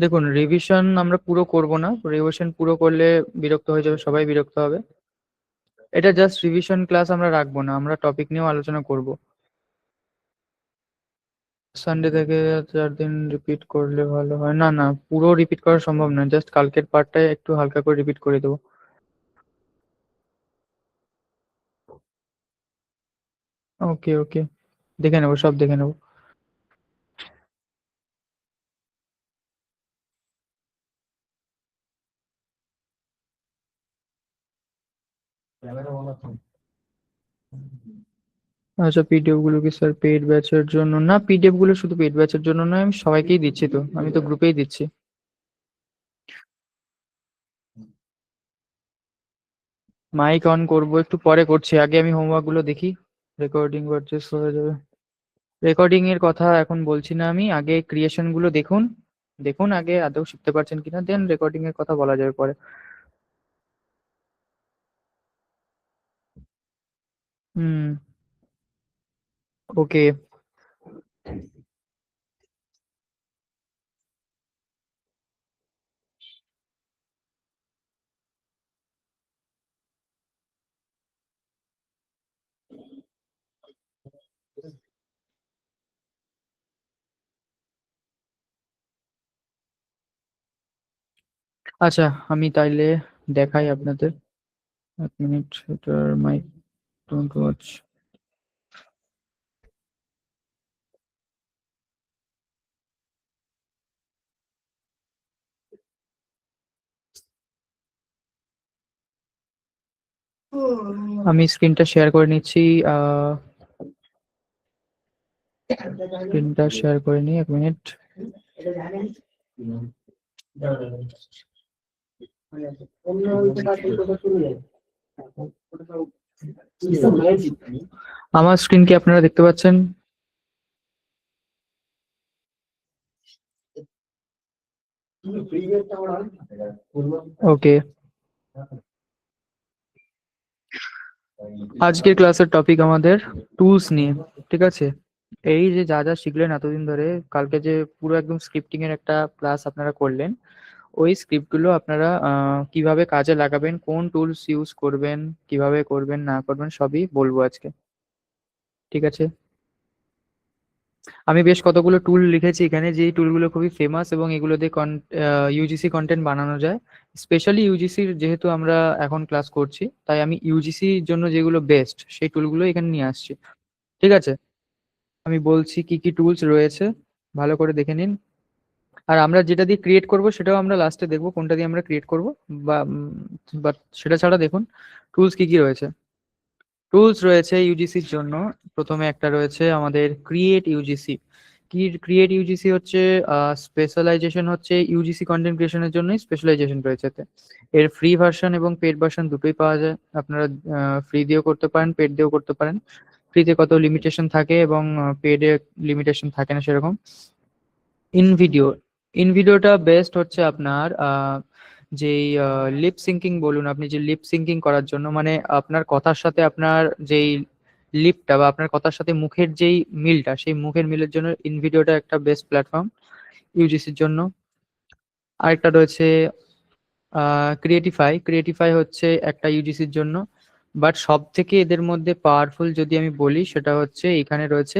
দেখুন, রিভিশন আমরা পুরো করব না। রিভিশন পুরো করলে বিরক্ত হয়ে যাবে, সবাই বিরক্ত হবে। এটা জাস্ট রিভিশন ক্লাস আমরা রাখবো না, আমরা টপিক নিয়েও আলোচনা করব। সানডে থেকে 4 দিন রিপিট করলে ভালো হয়। না না, পুরো রিপিট করা সম্ভব না, জাস্ট কালকের পার্টটাই একটু হালকা করে রিপিট করে দেবো। ওকে ওকে, দেখে নেবো, সব দেখে নেবো। আচ্ছা, পিডিএফ গুলো কি স্যার পেইড ব্যাচের জন্য? না, পিডিএফ গুলো শুধু পেইড ব্যাচের জন্য নয়, আমি সবাইকেই দিচ্ছি, তো আমি তো গ্রুপেই দিচ্ছি। মাইক অন করব, একটু পরে করছি, আগে আমি হোমওয়ার্ক গুলো দেখি। রেকর্ডিং পারচেস হয়ে যাবে। রেকর্ডিং এর কথা এখন বলছি না, আমি আগে ক্রিয়েশন গুলো দেখুন। দেখুন আগে আদৌ শিখতে পারছেন কিনা, দেন রেকর্ডিং এর কথা বলা যাবে পরে। হুম। ওকে। আচ্ছা, আমি তাইলে দেখাই আপনাদের। 1 মিনিট, এটার মাইক ডোন্ট ওয়াচ। আমি স্ক্রিনটা শেয়ার করে নিচ্ছি। স্ক্রিনটা শেয়ার করে নিই, 1 মিনিট। আমার স্ক্রিন কি আপনারা দেখতে পাচ্ছেন? ওকে। আজকের ক্লাসের টপিক আমাদের টুলস নিয়ে, ঠিক আছে? এই যে যা যা শিখলেন এতদিন ধরে, কালকে যে পুরো একদম স্ক্রিপ্টিং এর একটা ক্লাস আপনারা করলেন, ওই স্ক্রিপ্ট গুলো আপনারা কিভাবে কাজে লাগাবেন, কোন টুলস ইউজ করবেন, কিভাবে করবেন না করবেন, সবই বলবো আজকে, ঠিক আছে? আমি বেশ কতগুলো টুল লিখেছি এখানে, যে টুলগুলো খুবই ফেমাস এবং এগুলো দিয়ে ইউজিসি কন্টেন্ট বানানো যায়। স্পেশালি ইউজিসির যেহেতু আমরা এখন ক্লাস করছি, তাই আমি ইউজিসির জন্য যেগুলো বেস্ট সেই টুলগুলো এখানে নিয়ে আসছি, ঠিক আছে? আমি বলছি কি কি টুলস রয়েছে, ভালো করে দেখে নিন। আর আমরা যেটা দিয়ে ক্রিয়েট করব সেটাও আমরা লাস্টে দেখবো, কোনটা দিয়ে আমরা ক্রিয়েট করব। বা বাট সেটা ছাড়া দেখুন টুলস কি কি রয়েছে। টুলস রয়েছে ইউজিসির জন্য। প্রথমে একটা রয়েছে আমাদের ক্রিয়েট ইউজিসি। কি ক্রিয়েট ইউজিসি হচ্ছে, স্পেশালাইজেশন হচ্ছে ইউজিসি কন্টেন্ট ক্রিয়েশনের জন্যই স্পেশালাইজেশন রয়েছে এতে। এর ফ্রি ভার্সন এবং পেড ভার্সন দুটোই পাওয়া যায়। আপনারা ফ্রি দিয়েও করতে পারেন, পেড দিয়েও করতে পারেন। ফ্রিতে কত লিমিটেশন থাকে এবং পেডে লিমিটেশন থাকে না সেরকম। ইন ভিডিও, ইন ভিডিওটা বেস্ট হচ্ছে আপনার যেই লিপ সিঙ্কিং বলুন, আপনি যে লিপ সিঙ্কিং করার জন্য, মানে আপনার কথার সাথে আপনার যেই লিপটা বা আপনার কথার সাথে মুখের যেই মিলটা, সেই মুখের মিলের জন্য ইন ভিডিওটা একটা বেস্ট প্ল্যাটফর্ম ইউজিসির জন্য। আরেকটা রয়েছে ক্রিয়েটিফাই। ক্রিয়েটিফাই হচ্ছে একটা ইউজিসির জন্য, বাট সব থেকে এদের মধ্যে পাওয়ারফুল যদি আমি বলি সেটা হচ্ছে এখানে রয়েছে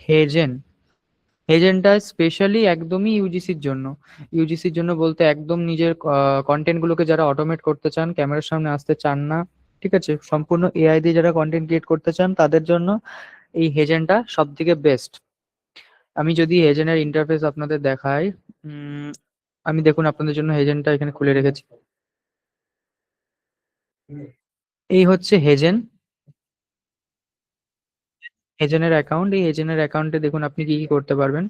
হেজেন। এজেন্টটা স্পেশালি একদমই ইউজিসির জন্য। ইউজিসির জন্য বলতে একদম নিজের কন্টেন্ট গুলোকে যারা অটোমেট করতে চান, ক্যামেরার সামনে আসতে চান না, ঠিক আছে, সম্পূর্ণ এআই দিয়ে যারা কন্টেন্ট ক্রিয়েট করতে চান, তাদের জন্য এই হেজেন্টটা সব থেকে বেস্ট। আমি যদি হেজেনের ইন্টারফেস আপনাদের দেখাই, উম, আমি দেখুন আপনাদের জন্য হেজেনটা এখানে খুলে রেখেছি। এই হচ্ছে হেজেন, হেজেনের অ্যাকাউন্ট। এই হেজেনের অ্যাকাউন্টে দেখুন আপনি কি কি করতে পারবেন।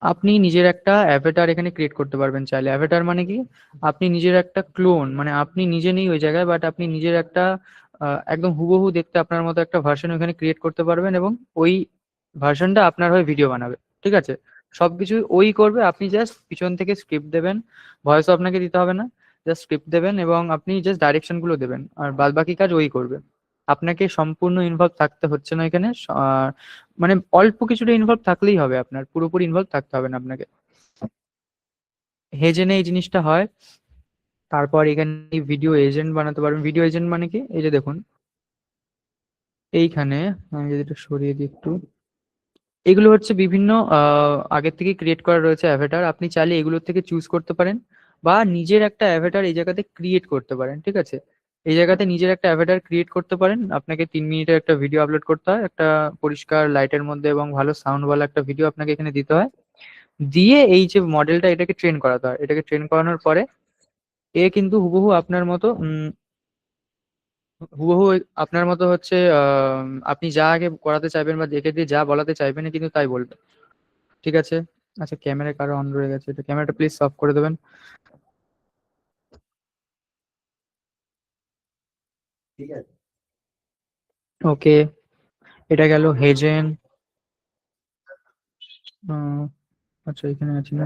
আপনি নিজের একটা অ্যাভাটার এখানে ক্রিয়েট করতে পারবেন চাইলে। অ্যাভাটার মানে কি, আপনি নিজের একটা ক্লোন, মানে আপনি নিজে নেই ওই জায়গায়, বাট আপনি নিজের একটা একদম হুবহু দেখতে আপনার মতো একটা ভার্সন ওখানে ক্রিয়েট করতে পারবেন এবং ওই ভার্সনটা আপনার হয়ে ভিডিও বানাবে, ঠিক আছে? সবকিছু ওই করবে, আপনি জাস্ট পিছন থেকে স্ক্রিপ্ট দেবেন। ভয়েসও আপনাকে দিতে হবে না, জাস্ট স্ক্রিপ্ট দেবেন এবং আপনি জাস্ট ডাইরেকশন গুলো দেবেন, আর বাদ বাকি কাজ ওই করবে। আপনাকে সম্পূর্ণ ইনভলভ থাকতে হচ্ছে না এখানে, মানে অল্প কিছুটা ইনভলভ থাকলেই হবে, আপনার পুরোপুরি ইনভলভ থাকতে হবে না আপনাকে। হেজেনে এই জিনিসটা হয়। তারপর এখানে ভিডিও এজেন্ট বানাতে পারবেন। ভিডিও এজেন্ট মানে কি, এই যে দেখুন এইখানে, আমি যদি একটু সরিয়ে দিই একটু, এগুলো হচ্ছে বিভিন্ন আগের থেকে ক্রিয়েট করা রয়েছে অ্যাভাটার, আপনি চাইলে এগুলোর থেকে চুজ করতে পারেন, বা নিজের একটা অ্যাভাটার এই জায়গাতে ক্রিয়েট করতে পারেন। ঠিক আছে, এই জায়গাতে নিজের একটা অ্যাভাটার ক্রিয়েট করতে পারেন। আপনাকে 3 মিনিটের একটা ভিডিও আপলোড করতে হয়, একটা পরিষ্কার লাইটের মধ্যে এবং ভালো সাউন্ডওয়ালা একটা ভিডিও আপনাকে এখানে দিতে হয়। দিয়ে এই যে মডেলটা, এটাকে ট্রেন করাতে হয়। এটাকে ট্রেন করানোর পরে এ কিন্তু হুবহু আপনার মতো হুবহু আপনার মতো হচ্ছে আপনি যা আগে করাতে চাইবেন বা দেখে দিয়ে যা বলাতে চাইবেন এ কিন্তু তাই বলবে। ঠিক আছে। আচ্ছা, ক্যামেরা কারো অন রয়ে গেছে, এটা ক্যামেরাটা প্লিজ অফ করে দেবেন। ওকে, এটা গেল হেজেন। আহ, আচ্ছা এখানে আছে না,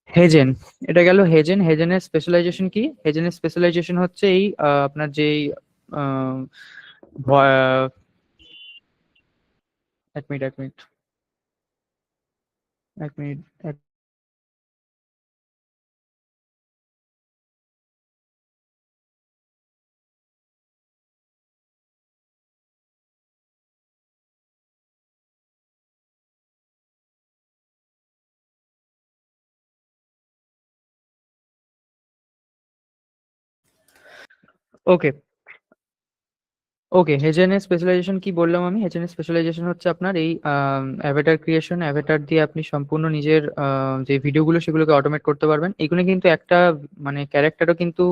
হেজেন। এটা গেল হেজেন। হেজেনের স্পেশালাইজেশন কি? হেজেনের স্পেশালাইজেশন হচ্ছে এই আপনার যেই আহ, এক মিনিট, এক মিনিট, এক মিনিট। ওকে, ওকে, হেজেনের স্পেশালাইজেশন কি বললাম আমি? হেজেনের স্পেশালাইজেশন হচ্ছে আপনার এই অ্যাভাটার ক্রিয়েশন। অ্যাভাটার দিয়ে আপনি সম্পূর্ণ নিজের যে ভিডিওগুলো সেগুলোকে অটোমেট করতে পারবেন। এগুলো কিন্তু একটা মানে ক্যারেক্টারও কিন্তু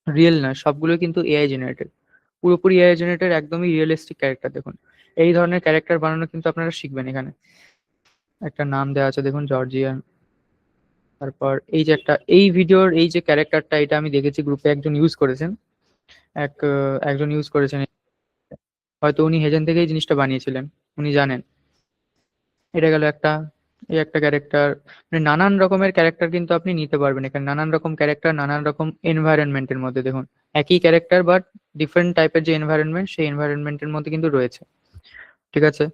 রিয়েল না, সবগুলো কিন্তু এআই জেনারেটেড, পুরোপুরি এআই জেনারেটেড, একদমই রিয়েলিস্টিক ক্যারেক্টার। দেখুন এই ধরনের ক্যারেক্টার বানানো কিন্তু আপনারা শিখবেন। এখানে একটা নাম দেওয়া আছে দেখুন, জর্জিয়ান। তারপর এই যে একটা এই ভিডিওর এই যে ক্যারেক্টারটা, এটা আমি দেখেছি গ্রুপে একজন ইউজ করেছেন, একজন ইউজ করেছেন, হয়তো উনি হেজেন থেকে এই জিনিসটা বানিয়েছিলেন, উনি জানেন। এটা গেল একটা, এই একটা ক্যারেক্টার। মানে নানান রকমের ক্যারেক্টার কিন্তু আপনি নিতে পারবেন এখানে, নানান রকম ক্যারেক্টার নানান রকম এনভায়রনমেন্টের মধ্যে। দেখুন একই ক্যারেক্টার বাট ডিফারেন্ট টাইপের যে এনভায়রনমেন্ট, সেই এনভায়রনমেন্টের মধ্যে কিন্তু রয়েছে। ঠিক আছে।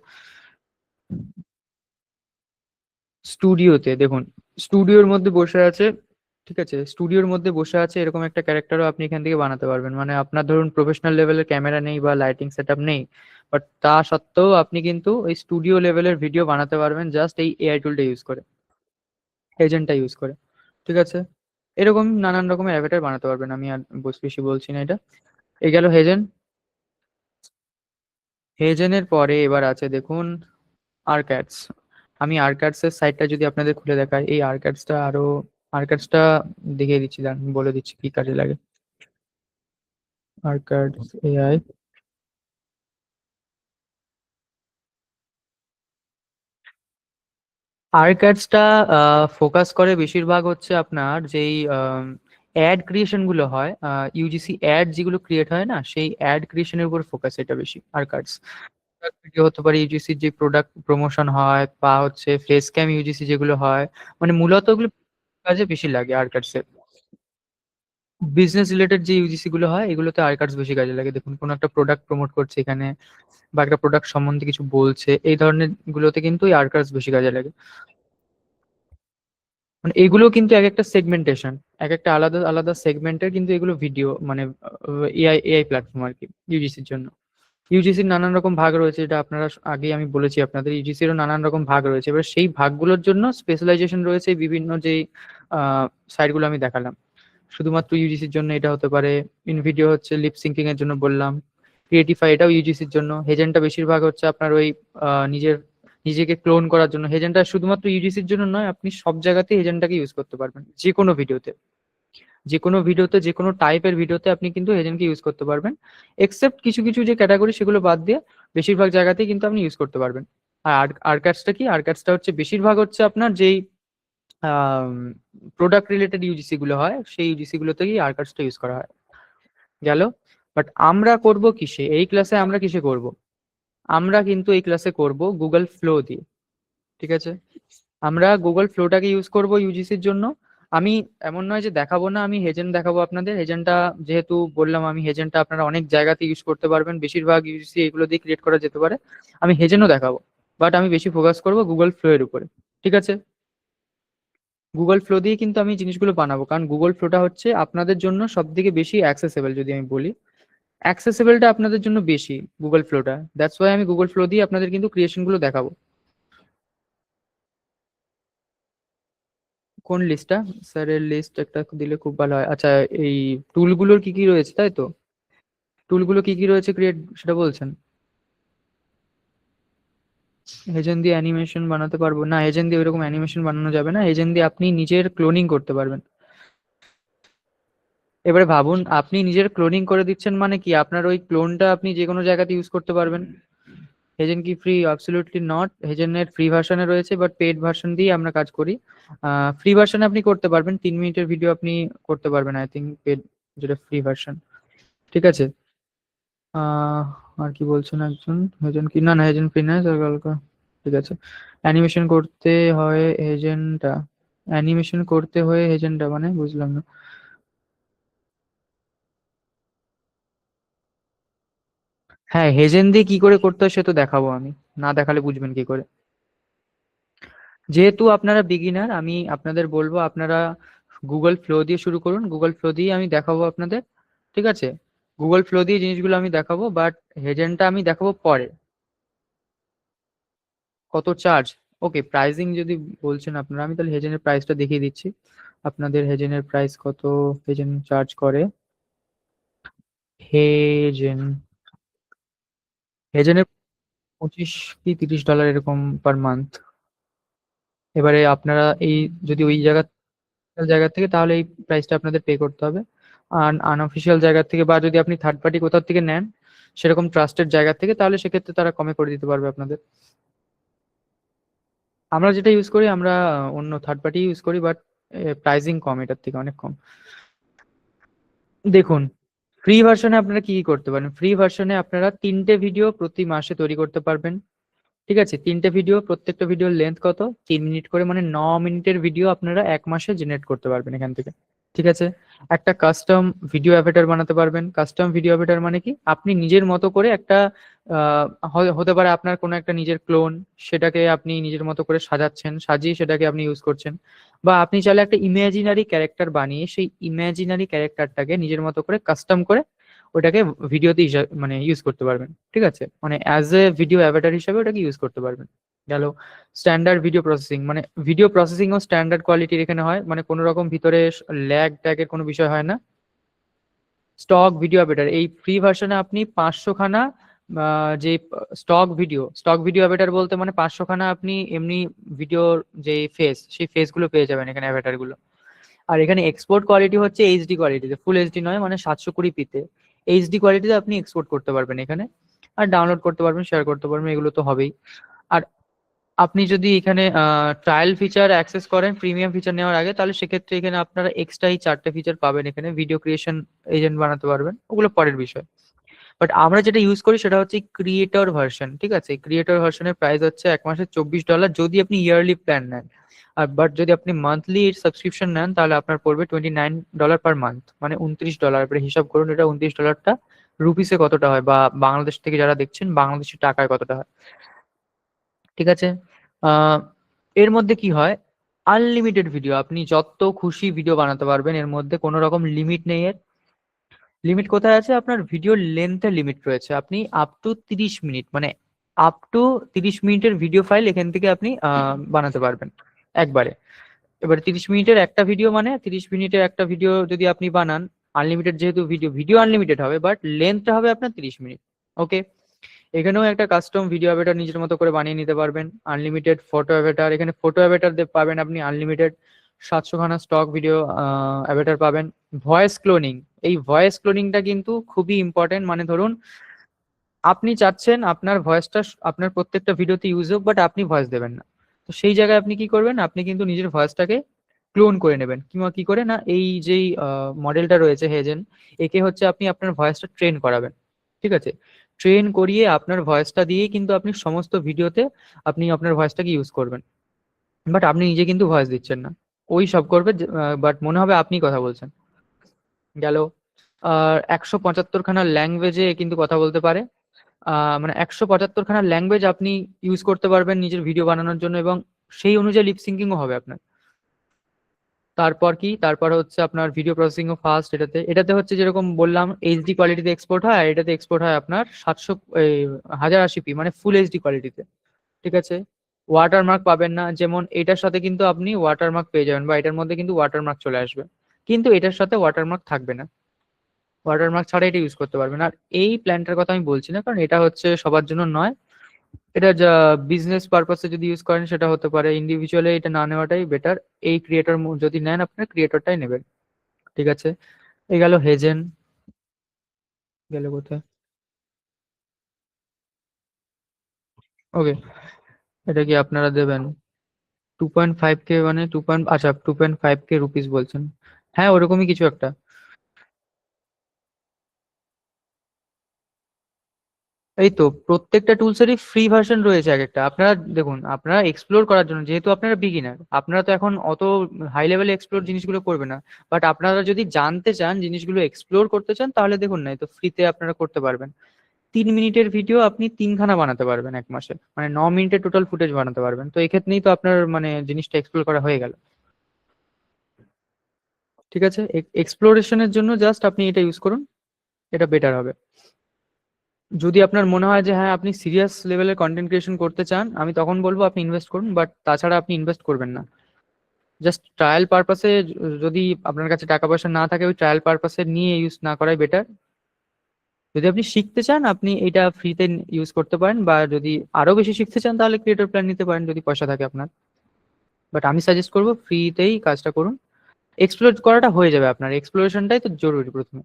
স্টুডিওতে দেখুন, স্টুডিওর মধ্যে বসে আছে। ঠিক আছে, স্টুডিওর মধ্যে বসে আছে এরকম একটা ক্যারেক্টারও আপনি এখান থেকে বানাতে পারবেন। মানে আপনার ধরুন প্রফেশনাল লেভেলের ক্যামেরা নেই বা লাইটিং সেট আপ নেই, বাট তা সত্ত্বেও আপনি কিন্তু ওই স্টুডিও লেভেলের ভিডিও বানাতে পারবেন জাস্ট এই এআই টুলটা ইউজ করে, এজেন্টটা ইউজ করে। ঠিক আছে, এরকম নানান রকমের অ্যাভাটার বানাতে পারবেন। আমি আর বেশি বলছি না এটা। এই গেল হেজেন। হেজেনের পরে এবার আছে দেখুন আর্ক্যাডস। আমি আর্ক্যাডস এর সাইটটা যদি আপনাদের খুলে দেখাই, এই আর্ক্যাডসটা দেখিয়ে দিচ্ছি, দাঁড়ান, বলে দিচ্ছি কি কাজে লাগে। আর্ক্যাডস এআই। আর্ক্যাডসটা ফোকাস করে বেশিরভাগ হচ্ছে আপনার যেই অ্যাড ক্রিয়েশন গুলো হয়, ইউজিসি অ্যাড যেগুলো ক্রিয়েট হয় না, সেই অ্যাড ক্রিয়েশনের উপর ফোকাস এটা বেশি আর্ক্যাডস। ভিডিও হতে পারে, ইউজিসির যে প্রোডাক্ট প্রমোশন হয় বা হচ্ছে ফেস ক্যাম ইউজিসি যেগুলো হয়, মানে মূলত ওগুলো কাজে বেশি লাগে আর্ক্যাডস এর। বিজনেস রিলেটেড যে ইউজিসি গুলো হয় এগুলোতে আর্কার্স বেশি কাজে লাগে। দেখুন কোন একটা প্রোডাক্ট প্রমোট করছে এখানে, বা একটা প্রোডাক্ট সম্বন্ধে কিছু বলছে, এই ধরনের গুলোতে কিন্তু এই আর্কার্স বেশি কাজে লাগে। মানে এগুলো কিন্তু এক একটা সেগমেন্টেশন, এক একটা আলাদা আলাদা সেগমেন্টের কিন্তু এগুলো ভিডিও, মানে এআই এআই প্ল্যাটফর্ম আর কি ইউজিসির জন্য। ইউজিসির নানান রকম ভাগ রয়েছে, এটা আপনারা আগেই আমি বলেছি আপনাদের, ইউজিসিরও নানান রকম ভাগ রয়েছে। এবার সেই ভাগগুলোর জন্য স্পেশালাইজেশন রয়েছে এই বিভিন্ন যেই সাইটগুলো আমি দেখালাম। শুধুমাত্র ইউজিসির জন্য এটা হতে পারে, ইনভিডিও হচ্ছে লিপ সিঙ্কিং এর জন্য বললাম, ক্রিয়েটিফাই এটাও ইউজিসির জন্য, হেজেন্টা বেশিরভাগ হচ্ছে আপনার ওই নিজেকে ক্লোন করার জন্য। হেজেন্টা শুধুমাত্র ইউজিসির জন্য নয়, আপনি সব জায়গাতেই হেজেন্টাকে ইউজ করতে পারবেন, যে কোনো ভিডিওতে, যে কোনো ভিডিওতে, যে কোনো টাইপের ভিডিওতে আপনি কিন্তু হেজেন্টকে ইউজ করতে পারবেন। এক্সেপ্ট কিছু কিছু যে ক্যাটাগরি সেগুলো বাদ দিয়ে বেশিরভাগ জায়গাতেই কিন্তু আপনি ইউজ করতে পারবেন। আর আর্কার্সটা কি? আর্কার্সটা হচ্ছে বেশিরভাগ হচ্ছে আপনার যেই প্রোডাক্ট রিলেটেড ইউজিসি গুলো হয়, সেই ইউজিসি গুলোতেই আর্কার্সটা ইউজ করা হয়। গেল। বাট আমরা করব কিসে, এই ক্লাসে আমরা কিসে করব? আমরা কিন্তু এই ক্লাসে করব গুগল ফ্লো দিয়ে। ঠিক আছে, আমরা গুগল ফ্লোটাকে ইউজ করব ইউজিসির জন্য। আমি এমন নয় যে দেখাবো না, আমি হেজেন দেখাবো আপনাদের। হেজেনটা যেহেতু বললাম, আমি হেজেনটা আপনারা অনেক জায়গাতে ইউজ করতে পারবেন, বেশিরভাগ ইউজিসি এগুলো দিয়ে ক্রিয়েট করা যেতে পারে। আমি হেজেনও দেখাবো, বাট আমি বেশি ফোকাস করবো গুগল ফ্লো এর উপরে। ঠিক আছে, গুগল ফ্লো দিয়ে কিন্তু আমি জিনিসগুলো বানাবো, কারণ গুগল ফ্লোটা হচ্ছে আপনাদের জন্য সব থেকে বেশি অ্যাক্সেসেবল। যদি আমি বলি, অ্যাক্সেসেবলটা আপনাদের জন্য বেশি গুগল ফ্লোটা, দ্যাটস ওয়াই আমি গুগল ফ্লো দিয়ে আপনাদের কিন্তু ক্রিয়েশন গুলো দেখাবো। কোন লিস্টটা? স্যারের লিস্ট একটা দিলে খুব ভালো হয়। আচ্ছা, এই টুলগুলোর কি কি রয়েছে, তাই তো? টুলগুলো কি কি রয়েছে ক্রিয়েট, সেটা বলছেন? এজেন্ট দিয়ে অ্যানিমেশন বানাতে পারবো না, এজেন্ট দিয়ে ওইরকম অ্যানিমেশন বানানো যাবে না। এজেন্ট দিয়ে আপনি নিজের ক্লোনিং করতে পারবেন। এবারে ভাবুন, আপনি নিজের ক্লোনিং করে দিচ্ছেন মানে কি, আপনার ওই ক্লোনটা আপনি যে কোনো জায়গাতে ইউজ করতে পারবেন। হেজেন কি ফ্রি? Absolutely not. হেজেনের ফ্রি ভার্সনে রয়েছে, বাট পেড ভার্সন দিয়ে আমরা কাজ করি। ফ্রি ভার্সনে আপনি করতে পারবেন, 3 মিনিটের ভিডিও আপনি করতে পারবেন আই থিঙ্ক, পেড যেটা ফ্রি ভার্সন। ঠিক আছে। আহ আর কি বলছেন একজন? হেজেন কি, না না, হেজেন ফ্রি না স্যার, কালকে। ঠিক আছে। অ্যানিমেশন করতে হয় এজেন্টটা, অ্যানিমেশন করতে হয় এজেন্টটা মানে বুঝলাম না। হ্যাঁ, হেজেন দিয়ে কি করে করতে হয় সে তো দেখাবো আমি, না দেখালে বুঝবেন কি করে? যেহেতু আপনারা বিগিনার, আমি আপনাদের বলবো আপনারা গুগল ফ্লো দিয়ে শুরু করুন। গুগল ফ্লো দিয়ে আমি দেখাবো আপনাদের। ঠিক আছে, গুগল ফ্লো দিয়ে জিনিসগুলো আমি দেখাবো, বাট হেজেনটা আমি দেখাবো পরে। কত চার্জ? ওকে, প্রাইসিং যদি বলছেন আপনারা, আমি তাহলে হেজেনের প্রাইসটা দেখিয়ে দিচ্ছি আপনাদের। হেজেনের প্রাইস কত হেজেন চার্জ করে? হেজেন, হেজেনের 25 কি 30 ডলার এরকম পার মান্থ। এবারে আপনারা এই, যদি ওই জায়গা জায়গা থেকে, তাহলে এই প্রাইসটা আপনাদের পে করতে হবে। আর আনঅফিসিয়াল জায়গা থেকে, বা যদি আপনি থার্ড পার্টি কোথাও থেকে নেন সেরকম ট্রাস্টেড জায়গা থেকে, তাহলে সেক্ষেত্রে তারা কমে করে দিতে পারবে আপনাদের। আমরা যেটা ইউজ করি, আমরা অন্য থার্ড পার্টি ইউজ করি, বাট প্রাইসিং কম, এটার থেকে অনেক কম। দেখুন, ফ্রি ভার্সনে আপনারা কি কি করতে পারেন? ফ্রি ভার্সনে আপনারা 3টে ভিডিও প্রতি মাসে তৈরি করতে পারবেন। ঠিক আছে, 3টে ভিডিও, প্রত্যেকটা ভিডিওর লেন্থ কত, 3 মিনিট করে, মানে 9 মিনিটের ভিডিও আপনারা 1 মাসে জেনারেট করতে পারবেন এখান থেকে। ঠিক আছে। একটা কাস্টম ভিডিও অ্যাভাটার বানাতে পারবেন। কাস্টম ভিডিও অ্যাভাটার মানে কি, আপনি নিজের মতো করে একটা, হতে পারে আপনার কোনো একটা নিজের ক্লোন, সেটাকে আপনি নিজের মতো করে সাজাচ্ছেন, সাজিয়ে সেটাকে আপনি ইউজ করছেন। বা আপনি চাইলে একটা ইমাজিনারি ক্যারেক্টার বানিয়ে সেই ইমাজিনারি ক্যারেক্টারটাকে নিজের মতো করে কাস্টম করে ওটাকে ভিডিওতে মানে ইউজ করতে পারবেন। ঠিক আছে, মানে অ্যাজ এ ভিডিও অ্যাভাটার হিসাবে ওটাকে ইউজ করতে পারবেন। গেল। স্ট্যান্ডার্ড ভিডিও প্রসেসিং, মানে ভিডিও প্রসেসিং ও স্ট্যান্ডার্ড কোয়ালিটির এখানে হয়, মানে কোনো রকম ভিতরে ল্যাগ ট্যাগের কোনো বিষয় হয় না। স্টক ভিডিও বেটার, এই ফ্রি ভার্সনে আপনি 500 খানা যে স্টক ভিডিও বেটার বলতে মানে 500 খানা আপনি এমনি ভিডিওর যে ফেস, সেই ফেস গুলো পেয়ে যাবেন এখানে, অ্যাভাটার গুলো। আর এখানে এক্সপোর্ট কোয়ালিটি হচ্ছে এইচডি কোয়ালিটিতে, ফুল এইচডি নয়, মানে 720p-তে এইচডি কোয়ালিটিতে আপনি এক্সপোর্ট করতে পারবেন এখানে। আর ডাউনলোড করতে পারবেন, শেয়ার করতে পারবেন, এগুলো তো হবেই। আর আপনি যদি এখানে ট্রায়াল ফিচার অ্যাক্সেস করেন প্রিমিয়াম ফিচার নেওয়ার আগে, তাহলে সেক্ষেত্রে এখানে আপনারা এক্সট্রা এই 4টে ফিচার পাবেন। এখানে ভিডিও ক্রিয়েশন এজেন্ট বানাতে পারবেন, ওগুলো পরের বিষয়। বাট আমরা যেটা ইউজ করি সেটা হচ্ছে ক্রিয়েটর ভার্সন। ঠিক আছে, ক্রিয়েটর ভার্সনের প্রাইস হচ্ছে 1 মাসে 24 ডলার, যদি আপনি ইয়ারলি প্ল্যান নেন। আর বাট যদি আপনি মান্থলি সাবস্ক্রিপশন নেন, তাহলে আপনার পড়বে $29 পার মান্থ, মানে $29। এবারে হিসাব করুন এটা $29টা রুপিসে কতটা হয়, বা বাংলাদেশ থেকে যারা দেখছেন বাংলাদেশি টাকায় কতটা হয়। ঠিক আছে। আহ এর মধ্যে কি হয়, আনলিমিটেড ভিডিও, আপনি যত খুশি ভিডিও বানাতে পারবেন, এর মধ্যে কোনো রকম লিমিট নেই। এর লিমিট কোথায় আছে? আপনার ভিডিওর লেন্থের লিমিট রয়েছে, আপনি আপ টু 30 মিনিট, মানে আপ টু 30 মিনিটের ভিডিও ফাইল এখান থেকে আপনি বানাতে পারবেন একবারে। এবার 30 মিনিটের একটা ভিডিও, মানে 30 মিনিটের একটা ভিডিও যদি আপনি বানান, আনলিমিটেড যেহেতু ভিডিও, ভিডিও আনলিমিটেড হবে, বাট লেন্থটা হবে আপনার 30 মিনিট। ওকে। এখানেও একটা কাস্টম ভিডিও অ্যাভেটার নিজের মতো করে বানিয়ে নিতে পারবেন। আনলিমিটেড ফটো অ্যাভেটার, এখানে ফটো অ্যাভেটার পাবেন আপনি আনলিমিটেড। 700 খানা স্টক ভিডিও অ্যাভেটার পাবেন। ভয়েস ক্লোনিং, এই ভয়েস ক্লোনিংটা কিন্তু খুবই ইম্পর্টেন্ট। মানে ধরুন আপনি চাচ্ছেন আপনার ভয়েসটা আপনার প্রত্যেকটা ভিডিওতে ইউজ হোক, বাট আপনি ভয়েস দেবেন না। তো সেই জায়গায় আপনি কি করবেন, আপনি কিন্তু নিজের ভয়েসটাকে ক্লোন করে নেবেন। কি করে না, এই যেই মডেলটা রয়েছে হেজেন, একে হচ্ছে আপনি আপনার ভয়েসটা ট্রেন করাবেন। ঠিক আছে, ট্রেন করিয়ে আপনার ভয়েসটা দিয়েই কিন্তু আপনি সমস্ত ভিডিওতে আপনি আপনার ভয়েসটাকে ইউজ করবেন, বাট আপনি নিজে কিন্তু ভয়েস দিচ্ছেন না। ওই সব করবে, বাট মনে হবে আপনি কথা বলছেন। গেল। আর 175 খানা ল্যাঙ্গুয়েজে কিন্তু কথা বলতে পারে। মানে 175 খানা ল্যাঙ্গুয়েজ আপনি ইউজ করতে পারবেন নিজের ভিডিও বানানোর জন্য, এবং সেই অনুযায়ী লিপসিঙ্কিংও হবে আপনার। তারপর কি, তারপর হচ্ছে আপনার ভিডিও প্রসেসিং ও ফাস্ট। এটাতে এটাতে হচ্ছে যেরকম বললাম এইচডি কোয়ালিটিতে এক্সপোর্ট হয়, আর এটাতে এক্সপোর্ট হয় আপনার 700, 1080p, মানে ফুল এইচডি কোয়ালিটিতে। ঠিক আছে। ওয়াটারমার্ক পাবেন না, যেমন এটার সাথে কিন্তু আপনি ওয়াটারমার্ক পেয়ে যাবেন, বা এটার মধ্যে কিন্তু ওয়াটারমার্ক চলে আসবে, কিন্তু এটার সাথে ওয়াটারমার্ক থাকবে না। ওয়াটারমার্ক ছাড়া এটা ইউজ করতে পারবেন। আর এই প্ল্যানটার কথা আমি বলছি না, কারণ এটা হচ্ছে সবার জন্য নয়। এটা যা বিজনেস পারপাসে যদি ইউজ করেন সেটা হতে পারে, ইন্ডিভিজুয়ালি এটা না নেওয়াটাই বেটার। এই ক্রিয়েটর যদি নেন আপনার, ক্রিয়েটরটাই নেবেন। ঠিক আছে। এ গেল হেজেন। গেল কোথায়? ওকে। এটা কি আপনারা দেবেন 2.5K, মানে আচ্ছা 2.5K রুপিস বলছেন? হ্যাঁ, ওরকমই কিছু একটা। এই তো, প্রত্যেকটা টুলসেরই ফ্রি ভার্সন রয়েছে এক একটা। আপনারা দেখুন, আপনারা এক্সপ্লোর করার জন্য, যেহেতু আপনারা বিগিনার, আপনারা তো এখন অত হাই লেভেলে এক্সপ্লোর জিনিসগুলো করবে না। বাট আপনারা যদি জানতে চান, জিনিসগুলো এক্সপ্লোর করতে চান, তাহলে দেখুন না, এই তো ফ্রিতে আপনারা করতে পারবেন। 3 মিনিটের ভিডিও আপনি 3খানা বানাতে পারবেন এক মাসে, মানে 9 মিনিটের টোটাল ফুটেজ বানাতে পারবেন। তো এক্ষেত্রেই তো আপনার মানে জিনিসটা এক্সপ্লোর করা হয়ে গেল। ঠিক আছে। এক্সপ্লোরেশনের জন্য জাস্ট আপনি এটা ইউজ করুন, এটা বেটার হবে। যদি আপনার মনে হয় যে হ্যাঁ আপনি সিরিয়াস লেভেলের কন্টেন্ট ক্রিয়েশন করতে চান, আমি তখন বলবো আপনি ইনভেস্ট করুন, বাট তাছাড়া আপনি ইনভেস্ট করবেন না। জাস্ট ট্রায়াল পারপাসে, যদি আপনার কাছে টাকা পয়সা না থাকে, ওই ট্রায়াল পারপাসে নিয়ে ইউজ না করাই বেটার। যদি আপনি শিখতে চান, আপনি এটা ফ্রিতে ইউজ করতে পারেন, বা যদি আরো বেশি শিখতে চান তাহলে ক্রিয়েটর প্ল্যান নিতে পারেন, যদি পয়সা থাকে আপনার। বাট আমি সাজেস্ট করবো ফ্রিতেই কাজটা করুন। এক্সপ্লোর করাটা হয়ে যাবে আপনার, এক্সপ্লোরেশনটাই তো জরুরি প্রথমে।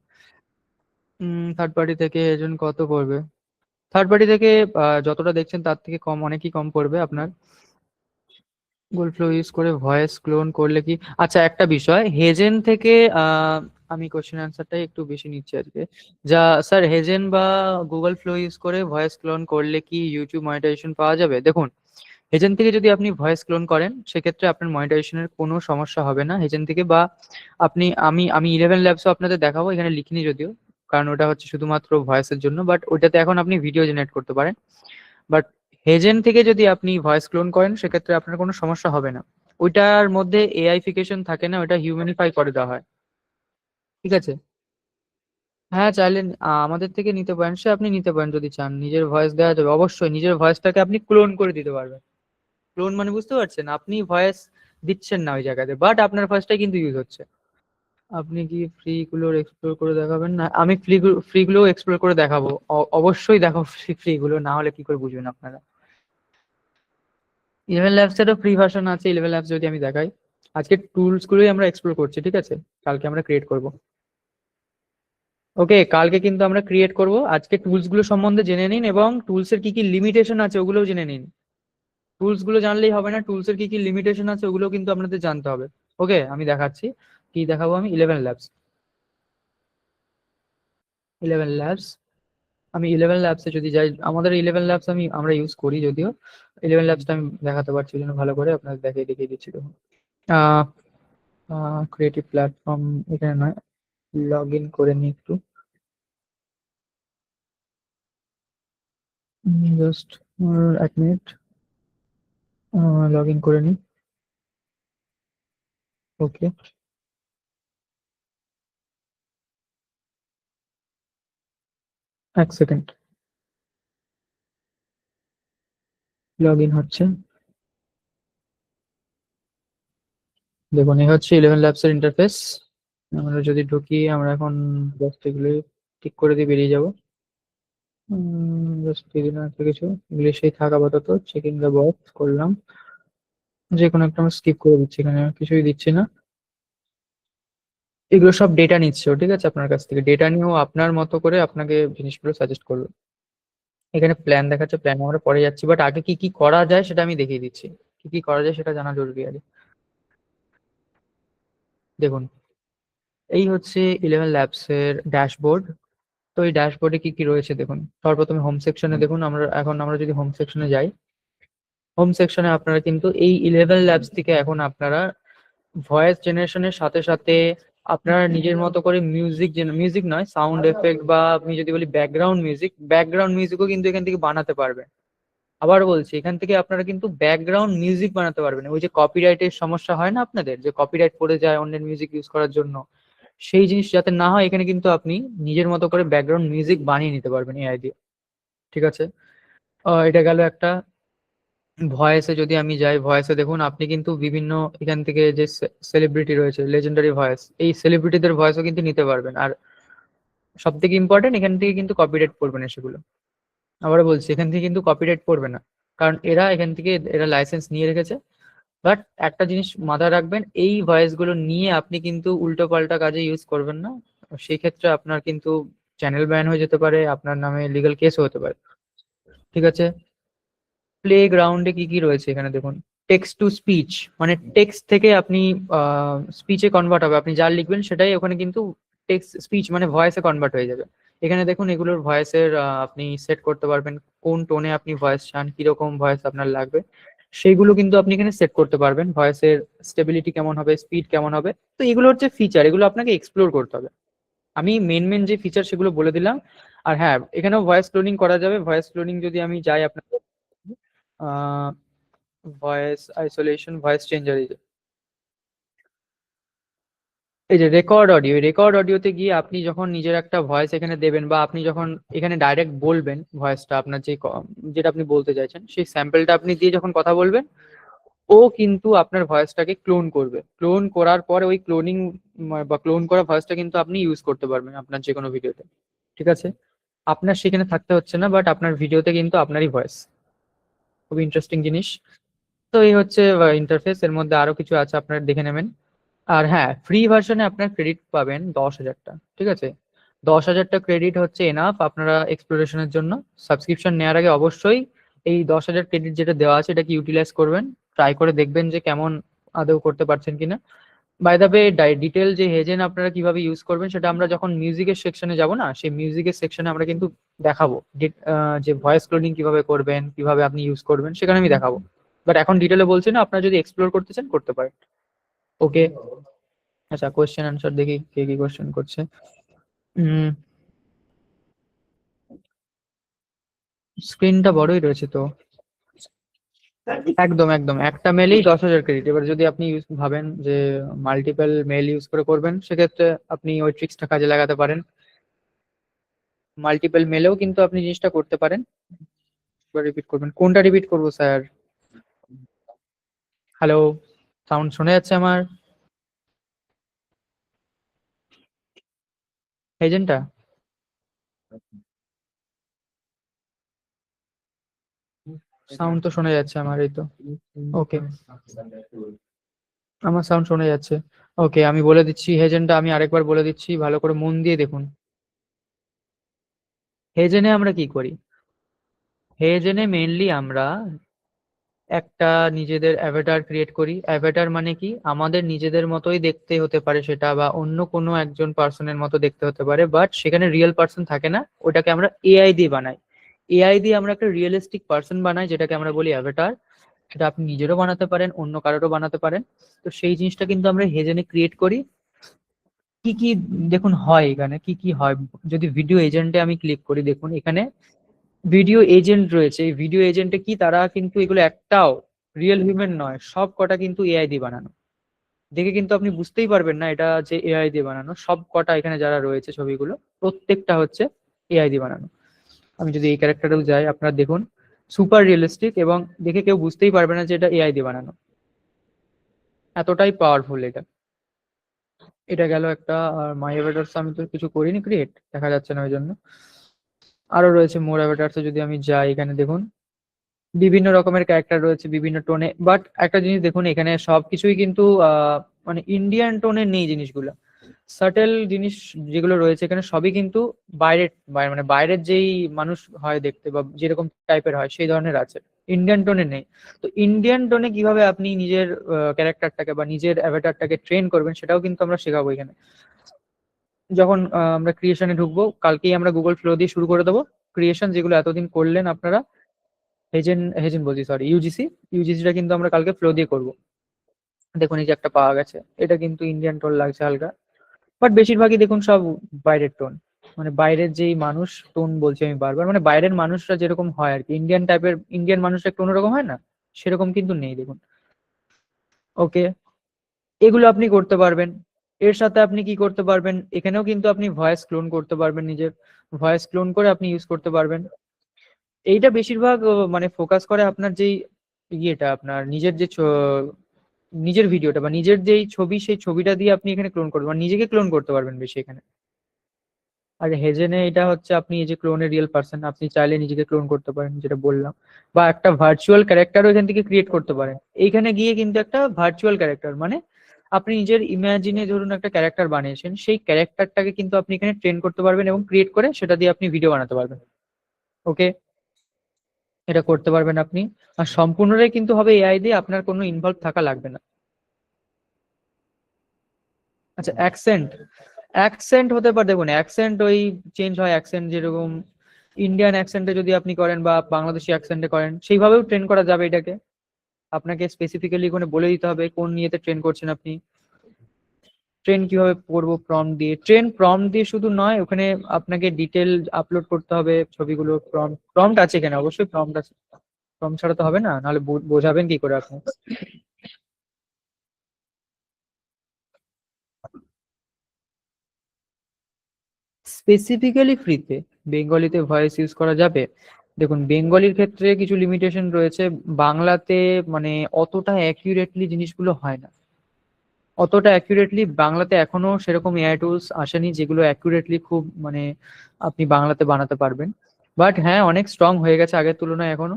থার্ড পার্টি থেকে এজন কত পড়বে? থার্ড পার্টি থেকে যতটা দেখছেন তার থেকে কম, অনেকই কম পড়বে আপনার। গুগল ফ্লো ইউজ করে ভয়েস ক্লোন করলে কি? আচ্ছা, একটা বিষয়, হেজেন থেকে আহ, আমি কোশ্চেন অ্যান্সারটাই একটু বেশি নিচ্ছি আজকে। যা স্যার, হেজেন বা গুগল ফ্লো ইউজ করে ভয়েস ক্লোন করলে কি ইউটিউব মনিটাইজেশন পাওয়া যাবে? দেখুন, হেজেন থেকে যদি আপনি ভয়েস ক্লোন করেন, সেক্ষেত্রে আপনার মনিটাইজেশনের কোনো সমস্যা হবে না হেজেন থেকে। বা আপনি, আমি 11 ল্যাবসও আপনাদের দেখাবো, এখানে লিখিনি যদিও, কারণ ওটা হচ্ছে শুধুমাত্র ভয়েসের জন্য। বাট ওইটাতে এখন আপনি ভিডিও জেনারেট করতে পারেন। বাট হেজেন থেকে যদি আপনি ভয়েস ক্লোন করেন, সেক্ষেত্রে আপনার কোনো সমস্যা হবে না। ওইটার মধ্যে এআইফিকেশন থাকে না, ওটা হিউম্যানিফাই করে দেওয়া হয়। ঠিক আছে। হ্যাঁ, চাইলে আমাদের থেকে নিতে পারেন, সে আপনি নিতে পারেন যদি চান, নিজের ভয়েস দেওয়া যাবে অবশ্যই। নিজের ভয়েসটাকে আপনি ক্লোন করে দিতে পারবেন। ক্লোন মানে বুঝতে পারছেন, আপনি ভয়েস দিচ্ছেন না ওই জায়গাতে, বাট আপনার ভয়েসটাই কিন্তু ইউজ হচ্ছে। আপনি কি ফ্রি গুলো এক্সপ্লোর করে দেখাবেন? না, আমি ফ্রি গুলো এক্সপ্লোর করে দেখাবো। অবশ্যই দেখো, ফ্রি গুলো না হলে কি করে বুঝবেন আপনারা? 11 ল্যাবস এরও ফ্রি ভার্সন আছে। 11 ল্যাবস যদি আমি দেখাই, আজকে টুলস গুলোই আমরা এক্সপ্লোর করছি, ঠিক আছে। কালকে আমরা ক্রিয়েট করব। ওকে, কালকে কিন্তু আমরা ক্রিয়েট করব। আজকে টুলস গুলো সম্বন্ধে জেনে নিন, এবং টুলস এর কি কি লিমিটেশন আছে ওগুলোও জেনে নিন। টুলস গুলো জানলেই হবে না, টুলস এর কি কি লিমিটেশন আছে ওগুলো কিন্তু আপনাদের জানতে হবে। ওকে, আমি দেখাচ্ছি। কি দেখাবো? আমি 11 ল্যাবস। 11 ল্যাবস। আমি 11 ল্যাবসে যদি যাই, আমাদের 11 ল্যাবস আমরা ইউজ করি যদিও। 11 ল্যাবসটা আমি দেখাতে পারছি ওই জন্য ভালো করে আপনাদের দেখিয়ে দিচ্ছি, দেখুন। আহ ক্রিয়েটিভ প্ল্যাটফর্ম এখানে নয়, লগ ইন করে নিই একটু। জাস্ট 1 মিনিট, লগ ইন করে নিই। ওকে, 1 সেকেন্ড। লগ ইন হচ্ছে। দেখুন, এই হচ্ছে 11 ল্যাবস এর ইন্টারফেস। আমরা যদি ঢুকি, আমরা এখন জাস্ট এগুলো ঠিক করে দিয়ে বেরিয়ে যাবো। জাস্ট দিদি না একটা কিছু ইংলিশেই থাক আপাতত। চেকিং দ্য বক্স করলাম, যে কোনো একটা আমরা স্কিপ করে দিচ্ছি, এখানে আর কিছুই দিচ্ছি না। এগুলো সব ডেটা নিচ্ছে ও, ঠিক আছে, আপনার কাছ থেকে ডেটা নিয়েও আপনার মতো করে আপনাকে জিনিসগুলো সাজেস্ট করবে। এখানে প্ল্যান দেখাচ্ছে, প্ল্যান আমরা পরে যাচ্ছি, বাট আগে কি কি করা যায় সেটা আমি দেখিয়ে দিচ্ছি। কি কি করা যায় সেটা জানা জরুরি আগে। দেখুন, এই হচ্ছে 11 ল্যাবস এর ড্যাশবোর্ড। তো এই ড্যাশবোর্ডে কি কি রয়েছে দেখুন। সর্বপ্রথমে হোম সেকশনে দেখুন, আমরা যদি হোম সেকশনে যাই, হোম সেকশনে আপনারা কিন্তু এই 11 ল্যাবস থেকে এখন আপনারা ভয়েস জেনারেশনের সাথে সাথে আপনারা নিজের মতো করে মিউজিক নয়, সাউন্ড এফেক্ট বা আপনি যদি বলি ব্যাকগ্রাউন্ড মিউজিকও কিন্তু এখান থেকে বানাতে পারবেন। আবার বলছি, এখান থেকে আপনারা কিন্তু ব্যাকগ্রাউন্ড মিউজিক বানাতে পারবেন। ওই যে কপিরাইটের সমস্যা হয় না আপনাদের, যে কপিরাইট পড়ে যায় অন্যের মিউজিক ইউজ করার জন্য, সেই জিনিস যাতে না হয় এখানে কিন্তু আপনি নিজের মতো করে ব্যাকগ্রাউন্ড মিউজিক বানিয়ে নিতে পারবেন এআই দিয়ে। ঠিক আছে, এটা গেল একটা। ভয়েসে যদি আমি যাই, ভয়েসে দেখুন আপনি কিন্তু বিভিন্ন এখান থেকে যে সেলিব্রিটি রয়েছে, লেজেন্ডারি ভয়েস, এই সেলিব্রিটিদের ভয়েসও কিন্তু নিতে পারবেন। আর সব থেকে ইম্পর্টেন্ট, এখান থেকে কিন্তু কপিরাইট পড়বে না সেগুলো। আবার বলছি, এখান থেকে কিন্তু কপিরাইট পড়বে না, কারণ এখান থেকে এরা লাইসেন্স নিয়ে রেখেছে। বাট একটা জিনিস মাথায় রাখবেন, এই ভয়েস গুলো নিয়ে আপনি কিন্তু উল্টো পাল্টা কাজে ইউজ করবেন না। সেই ক্ষেত্রে আপনার কিন্তু চ্যানেল ব্যান হয়ে যেতে পারে, আপনার নামে লিগ্যাল কেসও হতে পারে। ঠিক আছে, প্লে গ্রাউন্ডে কি কি রয়েছে এখানে দেখুন। টেক্সট টু স্পিচ, মানে টেক্সট থেকে আপনি স্পিচে কনভার্ট হবে, আপনি যা লিখবেন সেটাই ওখানে কিন্তু টেক্সট স্পিচ মানে ভয়েসে কনভার্ট হয়ে যাবে। এখানে দেখুন এগুলোর ভয়েসের আপনি সেট করতে পারবেন, কোন টোনে আপনি ভয়েস চান, কিরকম ভয়েস আপনার লাগবে, সেইগুলো কিন্তু আপনি এখানে সেট করতে পারবেন। ভয়েসের স্টেবিলিটি কেমন হবে, স্পিড কেমন হবে, তো এগুলো হচ্ছে ফিচার, এগুলো আপনাকে এক্সপ্লোর করতে হবে। আমি মেন মেন যে ফিচার সেগুলো বলে দিলাম। আর হ্যাঁ, এখানেও ভয়েস ক্লোনিং করা যাবে। ভয়েস ক্লোনিং যদি আমি যাই আপনাকে, ভয়েস আইসোলেশন, ভয়েস চেঞ্জার, এই যে রেকর্ড অডিওতে গিয়ে আপনি যখন নিজের একটা ভয়েস এখানে দেবেন, বা আপনি যখন এখানে ডাইরেক্ট বলবেন ভয়েসটা আপনার যেটা আপনি বলতে চাইছেন, সেই স্যাম্পলটা আপনি দিয়ে যখন কথা বলবেন, ও কিন্তু আপনার ভয়েসটাকে ক্লোন করবে। ক্লোন করার পরে ওই ক্লোনিং বা ক্লোন করা ভয়েসটা কিন্তু আপনি ইউজ করতে পারবেন আপনার যে কোনো ভিডিওতে। ঠিক আছে, আপনার সেখানে থাকতে হচ্ছে না, বাট আপনার ভিডিওতে কিন্তু আপনারই ভয়েস। খুব ইন্টারেস্টিং জিনিস। তো এই হচ্ছে ইন্টারফেস, এর মধ্যে আরো কিছু আছে, আপনারা দেখে নেবেন। আর হ্যাঁ, ফ্রি ভার্সনে আপনার ক্রেডিট পাবেন 10,000টা। ঠিক আছে, 10,000টা ক্রেডিট হচ্ছে এনাফ আপনারা এক্সপ্লোরেশনের জন্য। সাবস্ক্রিপশন নেওয়ার আগে অবশ্যই এই 10,000 ক্রেডিট যেটা দেওয়া আছে এটাকে ইউটিলাইজ করবেন, ট্রাই করে দেখবেন যে কেমন আদৌ করতে পারছেন কিনা। বাই দ্য ওয়ে, ডিটেল যে হেজেন আপনারা কিভাবে ইউজ করবেন সেটা আমরা যখন মিউজিকের সেকশনে যাব না, সেই মিউজিকের সেকশনে আমরা কিন্তু দেখাবো। যে ভয়েস ক্লোনিং কিভাবে করবেন, কিভাবে আপনি ইউজ করবেন, সেখানে আমি দেখাবো। বাট এখন ডিটেলে বলছি না, আপনারা যদি এক্সপ্লোর করতে চান করতে পারেন। ওকে, আচ্ছা, কোয়েশ্চেন আনসার দেখি কে কি কোয়েশ্চেন করছে। উম স্ক্রিনটা বড়ই রয়েছে তো। একদম একদম, একটা মেলেই 10,000 ক্রেডিট। এবার যদি আপনি ভাবেন যে মাল্টিপল মেল ইউজ করে করবেন, সেক্ষেত্রে আপনি ওই ট্রিক্সটা কাজে লাগাতে পারেন। মাল্টিপল মেলেও কিন্তু আপনি জিনিসটা করতে পারেন। রিপিট করবেন, কোনটা রিপিট করবো স্যার? হ্যালো, সাউন্ড শোনা যাচ্ছে আমার? এজেন্টটা সাউন্ড তো শোনা যাচ্ছে আমার, এই তো। ওকে, আমার সাউন্ড শোনা যাচ্ছে। ওকে, আমি বলে দিচ্ছি হেজেনটা, আমি আরেকবার বলে দিচ্ছি, ভালো করে মন দিয়ে দেখুন। হেজেনে আমরা কি করি? হেজেনে মেইনলি আমরা একটা নিজেদের অ্যাভাটার ক্রিয়েট করি। অ্যাভাটার মানে কি, আমাদের নিজেদের মতোই দেখতে হতে পারে সেটা, বা অন্য কোনো একজন পার্সনের মতো দেখতে হতে পারে, বাট সেখানে রিয়েল পার্সন থাকে না, ওটাকে আমরা এআই দিয়ে বানাই। এআই দিয়ে আমরা একটা রিয়েলিস্টিক পার্সন বানাই, যেটাকে আমরা বলি অ্যাভাটার। সেটা আপনি নিজেরও বানাতে পারেন, অন্য কারোরও বানাতে পারেন। তো সেই জিনিসটা কিন্তু আমরা হেজেনে ক্রিয়েট করি। কি কি দেখুন হয় এখানে, কি কি হয়। যদি ভিডিও এজেন্টে আমি ক্লিক করি, দেখুন এখানে ভিডিও এজেন্ট রয়েছে। এই ভিডিও এজেন্টে কি, তারা কিন্তু এগুলো একটাও রিয়েল হিউম্যান নয়, সব কটা কিন্তু এআই দিয়ে বানানো। দেখে কিন্তু আপনি বুঝতেই পারবেন না এটা যে এআই দিয়ে বানানো। সব কটা এখানে যারা রয়েছে ছবিগুলো, প্রত্যেকটা হচ্ছে এআই দিয়ে বানানো। আমি যদি এই ক্যারেক্টারেও যাই, আপনারা দেখুন, সুপার রিয়েলিস্টিক, এবং দেখে কেউ বুঝতেই পারবে না যে এটা এআই দিয়ে বানানো। এতটাই পাওয়ারফুল এটা। এটা গেল একটা। আর মাই অ্যাভাটার্স আমি তো কিছু করিনি ক্রিয়েট, দেখা যাচ্ছে না ওই জন্য। আরো রয়েছে মোর অ্যাভাটার্সে যদি আমি যাই, এখানে দেখুন বিভিন্ন রকমের ক্যারেক্টার রয়েছে বিভিন্ন টোনে। বাট একটা জিনিস দেখুন, এখানে সবকিছুই কিন্তু মানে ইন্ডিয়ান টোনের নেই জিনিসগুলো। সাটেল জিনিস যেগুলো রয়েছে এখানে সবই কিন্তু মানে বাইরের যেই মানুষ হয় দেখতে, বা যেরকম টাইপের হয় সেই ধরনের আছে, ইন্ডিয়ান টোনে নেই। তো ইন্ডিয়ান টোনে কিভাবে আপনি নিজের ক্যারেক্টারটাকে বা নিজের অ্যাভাটারটাকে ট্রেন করবেন, সেটাও কিন্তু আমরা শেখাবো এখানে। যখন আমরা ক্রিয়েশনে ঢুকবো, কালকেই আমরা গুগল ফ্লো দিয়ে শুরু করে দেবো। ক্রিয়েশন যেগুলো এতদিন করলেন আপনারা, হেজেন হেজেন বলছি, সরি, ইউজিসিটা কিন্তু আমরা কালকে ফ্লো দিয়ে করব। দেখুন এই যে একটা পাওয়া গেছে, এটা কিন্তু ইন্ডিয়ান টোন লাগছে হালকা, বাট বেশিরভাগই দেখুন সব বাইরের টোন, মানে বাইরের যেই মানুষ, টোন বলছি আমি বারবার, মানে বাইরের মানুষরা যেরকম হয় আর কি, ইন্ডিয়ান টাইপের, ইন্ডিয়ান মানুষরা একটু অন্যরকম হয় না, সেরকম কিন্তু নেই দেখুন। ওকে, এগুলো আপনি করতে পারবেন। এর সাথে আপনি কি করতে পারবেন, এখানেও কিন্তু আপনি ভয়েস ক্লোন করতে পারবেন, নিজের ভয়েস ক্লোন করে আপনি ইউজ করতে পারবেন। এইটা বেশিরভাগ মানে ফোকাস করে আপনার যেই ইয়েটা, আপনার নিজের যে নিজের ভিডিওটা বা নিজের যেই ছবি, সেই ছবিটা দিয়ে আপনি এখানে ক্লোন করতে পারবেন, নিজেকে ক্লোন করতে পারবেন বেশি এখানে। আর হেজেনে এটা হচ্ছে আপনি এই যে ক্লোনের রিয়েল পার্সন, আপনি চাইলে নিজেকে ক্লোন করতে পারেন যেটা বললাম, বা একটা ভার্চুয়াল ক্যারেক্টারও এখান থেকে ক্রিয়েট করতে পারেন। এইখানে গিয়ে কিন্তু একটা ভার্চুয়াল ক্যারেক্টার, মানে আপনি নিজের ইমাজিনে ধরুন একটা ক্যারেক্টার বানিয়েছেন, সেই ক্যারেক্টারটাকে কিন্তু আপনি এখানে ট্রেন করতে পারবেন এবং ক্রিয়েট করে সেটা দিয়ে আপনি ভিডিও বানাতে পারবেন। ওকে, এটা করতে পারবেন আপনি। আর সম্পূর্ণটাই কিন্তু হবে এআই দিয়ে, আপনার কোনো ইনভলভ থাকা লাগবে না। আচ্ছা, অ্যাকসেন্ট, অ্যাকসেন্ট হতে পারে, দেখুন অ্যাকসেন্ট ওই চেঞ্জ হয়, অ্যাকসেন্ট যেরকম ইন্ডিয়ান অ্যাকসেন্টে যদি আপনি করেন বা বাংলাদেশি অ্যাকসেন্টে করেন, সেইভাবেও ট্রেন করা যাবে এটাকে। আপনাকে স্পেসিফিক্যালি কোনো বলে দিতে হবে কোন ইয়েতে ট্রেন করছেন আপনি। ট্রেন কিভাবে করবো, প্রম্পট দিয়ে ট্রেন, প্রম্পট দিয়ে শুধু নয়, ওখানে আপনাকে ডিটেল আপলোড করতে হবে ছবিগুলো, প্রম্পট, প্রম্পট আছে এখানে, অবশ্যই প্রম্পট আছে, প্রম্পট ছাড়া তো হবে না, নাহলে বোঝাবেন কি করে আপনি। স্পেসিফিক্যালি ফ্রিতে বেঙ্গলিতে ভয়েস ইউজ করা যাবে। দেখুন বেঙ্গলির ক্ষেত্রে কিছু লিমিটেশন রয়েছে, বাংলাতে মানে অতটা অ্যাকিউরেটলি জিনিসগুলো হয় না, অতটা অ্যাকিউরেটলি বাংলাতে এখনো সেরকম এআই টুলস আসেনি যেগুলো অ্যাকিউরেটলি খুব মানে আপনি বাংলাতে বানাতে পারবেন। বাট হ্যাঁ, অনেক স্ট্রং হয়ে গেছে আগের তুলনায় এখনো।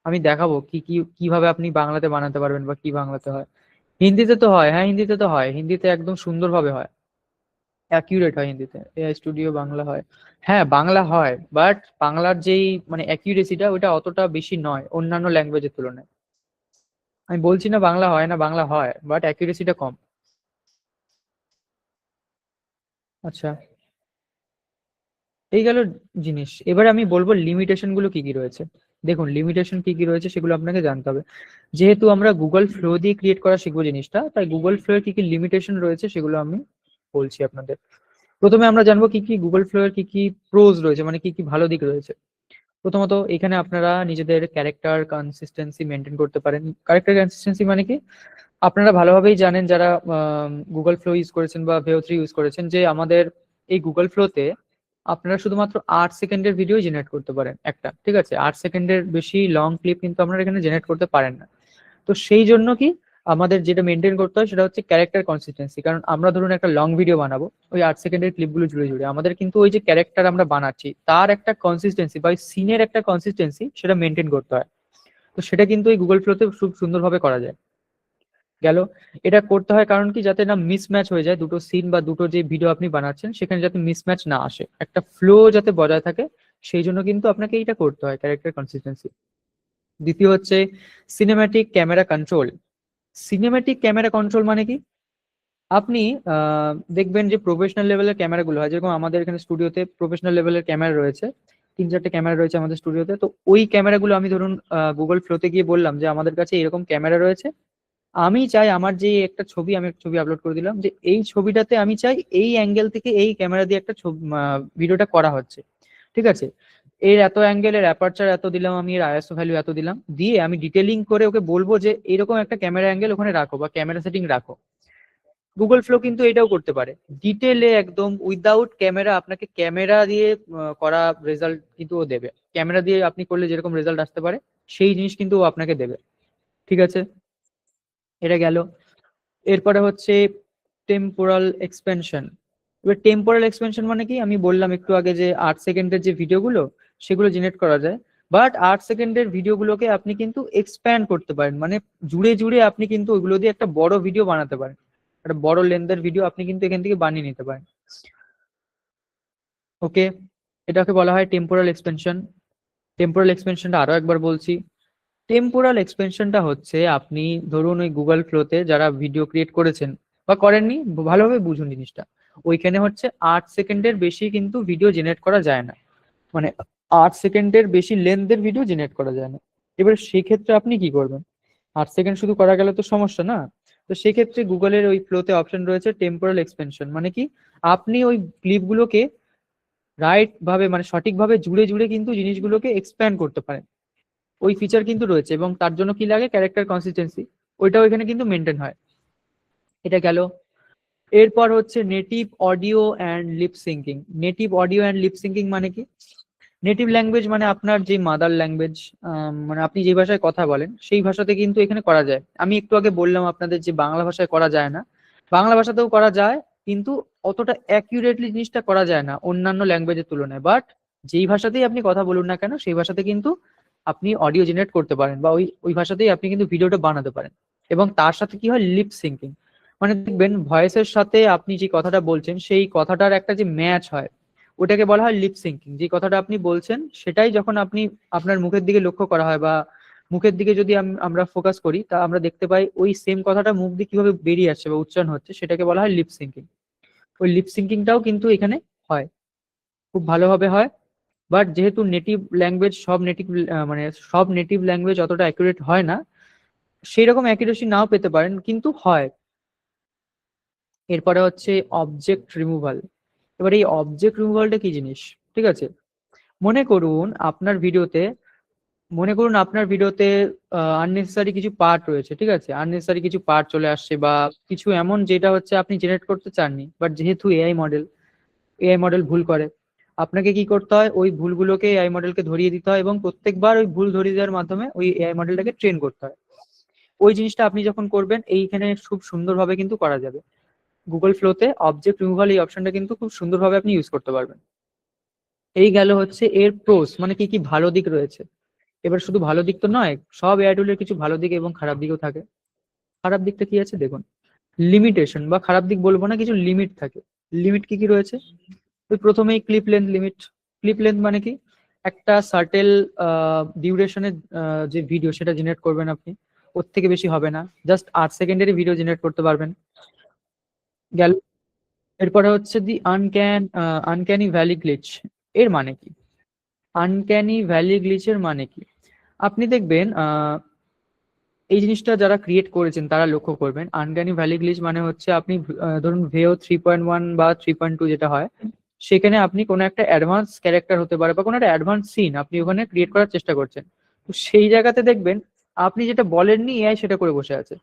আমি দেখাবো কি কি কিভাবে আপনি বাংলাতে বানাতে পারবেন বা কি বাংলাতে হয়। হিন্দিতে তো হয়, হ্যাঁ হিন্দিতে তো হয়, হিন্দিতে একদম সুন্দরভাবে হয়, অ্যাকিউরেট হয় হিন্দিতে, এআই স্টুডিও বাংলা হয়। হ্যাঁ বাংলা হয়, বাট বাংলার যেই মানে অ্যাকিউরেসিটা ওটা অতটা বেশি নয় অন্যান্য ল্যাঙ্গুয়েজের তুলনায়। আমি বলছি না বাংলা হয় না, বাংলা হয়, বাট অ্যাকিউরেসিটা কম। আচ্ছা, এই গেল জিনিস। এবার আমি বলবো লিমিটেশন গুলো কি কি রয়েছে। দেখুন লিমিটেশন কি কি রয়েছে সেগুলো আপনাকে জানতে হবে, যেহেতু আমরা গুগল ফ্লো দিয়ে ক্রিয়েট করা শিখবো জিনিসটা, তাই গুগল ফ্লো এর কি কি লিমিটেশন রয়েছে সেগুলো আমি বলছি আপনাদের। প্রথমে আমরা জানবো কি কি গুগল ফ্লো এর কি কি প্রোজ রয়েছে, মানে কি কি ভালো দিক রয়েছে। প্রথমত এখানে আপনারা নিজেদের ক্যারেক্টার কনসিস্টেন্সি মেনটেন করতে পারেন। ক্যারেক্টার কনসিস্টেন্সি মানে কি, আপনারা ভালোভাবেই জানেন যারা গুগল ফ্লো ইউজ করেছেন বা ভেও 3 ইউজ করেছেন, যে আমাদের এই গুগল ফ্লোতে আপনারা শুধুমাত্র 8 সেকেন্ডের ভিডিও জেনারেট করতে পারেন একটা, ঠিক আছে, 8 সেকেন্ডের বেশি লং ক্লিপ কিন্তু আপনারা এখানে জেনারেট করতে পারেন না। তো সেই জন্য কি আমাদের যেটা মেনটেন করতে হয় সেটা হচ্ছে ক্যারেক্টার কনসিস্টেন্সি, কারণ আমরা ধরুন একটা লং ভিডিও বানাবো, ওই 8 সেকেন্ডের ক্লিপগুলো জুড়ে জুড়ে আমাদের কিন্তু ওই যে ক্যারেক্টার আমরা বানাচ্ছি তার একটা কনসিস্টেন্সি বা সিনের একটা কনসিস্টেন্সি সেটা মেনটেন করতে হয়। তো সেটা কিন্তু এই গুগল ফ্লোতে খুব সুন্দরভাবে করা যায়। গেল, এটা করতে হয় কারণ কি, যাতে না মিসম্যাচ হয়ে যায় দুটো সিন বা দুটো যে ভিডিও আপনি বানাচ্ছেন সেখানে যাতে মিসম্যাচ না আসে, একটা ফ্লো যাতে বজায় থাকে, সেই জন্য কিন্তু আপনাকে এইটা করতে হয়, ক্যারেক্টার কনসিস্টেন্সি। দ্বিতীয় হচ্ছে cinematic camera control. Cinematic camera control মানে কি, আপনি দেখবেন যে প্রফেশনাল লেভেলের ক্যামেরাগুলো হয়, যেরকম আমাদের এখানে স্টুডিওতে প্রফেশনাল লেভেলের ক্যামেরা রয়েছে, 3-4টে ক্যামেরা রয়েছে আমাদের স্টুডিওতে। তো ওই ক্যামেরাগুলো আমি ধরুন গুগল ফ্লোতে গিয়ে বললাম যে আমাদের কাছে এরকম ক্যামেরা রয়েছে, আমি চাই আমার যে একটা ছবি, আমি একটা ছবি আপলোড করে দিলাম যে এই ছবিটাতে আমি চাই এই অ্যাঙ্গেল থেকে এই ক্যামেরা দিয়ে একটা ছবি ভিডিওটা করা হচ্ছে, ঠিক আছে, এর এত অ্যাঙ্গেলের অ্যাপারচার এত দিলাম, আমি এর আইএসও ভ্যালু এত দিলাম, দিয়ে আমি ডিটেলিং করে ওকে বলবো যে এরকম একটা ক্যামেরা অ্যাঙ্গেল ওখানে রাখো বা ক্যামেরা সেটিং রাখো। গুগল ফ্লো কিন্তু এটাও করতে পারে, ডিটেলে একদম উইদাউট ক্যামেরা, আপনাকে ক্যামেরা দিয়ে করা রেজাল্ট কিন্তু ও দেবে, ক্যামেরা দিয়ে আপনি করলে যেরকম রেজাল্ট আসতে পারে সেই জিনিস কিন্তু ও আপনাকে দেবে, ঠিক আছে। এটা গেল। এরপরে হচ্ছে টেম্পোরাল এক্সপেনশন। এবার টেম্পোরাল এক্সপেনশন মানে কি, আমি বললাম একটু আগে যে 8 সেকেন্ডের যে ভিডিওগুলো সেগুলো জেনারেট করা যায়, বাট 8 সেকেন্ডের ভিডিওগুলোকে আপনি কিন্তু এক্সপ্যান্ড করতে পারেন, মানে জুড়ে জুড়ে আপনি কিন্তু ওইগুলো দিয়ে একটা বড় ভিডিও বানাতে পারেন, একটা বড় লেন্থের ভিডিও আপনি কিন্তু এখান থেকে বানিয়ে নিতে পারেন। ওকে, এটাকে বলা হয় টেম্পোরাল এক্সপেনশন। টেম্পোরাল এক্সপেনশনটা আরো একবার বলছি, টেম্পোরাল এক্সপেনশনটা হচ্ছে আপনি ধরুন ওই গুগল ফ্লোতে যারা ভিডিও ক্রিয়েট করেছেন বা করেননি, ভালোভাবে বুঝুন জিনিসটা, ওইখানে হচ্ছে 8 সেকেন্ডের বেশি কিন্তু ভিডিও জেনারেট করা যায় না, মানে 8 সেকেন্ডের বেশি লেন্থের ভিডিও জেনারেট করা যায় না। এবার সেই ক্ষেত্রে আপনি কি করবেন, 8 সেকেন্ড শুধু করা গেলে তো সমস্যা না, তো সেক্ষেত্রে গুগলের ওই ফ্লোতে অপশন রয়েছে টেম্পোরাল এক্সপেনশন, মানে কি আপনি ওই ক্লিপগুলোকে রাইট ভাবে মানে সঠিকভাবে জুড়ে জুড়ে কিন্তু জিনিসগুলোকে এক্সপ্যান্ড করতে পারেন। ওই ফিচার কিন্তু রয়েছে, এবং তার জন্য কি লাগে, ক্যারেক্টার কনসিস্টেন্সি, ওইটাও এখানে কিন্তু মেনটেন হয়। এটা গেল। এরপর হচ্ছে native audio and lip syncing. Native audio and lip syncing মানে কি, নেটিভ ল্যাঙ্গুয়েজ মানে আপনার যে মাদার ল্যাঙ্গুয়েজ, মানে আপনি যে ভাষায় কথা বলেন সেই ভাষাতে কিন্তু এখানে করা যায়। আমি একটু আগে বললাম আপনাদের যে বাংলা ভাষায় করা যায় না, বাংলা ভাষাতেও করা যায়, কিন্তু অতটা অ্যাকিউরেটলি জিনিসটা করা যায় না অন্যান্য ল্যাঙ্গুয়েজের তুলনায়। বাট যেই ভাষাতেই আপনি কথা বলুন না কেন, সেই ভাষাতে কিন্তু আপনি অডিও জেনারেট করতে পারেন, বা ওই ওই ভাষাতেই আপনি কিন্তু ভিডিওটা বানাতে পারেন। এবং তার সাথে কি হয়, লিপ সিঙ্কিং, মানে দেখবেন ভয়েসের সাথে আপনি যে কথাটা বলছেন সেই কথাটার একটা যে ম্যাচ হয়, ওটাকে বলা হয় লিপ সিঙ্কিং। যে কথাটা আপনি বলছেন সেটাই যখন আপনি আপনার মুখের দিকে লক্ষ্য করা হয়, বা মুখের দিকে যদি আমরা ফোকাস করি, তা আমরা দেখতে পাই ওই সেম কথাটা মুখ দিয়ে কিভাবে বেরিয়ে আসছে বা উচ্চারণ হচ্ছে, সেটাকে বলা হয় লিপ সিঙ্কিং। ওই লিপ সিঙ্কিংটাও কিন্তু এখানে হয়, খুব ভালোভাবে হয়। বাট যেহেতু নেটিভ ল্যাঙ্গুয়েজ, সব নেটিভ ল্যাঙ্গুয়েজ অতটা অ্যাকুরেট হয় না, সেই রকম অ্যাকুরেসি নাও পেতে পারেন, কিন্তু হয়। এরপরে হচ্ছে অবজেক্ট রিমুভাল। এবার এই অবজেক্ট রিমুভালটা কি জিনিস, ঠিক আছে। মনে করুন আপনার ভিডিওতে মনে করুন আপনার ভিডিওতে আননেসেসারি কিছু পার্ট রয়েছে, ঠিক আছে, আননেসেসারি কিছু পার্ট চলে আসছে, বা কিছু এমন যেটা হচ্ছে আপনি জেনারেট করতে চাননি, বাট যেহেতু এআই মডেল ভুল করে, আপনাকে কি করতে হয়, ওই ভুলগুলোকে এআই মডেলকে ধরিয়ে দিতে হয়, এবং প্রত্যেকবার ওই ভুল ধরিয়ে দেওয়ার মাধ্যমে ওই এআই মডেলটাকে ট্রেন করতে হয়। ওই জিনিসটা আপনি যখন করবেন, এইখানে খুব সুন্দরভাবে কিন্তু করা যাবে। গুগল ফ্লোতে অবজেক্ট রিমুভাল এই অপশনটা কিন্তু খুব সুন্দরভাবে আপনি ইউজ করতে পারবেন। এই গেল হচ্ছে এর প্রোস, মানে কি কি ভালো দিক রয়েছে। এবার শুধু ভালো দিক তো নয়, সব এআই টুলের কিছু ভালো দিক এবং খারাপ দিকও থাকে। খারাপ দিকটা কি আছে দেখুন, লিমিটেশন, বা খারাপ দিক বলবো না, কিছু লিমিট থাকে। লিমিট কি কি রয়েছে, ওই প্রথমেই clip length limit. Clip length মানে কি, একটা সার্টেল ডিউরেশনের যে ভিডিও সেটা জেনারেট করবেন আপনি, ওর থেকে বেশি হবে না, জাস্ট 8 সেকেন্ডেরই ভিডিও জেনারেট করতে পারবেন। গেল। এরপরে হচ্ছে দি আনক্যানি ভ্যালি গ্লিচ। এর মানে কি, আনক্যানি ভ্যালি গ্লিচের মানে কি, আপনি দেখবেন এই জিনিসটা যারা ক্রিয়েট করেছেন তারা লক্ষ্য করবেন, আনক্যানি ভ্যালি গ্লিচ মানে হচ্ছে আপনি ধরুন ভেও 3.1 বা 3.2 যেটা হয়, সেখানে আপনি কোনো একটা অ্যাডভান্স ক্যারেক্টার হতে পারে বা কোনো একটা অ্যাডভান্স সিন আপনি ওখানে ক্রিয়েট করার চেষ্টা করছেন, তো সেই জায়গাতে দেখবেন আপনি যেটা বলেননি এআই সেটা করে বসে আছে,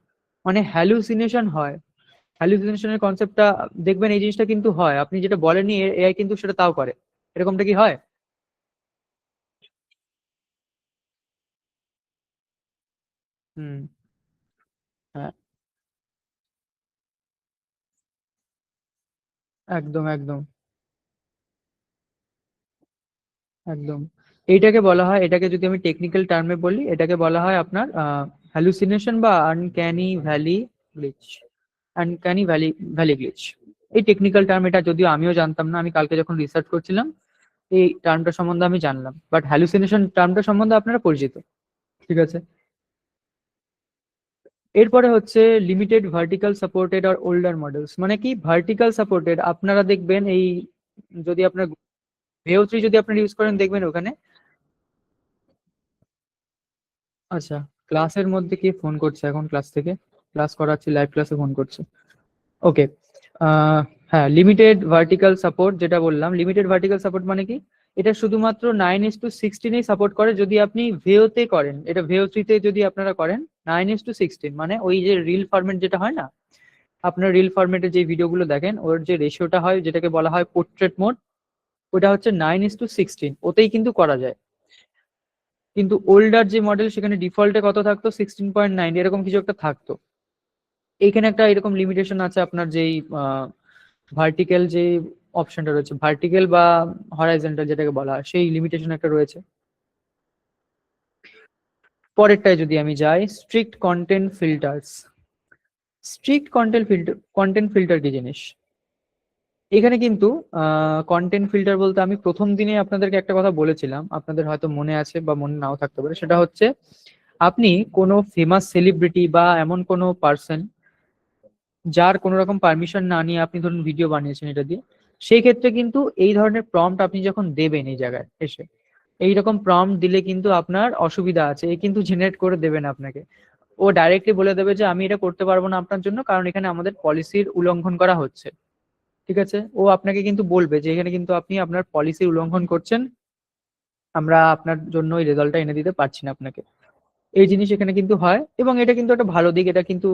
মানে হ্যালুসিনেশন হয়। হ্যালুসিনেশনের কনসেপ্টটা দেখবেন, এই জিনিসটা কিন্তু হয়, আপনি যেটা বলেননি এআই কিন্তু সেটা তাও করে। এরকমটা কি হয়? হুম। হ্যাঁ, একদম একদম একদম। এইটাকে বলা হয়, এটাকে যদি আমি টেকনিক্যাল টার্মে বলি, এটাকে বলা হয় আপনার হ্যালুসিনেশন বা uncanny valley glitch. Uncanny valley valley glitch, এই টেকনিক্যাল টার্ম, এটা যদিও আমিও জানতাম না, আমি কালকে যখন রিসার্চ করছিলাম এই টার্মটা সম্বন্ধে আমি জানলাম, বাট হ্যালুসিনেশন টার্মটা সম্বন্ধে আপনারা পরিচিত, ঠিক আছে। এরপরে হচ্ছে লিমিটেড ভার্টিক্যাল সাপোর্টেড আর ওল্ডার মডেলস, মানে কি ভার্টিক্যাল সাপোর্টেড, আপনারা দেখবেন এই, যদি আপনার ভেও 3 যদি আপনারা ইউজ করেন, দেখবেন ওখানে। আচ্ছা, ক্লাসের মধ্যে কে ফোন করছে এখন, ক্লাস থেকে ক্লাস করাচ্ছি, লাইভ ক্লাসে ফোন করছে। ওকে। হ্যাঁ, লিমিটেড ভার্টিক্যাল সাপোর্ট যেটা বললাম, লিমিটেড ভার্টিক্যাল সাপোর্ট মানে কি, এটা শুধুমাত্র 9:16 সাপোর্ট করে যদি আপনি ভেওতে করেন, এটা ভেও 3 তে যদি আপনারা করেন 9:16, মানে ওই যে রিল ফরম্যাট যেটা হয় না, আপনার রিল ফরম্যাটে যে ভিডিওগুলো দেখেন ওর যে রেশিওটা হয় যেটাকে বলা হয় পোর্ট্রেট মোড, ওটা হচ্ছে 9:16, ওতেই কিন্তু করা যায়। কিন্তু ওল্ডার যে মডেল সেখানে ডিফল্টে কত থাকতো, 16.9 এরকম কিছু একটা থাকতো। এইখানে একটা এরকম লিমিটেশন আছে, আপনার যেই ভার্টিক্যাল যে অপশনটা রয়েছে, ভার্টিক্যাল বা হরাইজন্টাল যেটাকে বলা হয়, সেই লিমিটেশন একটা রয়েছে। পরেরটায় যদি আমি যাই, strict content filters. Strict content filter কি জিনিস, এখানে কিন্তু কন্টেন্ট ফিল্টার বলতে আমি প্রথম দিনে আপনাদেরকে একটা কথা বলেছিলাম, আপনাদের হয়তো মনে আছে বা মনে নাও থাকতে পারে, সেটা হচ্ছে আপনি কোনো ফেমাস সেলিব্রিটি বা এমন কোনো পার্সন যার কোনো রকম পারমিশন না নিয়ে আপনি ধরুন ভিডিও বানিয়েছেন এটা দিয়ে, সেই ক্ষেত্রে কিন্তু এই ধরনের প্রম্পট আপনি যখন দেবেন এই জায়গায় এসে, এইরকম প্রম্পট দিলে কিন্তু আপনার অসুবিধা আছে, এ কিন্তু জেনারেট করে দেবেন আপনাকে। ও ডাইরেক্টলি বলে দেবে যে আমি এটা করতে পারবো না আপনার জন্য, কারণ এখানে আমাদের পলিসির উল্লঙ্ঘন করা হচ্ছে। ঠিক আছে, ও আপনাকে কিন্তু বলবে যে এখানে কিন্তু আপনি আপনার পলিসি উল্লঙ্ঘন করছেন, আমরা আপনার জন্য ওই রেজাল্টটা এনে দিতে পারছি না আপনাকে। এই জিনিস এখানে কিন্তু হয়, এবং এটা কিন্তু একটা ভালো দিক, এটা কিন্তু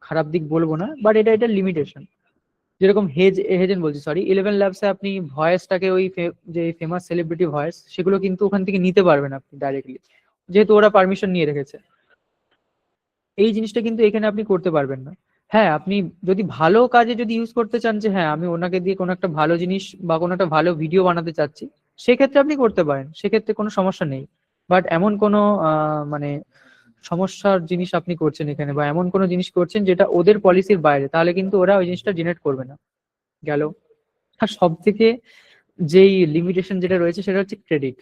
খারাপ দিক বলবো না, বাট এটা লিমিটেশন। যেরকম হেজেন বলছি, সরি, 11 ল্যাবসে আপনি ভয়েসটাকে ওই যে ফেমাস সেলিব্রিটি ভয়েস, সেগুলো কিন্তু ওখান থেকে নিতে পারবেন আপনি ডাইরেক্টলি, যেহেতু ওরা পারমিশন নিয়ে রেখেছে। এই জিনিসটা কিন্তু এখানে আপনি করতে পারবেন না। হ্যাঁ, আপনি যদি ভালো কাজে যদি ইউজ করতে চান, যে হ্যাঁ আমি ওনাকে দিয়ে কোনো একটা ভালো জিনিস বা কোনো একটা ভালো ভিডিও বানাতে চাচ্ছি, সেক্ষেত্রে আপনি করতে পারেন, সেক্ষেত্রে কোনো সমস্যা নেই। বাট এমন কোনো মানে সমস্যার জিনিস আপনি করছেন এখানে, বা এমন কোনো জিনিস করছেন যেটা ওদের পলিসির বাইরে, তাহলে কিন্তু ওরা ওই জিনিসটা জেনারেট করবে না। গেল। আর সব থেকে যেই লিমিটেশন যেটা রয়েছে সেটা হচ্ছে ক্রেডিট।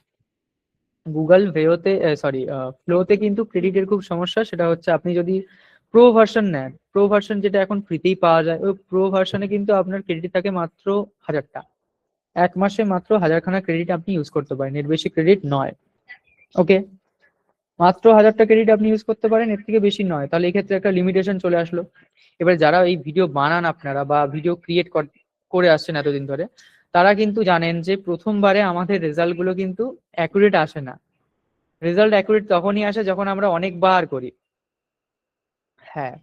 গুগল ভেওতে, সরি, ফ্লোতে কিন্তু ক্রেডিটের খুব সমস্যা। সেটা হচ্ছে আপনি যদি প্রো ভার্সন নেন, প্রো ভার্সন যেটা এখন ফ্রিতেই পাওয়া যায়, ওই প্রো ভার্সনে কিন্তু আপনার ক্রেডিট থাকে মাত্র 1000টা। 1 মাসে মাত্র 1000খানা ক্রেডিট আপনি ইউজ করতে পারেন, এর বেশি ক্রেডিট নয়। ওকে, মাত্র 1000টা ক্রেডিট আপনি ইউজ করতে পারেন, এর থেকে বেশি নয়। তাহলে এই ক্ষেত্রে একটা লিমিটেশন চলে আসলো। এবার যারা এই ভিডিও বানান আপনারা, বা ভিডিও ক্রিয়েট করে আসছেন এতদিন ধরে, তারা কিন্তু জানেন যে প্রথমবারে আমাদের রেজাল্ট গুলো কিন্তু অ্যাকুরেট আসে না। রেজাল্ট অ্যাকুরেট তখনই আসে যখন আমরা অনেকবার করি। হ্যাঁ,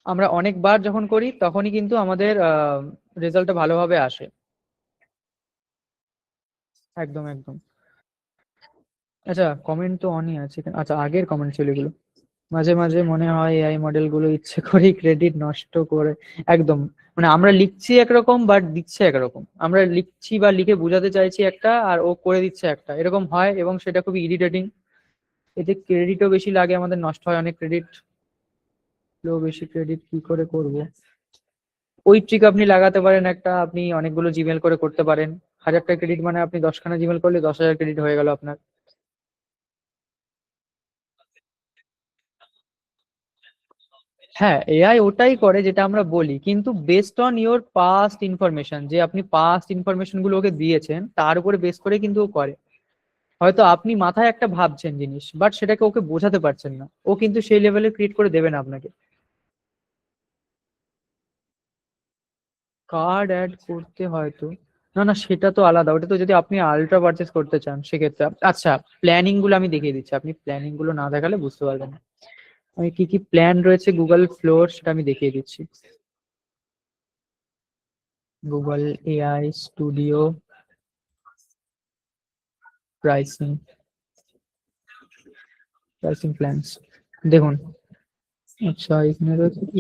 আমরা অনেকবার যখন করি তখনই কিন্তু আমাদের রেজাল্টটা ভালোভাবে আসে। একদম একদম। আচ্ছা, কমেন্ট তো অনই আছে এখানে। আচ্ছা, আগের কমেন্ট ছিল এগুলো। মাঝে মাঝে মনে হয় এআই মডেল গুলো ইচ্ছে করেই ক্রেডিট নষ্ট করে। একদম, মানে আমরা লিখছি একরকম বাট দিচ্ছে একরকম, আমরা লিখছি বা লিখে বোঝাতে চাইছি একটা, আর ও করে দিচ্ছে একটা, এরকম হয়, এবং সেটা খুবই ইরিটেটিং। এতে ক্রেডিটও বেশি লাগে, আমাদের নষ্ট হয় অনেক ক্রেডিট। বেশি ক্রেডিট কি করে করব? ওই ট্রিক আপনি লাগাতে পারেন একটা, আপনি অনেকগুলো জিমেল করে করতে পারেন। 1000টা ক্রেডিট মানে আপনি 10খানা জিমেল করলে 10,000 ক্রেডিট হয়ে গেল আপনার। হ্যাঁ, এআই ওটাই করে যেটা আমরা বলি, কিন্তু based on your past information, যে আপনি পাস্ট ইনফরমেশন গুলো ওকে দিয়েছেন তার উপরে বেস করে কিন্তু ও করে। হয়তো আপনি মাথায় একটা ভাবছেন জিনিস, বাট সেটাকে ওকে বোঝাতে পারছেন না, ও কিন্তু সেই লেভেলে ক্রিয়েট করে দেবে না আপনাকে। কার্ড অ্যাড করতে হয়তো, না না, সেটা তো আলাদা। ওটা তো যদি আপনি আলট্রা পারচেস করতে চান সেক্ষেত্রে আচ্ছা, প্ল্যানিং গুলো আমি দেখিয়ে দিচ্ছি, আপনি প্ল্যানিং গুলো না দেখালে বুঝতে পারবেন না। আমি কি কি প্ল্যান রয়েছে গুগল ফ্লোর সেটা আমি দেখিয়ে দিচ্ছি। Google AI studio pricing, pricing plans, দেখুন। আচ্ছা, এখানে রয়েছে কি?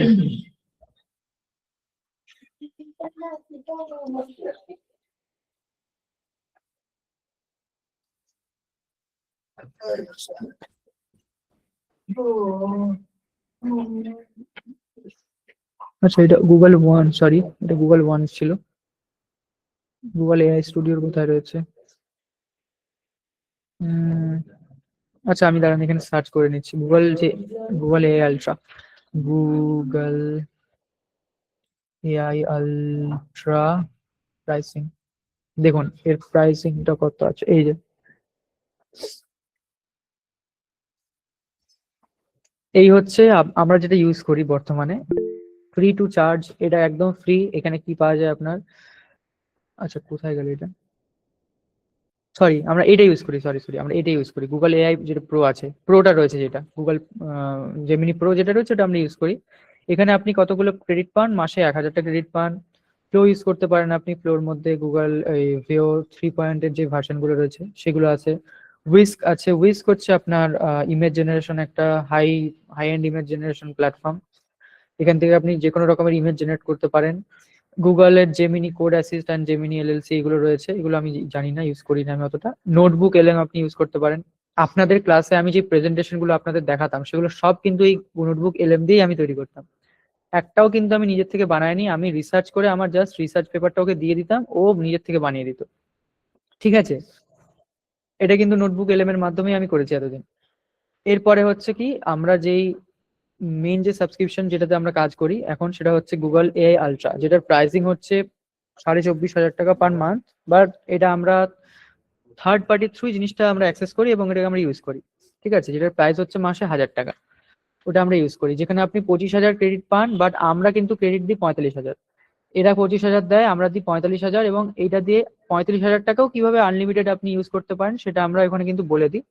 আচ্ছা, এটা গুগল ওয়ান, সরি, এটা গুগল ওয়ান ছিল। গুগল এআই স্টুডিওর কোথায় রয়েছে? উম, আচ্ছা, আমি দাঁড়ান এখানে সার্চ করে নিচ্ছি গুগল যে, Google AI ultra, Google AI ultra pricing. দেখুন এর প্রাইসিংটা কত আছে, এই যে, এই হচ্ছে আমরা যেটা ইউজ করি বর্তমানে, ফ্রি টু চার্জ, এটা একদম ফ্রি। এখানে কি পাওয়া যায় আপনার? আচ্ছা, কোথায় গেল এটা? সরি, আমরা এটা ইউজ করি, সরি সরি, আমরা এটা ইউজ করি, গুগল এআই যেটা প্রো আছে, প্রোটা রয়েছে যেটা গুগল জেমিনি প্রো যেটা রয়েছে, ওটা আমরা ইউজ করি। এখানে আপনি কতগুলো ক্রেডিট পান? মাসে 1000টা ক্রেডিট পান। ফ্লো ইউজ করতে পারেন আপনি, ফ্লোর মধ্যে গুগল এই ভিও 3 পয়েন্টের যে ভার্সন গুলো রয়েছে সেগুলো আছে। উইস্ক আছে, উইস্ক হচ্ছে আপনার ইমেজ জেনারেশন, একটা high high end image generation platform. এখান থেকে আপনি যে কোনো রকমের ইমেজ জেনারেট করতে পারেন। গুগলের Gemini code assistant, Gemini LLC, এগুলো রয়েছে, এগুলো আমি জানি না, ইউজ করি না আমি অতটা। নোটবুক এলএম আপনি ইউজ করতে পারেন। আপনাদের ক্লাসে আমি যে প্রেজেন্টেশন গুলো আপনাদের দেখাতাম, সেগুলো সব কিন্তু এই নোটবুক এলএম দিয়েই আমি তৈরি করতাম। একটাও কিন্তু আমি নিজের থেকে বানাইনি, আমি রিসার্চ করে আমার জাস্ট রিসার্চ পেপারটা ওকে দিয়ে দিতাম, ও নিজের থেকে বানিয়ে দিত। ঠিক আছে, এটা কিন্তু নোটবুক এলএম এর মাধ্যমেই আমি করেছি এতদিন। এরপরে হচ্ছে কি, আমরা যেই মেইন যে সাবস্ক্রিপশন যেটাতে আমরা কাজ করি এখন, সেটা হচ্ছে গুগল এআই আলট্রা, যেটার প্রাইসিং হচ্ছে 24,500 টাকা পার মান্থ। বাট এটা আমরা থার্ড পার্টির থ্রু জিনিসটা আমরা অ্যাক্সেস করি এবং এটাকে আমরা ইউজ করি। ঠিক আছে, যেটার প্রাইস হচ্ছে মাসে 1000 টাকা। ওটা আমরা ইউজ করি, যেখানে আপনি 25,000 ক্রেডিট পান, বাট আমরা কিন্তু ক্রেডিট দিই 45,000। এরা 25,000 দেয়, আমরা দিই 45,000, এবং এইটা দিয়ে 35,000 টাকাও কিভাবে আনলিমিটেড আপনি ইউজ করতে পারেন সেটা আমরা এখানে কিন্তু বলে দিই।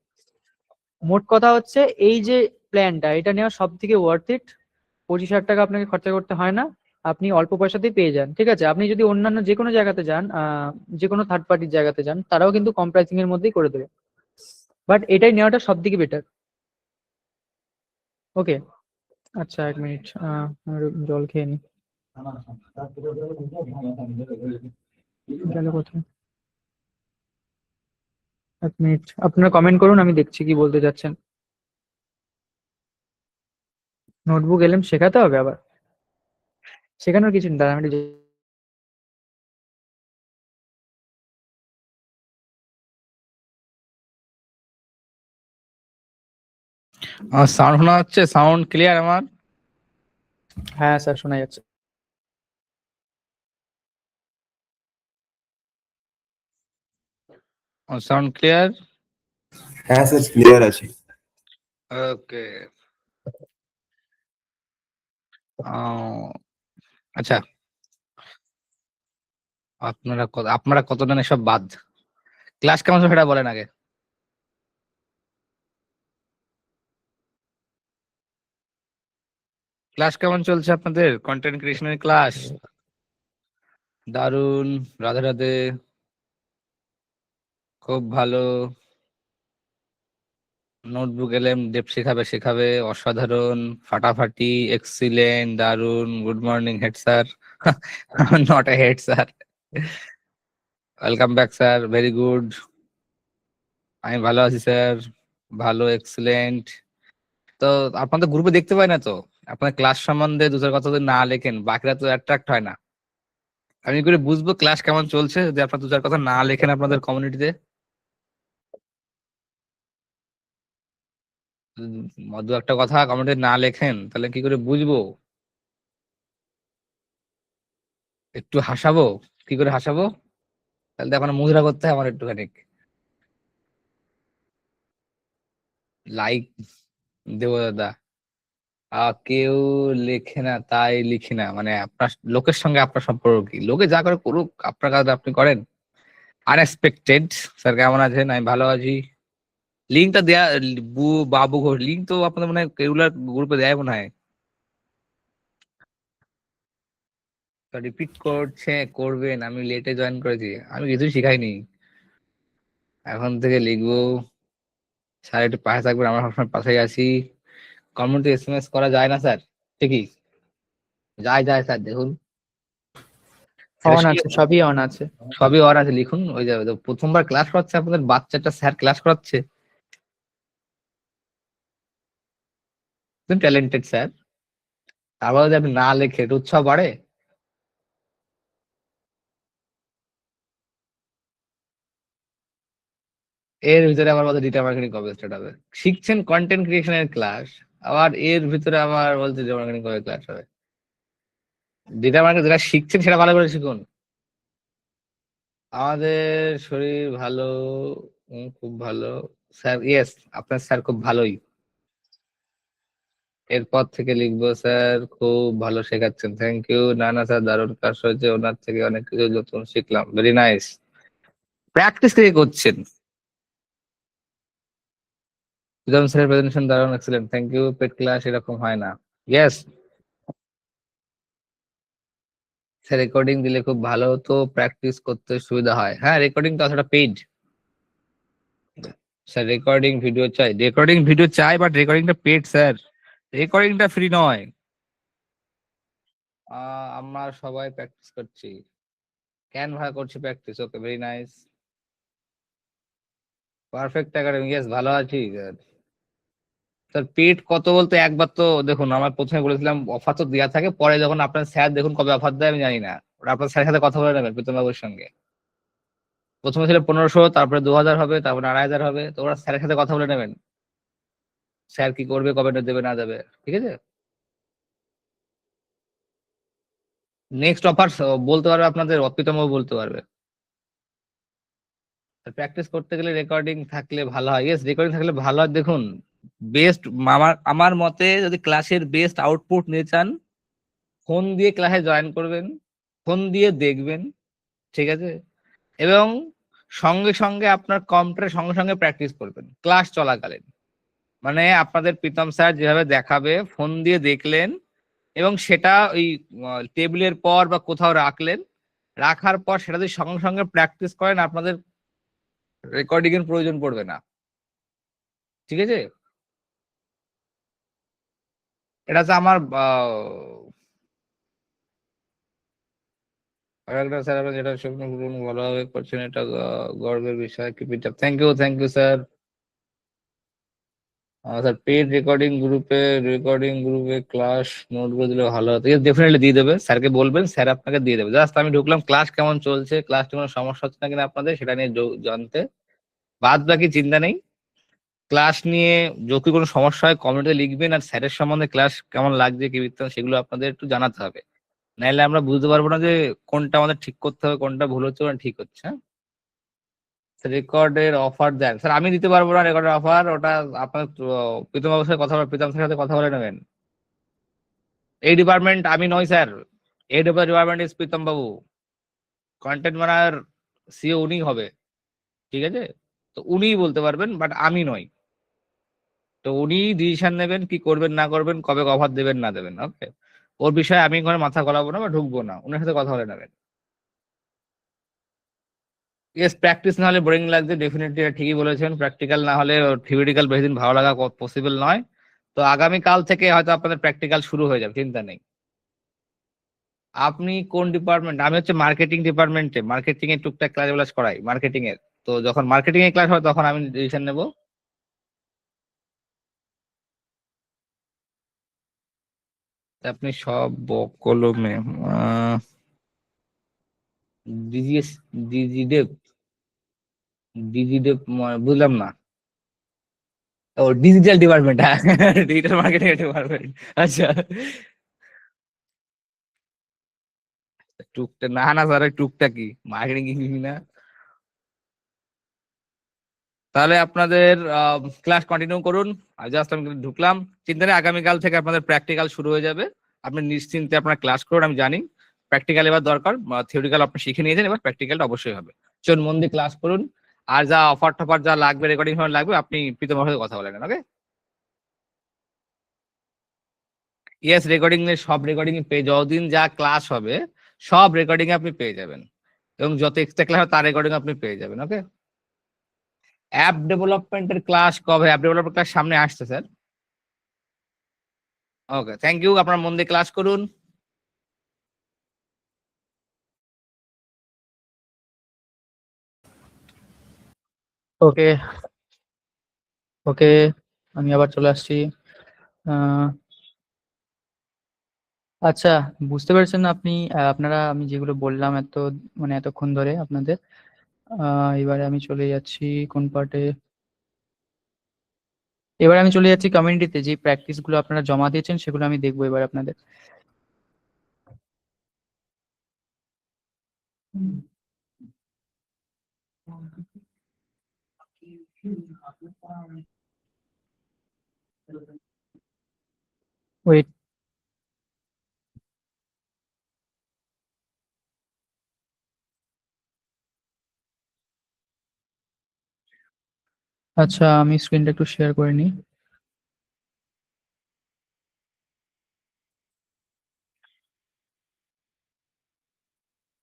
মোট কথা হচ্ছে এই যে প্ল্যানটা, এটা নেওয়া সব থেকে ওয়ার্থ ইট। 25,000 টাকা আপনাকে খরচা করতে হয় না, আপনি অল্প পয়সাতেই পেয়ে যান। ঠিক আছে, আপনি যদি অন্যান্য যে কোনো জায়গাতে যান, যে কোনো থার্ড পার্টির জায়গাতে যান, তারাও কিন্তু কম প্রাইসিং এর মধ্যেই করে দেবে, বাট এটাই নেওয়াটা সব থেকে বেটার। ওকে, আচ্ছা 1 মিনিট, জল খেয়ে নি। গেল কোথায়? 1 মিনিট, আপনারা কমেন্ট করুন, আমি দেখছি কি বলতে চাচ্ছেন। নোটবুক এলএম শেখাতে হবে আবার? শেখানোর কিছু নেই, দাঁড়া আমি একটু আমার সাউন্ড শোনা হচ্ছে? সাউন্ড ক্লিয়ার আমার? হ্যাঁ স্যার, শোনা যাচ্ছে। Sound clear? হ্যাঁ স্যার, ক্লিয়ার আছে। ওকে। আচ্ছা, আপনারা কতজন এসব বাদ? ক্লাস কেমন চলছে সেটা বলেন আগে। ক্লাস কেমন চলছে আপনাদের? কন্টেন্ট ক্রিয়েশনের ক্লাস? দারুন, রাধে রাধে, খুব ভালো। নোটবুক এলএম ডেপ শেখাবে, অসাধারণ, ফাটাফাটি, এক্সিলেন্ট, দারুন, good morning head sir. Not a head sir. Welcome back sir, very good. আমি ভালো আছি স্যার, ভালো, এক্সিলেন্ট। তো আপনাদের গ্রুপে দেখতে পাই না তো, আপনার ক্লাস সম্বন্ধে দু চার কথা যদি না লেখেন বাকিরা তো অ্যাট্রাক্ট হয় না। আমি কি করে বুঝবো ক্লাস কেমন চলছে যদি আপনার দু চার কথা না লেখেন আপনাদের কমিউনিটিতে? দু একটা কথা কমিউনিটিতে না লেখেন তাহলে কি করে বুঝবো? একটু হাসাবো? কি করে হাসাবো? তাহলে তো এখন মুদ্রা করতে হয় আমার একটুখানি। লাইক দেবো দাদা। কেউ লেখে না তাই লিখি না, মানে আপনার লোকের সঙ্গে আপনার সম্পর্ক কি? লোকে যা করে করুক, আপনার কাজ আপনি করেন। আনএক্সপেক্টেড স্যার, কেমন আছেন? আমি ভালো আছি। লিঙ্কটা দেয়া, বাবু ঘোষ লিঙ্ক তো আপনাদের মনে হয় রেগুলার গ্রুপে দেয় মনে হয়। রিপিট করবেন, আমি লেটে জয়েন করেছি, আমি কিছুই শিখাইনি। এখন থেকে লিখবো। স্যার একটু পাশে থাকবেন, আমরা সবসময় পাশে আছি। কমিউনিটি এসএমএস করা যায় না স্যার? ঠিকই যায় স্যার, দেখুন অন আছে, সবই অন আছে। সবই অর আছে, লিখুন। ওই যাবে তো, প্রথমবার ক্লাস করাচ্ছে আপনাদের বাচ্চাটা, স্যার ক্লাস করাচ্ছে, ট্যালেন্টেড স্যার। তারপর যদি আপনি না লেখে এটা উৎসাহ বাড়ে? এর ভিতরে আবার বলতে ডিজিটাল মার্কেটিং কবে স্টার্ট হবে? শিখছেন কন্টেন্ট ক্রিয়েশনের ক্লাস, আবার এর ভিতরে আমার বলতে ডিজিটাল মার্কেটিং কবে ক্লাস হবে? ডিজিটাল মার্কেটিং যেটা শিখছেন সেটা ভালো করে শিখুন। আমাদের শরীর ভালো, খুব ভালো স্যার। ইয়েস, আপনার স্যার খুব ভালোই। এরপর থেকে লিখবো স্যার খুব ভালো শেখাচ্ছেন, থ্যাংক ইউ। না না স্যার, দারুণ ক্লাস হয়েছে, ওনার থেকে অনেক কিছু নতুন শিখলাম, ভেরি নাইস। প্র্যাকটিস থেকে করছেন। স্যারের প্রেজেন্টেশন দারুণ, excellent, thank you. Paid class এরকম হয় না। ইয়েস স্যার, রেকর্ডিং দিলে খুব ভালো হতো, প্র্যাকটিস করতে সুবিধা হয়। হ্যাঁ, রেকর্ডিং তো আসলে পেইড। স্যার রেকর্ডিং ভিডিও চাই, বাট রেকর্ডিংটা পেড স্যার, রেকর্ডিংটা ফ্রি নয়। আমরা সবাই প্র্যাকটিস করছি। ক্যানভা করছি practice, okay, very nice. Perfect Academy, yes ভালো আছি স্যার। স্যার পেড কত বলতে একবার তো দেখুন, আমার প্রথমে বলেছিলাম অফার তো দেওয়া থাকে, পরে যখন আপনার স্যার দেখুন কবে অফার দেয় আমি জানি না, ওটা আপনার স্যারের সাথে কথা বলে নেবেন প্রীতম বাবুর সঙ্গে। প্রথমে ছিল 1500, তারপরে 2000 হবে, তারপরে 2500 হবে, তো ওরা স্যারের সাথে কথা বলে নেবেন স্যার কি করবে, কবে দেবে না দেবে, ঠিক আছে? নেক্সট অফার বলতে পারবে আপনাদের, অপ্রীতম বাবু বলতে পারবে। প্র্যাকটিস করতে গেলে রেকর্ডিং থাকলে ভালো হয়। ইয়েস, রেকর্ডিং থাকলে ভালো হয়। দেখুন বেস্ট আমার মতে যদি ক্লাসের বেস্ট আউটপুট নিতে চান, ফোন দিয়ে ক্লাসে জয়েন করবেন, ফোন দিয়ে দেখবেন, ঠিক আছে, এবং সঙ্গে সঙ্গে আপনার কম্পিউটারের সঙ্গে সঙ্গে প্র্যাকটিস করবেন ক্লাস চলাকালীন। মানে আপনাদের প্রীতম স্যার যেভাবে দেখাবে ফোন দিয়ে দেখলেন, এবং সেটা ওই টেবিলের পর বা কোথাও রাখলেন, রাখার পর সেটা যদি সঙ্গে সঙ্গে প্র্যাকটিস করেন, আপনাদের রেকর্ডিং এর প্রয়োজন পড়বে না, ঠিক আছে। এটা হচ্ছে আমার আরেকটা স্যার, আপনি যেটা স্বপ্ন পূরণ ভালোভাবে করছেন, এটা গর্বের বিষয়। Keep it up. Thank you sir. Sir paid recording গ্রুপে ক্লাস নোটগুলো দিলে ভালো হতো। ডেফিনেটলি দিয়ে দেবে, স্যারকে বলবেন, স্যার আপনাকে দিয়ে দেবে। জাস্ট আমি ঢুকলাম, ক্লাস কেমন চলছে, ক্লাসে কোনো সমস্যা হচ্ছে না কিনা আপনাদের, সেটা নিয়ে জানতে। বাদ বাকি চিন্তা নেই। ক্লাস নিয়ে যদি কোনো সমস্যা হয় কমেন্টে লিখবেন, আর স্যারের সম্বন্ধে ক্লাস কেমন লাগছে কি বৃত্তান্ত সেগুলো আপনাদের একটু জানাতে হবে, নাহলে আমরা বুঝতে পারবো না যে কোনটা আমাদের ঠিক করতে হবে, কোনটা ভুল হচ্ছে, কোনটা ঠিক হচ্ছে। হ্যাঁ, রেকর্ডের অফার দেন স্যার? আমি দিতে পারবো না রেকর্ডের অফার, ওটা আপনার প্রীতম বাবুর সাথে কথা বলে, প্রীতম স্যারের সাথে কথা বলে নেবেন। এই ডিপার্টমেন্ট আমি নই স্যার, এই department is Pritam Babu. Content বানার সিও উনি হবে, ঠিক আছে, তো উনিই বলতে পারবেন, বাট আমি নই। তো উনি ডিসিশন নেবেন কি করবেন না করবেন, কবে অফার দেবেন না দেবেন, ওকে। ওর বিষয়ে আমি কোনো মাথা গলাবো না বা ঢুকবো না, ওনার সাথে কথা বলে নেবেন। ইয়েস, প্র্যাকটিস না হলে বোরিং লাগছে, ডেফিনেটলি এটা ঠিকই বলেছেন। প্র্যাকটিক্যাল না হলে থিওরিটিক্যাল বেশি দিন ভালো লাগা পসিবল নয়। তো আগামীকাল থেকে হয়তো আপনাদের প্র্যাকটিক্যাল শুরু হয়ে যাবে, চিন্তা নেই। আপনি কোন ডিপার্টমেন্ট? আমি হচ্ছে মার্কেটিং ডিপার্টমেন্টে, মার্কেটিং এর টুকটাক ক্লাস করাই মার্কেটিং এর। তো যখন মার্কেটিং এর ক্লাস হয় তখন আমি ডিসিশন নেব। আপনি সব কলমে ডিজিএস, ডিজিডেভ, ডিজিডেভ বুঝলাম না। ও ডিজিটাল ডিপার্টমেন্ট, হ্যাঁ ডিজিটাল মার্কেটিং ডিপার্টমেন্ট, আচ্ছা। টুকটাক না না স্যার, টুকটাক কি মার্কেটিং কি না। তাহলে আপনাদের ক্লাস কন্টিনিউ করুন। আর জাস্ট আমি ঢুকলাম, চিন্তা নেই, আগামীকাল থেকে আপনাদের প্র্যাকটিক্যাল শুরু হয়ে যাবে। আপনি নিশ্চিন্তে আপনার ক্লাস করুন, আমি জানি প্র্যাকটিক্যাল এবার দরকার, থিওরিক্যাল আপনি শিখে নিয়েছেন, এবার প্র্যাকটিক্যালটা অবশ্যই হবে। চলুন মন দিয়ে ক্লাস করুন। আর যা অফার টফার যা লাগবে, রেকর্ডিং লাগবে, আপনি প্রীতমের সাথে কথা বলেন, ওকে। ইয়েস, রেকর্ডিং এর সব রেকর্ডিং পেয়ে, যতদিন যা ক্লাস হবে সব রেকর্ডিং আপনি পেয়ে যাবেন, এবং যত এক্সট্রা ক্লাস হবে তার রেকর্ডিং আপনি পেয়ে যাবেন, ওকে। অ্যাপ ডেভেলপমেন্টের ক্লাস কবে? অ্যাপ ডেভেলপমেন্ট ক্লাস সামনে আসছে স্যার। ওকে, থ্যাংক ইউ, আপনার মন দিয়ে ক্লাস করুন। ওকে ওকে, আমি আবার চলে আসছি। আহ, আচ্ছা, বুঝতে পেরেছেন আপনি? আপনারা আমি যেগুলো বললাম মানে এতক্ষণ ধরে আপনাদের, এবারে আমি চলে যাচ্ছি কোন পার্টে? এবারে আমি চলে যাচ্ছি কমিউনিটিতে, যে প্র্যাকটিস গুলো আপনারা জমা দিয়েছেন সেগুলো আমি দেখবো এবার আপনাদের। ওয়েট, আচ্ছা আমি স্ক্রিনটা একটু শেয়ার করে নিই।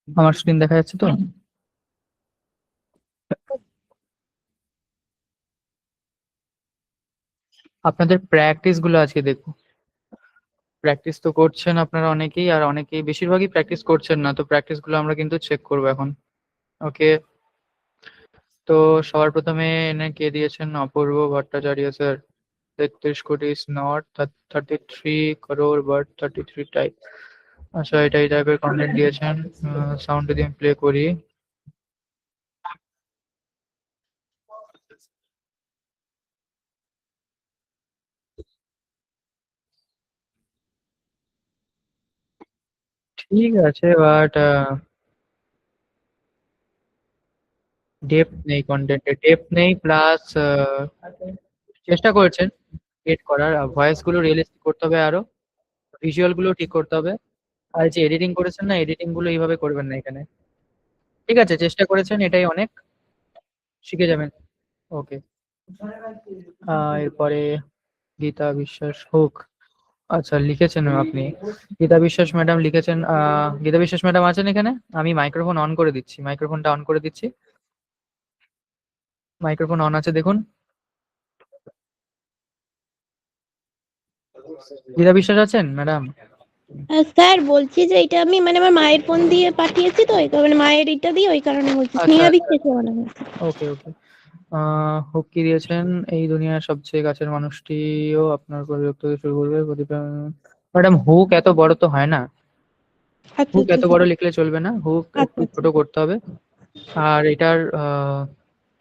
আমার স্ক্রিন দেখা যাচ্ছে তো? আপনাদের প্র্যাকটিস গুলো আজকে দেখবো। প্র্যাকটিস তো করছেন আপনারা অনেকেই, আর অনেকেই, বেশিরভাগই প্র্যাকটিস করছেন না, তো প্র্যাকটিস গুলো আমরা কিন্তু চেক করবো এখন। ওকে, তো সবার প্রথমে এনে কে দিয়েছেন? অপূর্ব ভট্টাচার্য স্যার। 33 কোটি is not 33 crore but 33 type. আচ্ছা, এটা এই টাইপের কন্টেন্ট দিয়েছেন। সাউন্ড যদি আমি প্লে করি। ঠিক আছে, বাট ডেপথ নেই, কন্টেন্টে ডেপথ নেই, প্লাস চেষ্টা করেছেন এড করার, ভয়েস গুলো রিয়েলিস্টিক করতে হবে, আরো ভিজুয়াল গুলো ঠিক করতে হবে। আর যে এডিটিং করেছেন না, এডিটিং গুলো এইভাবে করবেন না এখানে। ঠিক আছে, চেষ্টা করেছেন, এটাই অনেক, শিখে যাবেন। ওকে। এরপরে গীতা বিশ্বাস হোক। আচ্ছা, লিখেছেন আপনি, গীতা বিশ্বাস ম্যাডাম লিখেছেন। গীতা বিশ্বাস ম্যাডাম আছেন এখানে? আমি মাইক্রোফোন অন করে দিচ্ছি, মাইক্রোফোনটা অন করে দিচ্ছি। মাইক্রোফোন অন আছে দেখুন। গীতা বিশ্বাস আছেন ম্যাডাম? স্যার বলছি যে এটা আমি মানে আমার মায়ের ফোন দিয়ে পাঠিয়েছি, তো ওই কারণে মায়ের এটা দিয়ে ওই কারণে বলছি। স্নেহা বিশ্বাস মনে হয়। ওকে ওকে। হুক কি দিয়েছেন, এই দুনিয়ার সবচেয়ে কাছের মানুষটিও আপনার উপর বিরক্ত হতে শুরু করবে। ম্যাডাম হুক এত বড় তো হয় না, আচ্ছা হুক এত আচ্ছা বড় লিখলে চলবে না, হুক একটু আচ্ছা ছোট করতে হবে। আর এটার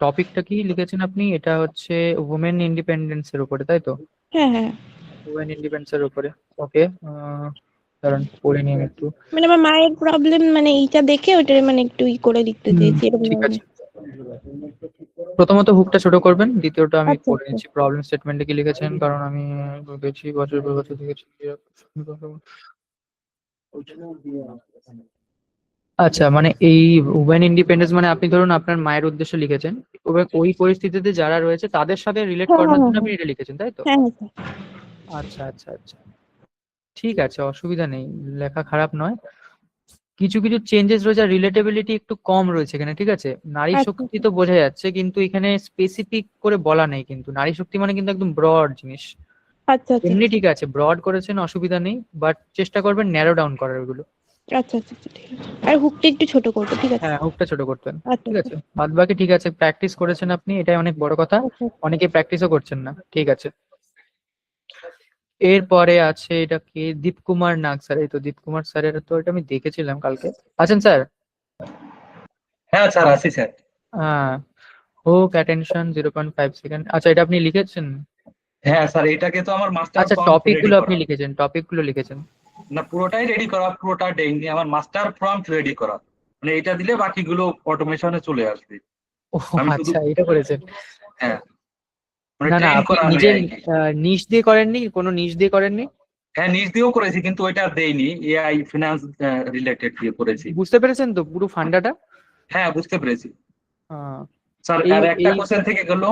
টপিকটা কি লিখেছেন আপনি? এটা হচ্ছে উমেন ইন্ডিপেন্ডেন্স এর উপরে, তাই তো? হ্যাঁ হ্যাঁ, উমেন ইন্ডিপেন্ডেন্স এর উপরে। ওকে, কারণ পড়ে নিন একটু। মানে আমার মায়ের প্রবলেম, মানে এইটা দেখে ওইটা মানে একটু ই করে লিখতে চেয়েছি এরকম ঠিক ধরনের। আছে, প্রথমত হুকটা ছোট করবেন, দ্বিতীয়টা আমি আচ্ছা পড়ে আচ্ছা নিচ্ছি। প্রবলেম স্টেটমেন্টে কি লিখেছেন, কারণ আমি দেখেছি বছর পর বছর দেখেছি। আচ্ছা, মানে এই উমেন ইন্ডিপেন্ডেন্স মানে আপনি ধরুন আপনার মায়ের উদ্দেশ্যে লিখেছেন, এবার ওই পরিস্থিতিতে যারা রয়েছে তাদের সাথে রিলেট হ্যাঁ করানোর হ্যাঁ জন্য হ্যাঁ আপনি এটা লিখেছেন, তাই তো? হ্যাঁ হ্যাঁ স্যার। আচ্ছা আচ্ছা আচ্ছা, ঠিক আছে, অসুবিধা নেই, লেখা খারাপ নয়। কিছু কিছু চেঞ্জেস রয়েছে, আর রিলেটেবিলিটি একটু কম রয়েছে এখানে, ঠিক আছে? নারী আচ্ছা শক্তি তো বোঝা যাচ্ছে, কিন্তু এখানে স্পেসিফিক করে বলা নেই, কিন্তু নারী শক্তি মানে কিন্তু একদম ব্রড জিনিস। আচ্ছা আচ্ছা এমনি ঠিক আছে, ব্রড করেছেন, অসুবিধা নেই, বাট চেষ্টা করবেন ন্যারো ডাউন করার ওগুলো। আচ্ছা আচ্ছা আচ্ছা, ঠিক আছে। আর হুকটা একটু ছোট করবো, ঠিক আছে। হ্যাঁ, হুকটা ছোট করতেন। আচ্ছা ঠিক আচ্ছা আছে, বাদ বাকি ঠিক আছে, প্র্যাকটিস করেছেন আপনি, এটাই অনেক বড় কথা। আচ্ছা অনেকে প্র্যাকটিসও করছেন না, ঠিক আছে। এরপরে আছে এটা কি, দীপকুমার নাগ স্যার। এই তো দীপকুমার স্যারের, তো এটা আমি দেখেছিলাম কালকে। আছেন স্যার? হ্যাঁ স্যার, আছি স্যার। হ্যাঁ, হুক অ্যাটেনশন 0.5 সেকেন্ড। আচ্ছা, এটা আপনি লিখেছেন? হ্যাঁ স্যার, এটাকে তো আমার মাস্টার আচ্ছা, প্রম্পট টপিক রেডি গুলো আপনি করা। লিখেছেন, টপিক গুলো লিখেছেন? না, পুরোটাই রেডি করা, পুরোটা দেয়নি, আমার মাস্টার প্রম্পট রেডি করা। মানে এটা দিলে বাকিগুলো অটোমেশনে চলে আসবে। ও আমি শুধু, আচ্ছা, এটা করেছেন। হ্যাঁ, মানে না না, ট্রেন আপনি করা নিজের আর কি। নিশ দিয়ে করেননি, কোনো নিশ দিয়ে করেননি? হ্যাঁ, নিজ দিয়েও করেছি, কিন্তু ওইটা দেইনি, এআই ফিনান্স রিলেটেড দিয়ে করেছি। বুঝতে পেরেছেন তো পুরো ফান্ডাটা? হ্যাঁ, বুঝতে পেরেছি আহ, স্যার। এই আর একটা এই কোশ্চেন থেকে গেল,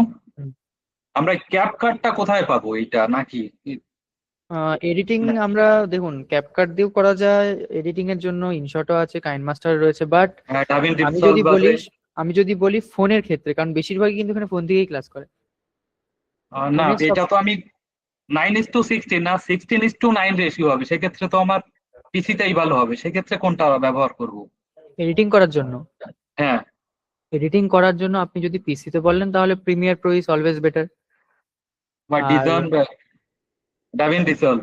আমরা ক্যাপ কার্ডটা কোথায় পাবো, এইটা নাকি? এডিটিং আমরা দেখুন ক্যাপকাট দিয়েও করা যায়, এডিটিং এর জন্য ইনশটও আছে, কাইন মাস্টার রয়েছে, বাট হ্যাঁ, ডাভিন আমি রিসলভ যদি বলি, আছে। ফোনের ক্ষেত্রে, কারণ বেশিরভাগই কিন্তু এখানে ফোন থেকেই ক্লাস করে। না, ফোনের সব এটা তো আমি 9:16 না 16:9 রেশিও হবে, সেক্ষেত্রে তো আমার পিসিতেই ভালো হবে, সেক্ষেত্রে কোনটা ব্যবহার করব? এডিটিং করার জন্য, হ্যাঁ, আপনি যদি পিসিতে বললেন তাহলে Premiere Pro is always better. বা আর ডিজন, ডাভিন রিসলভ।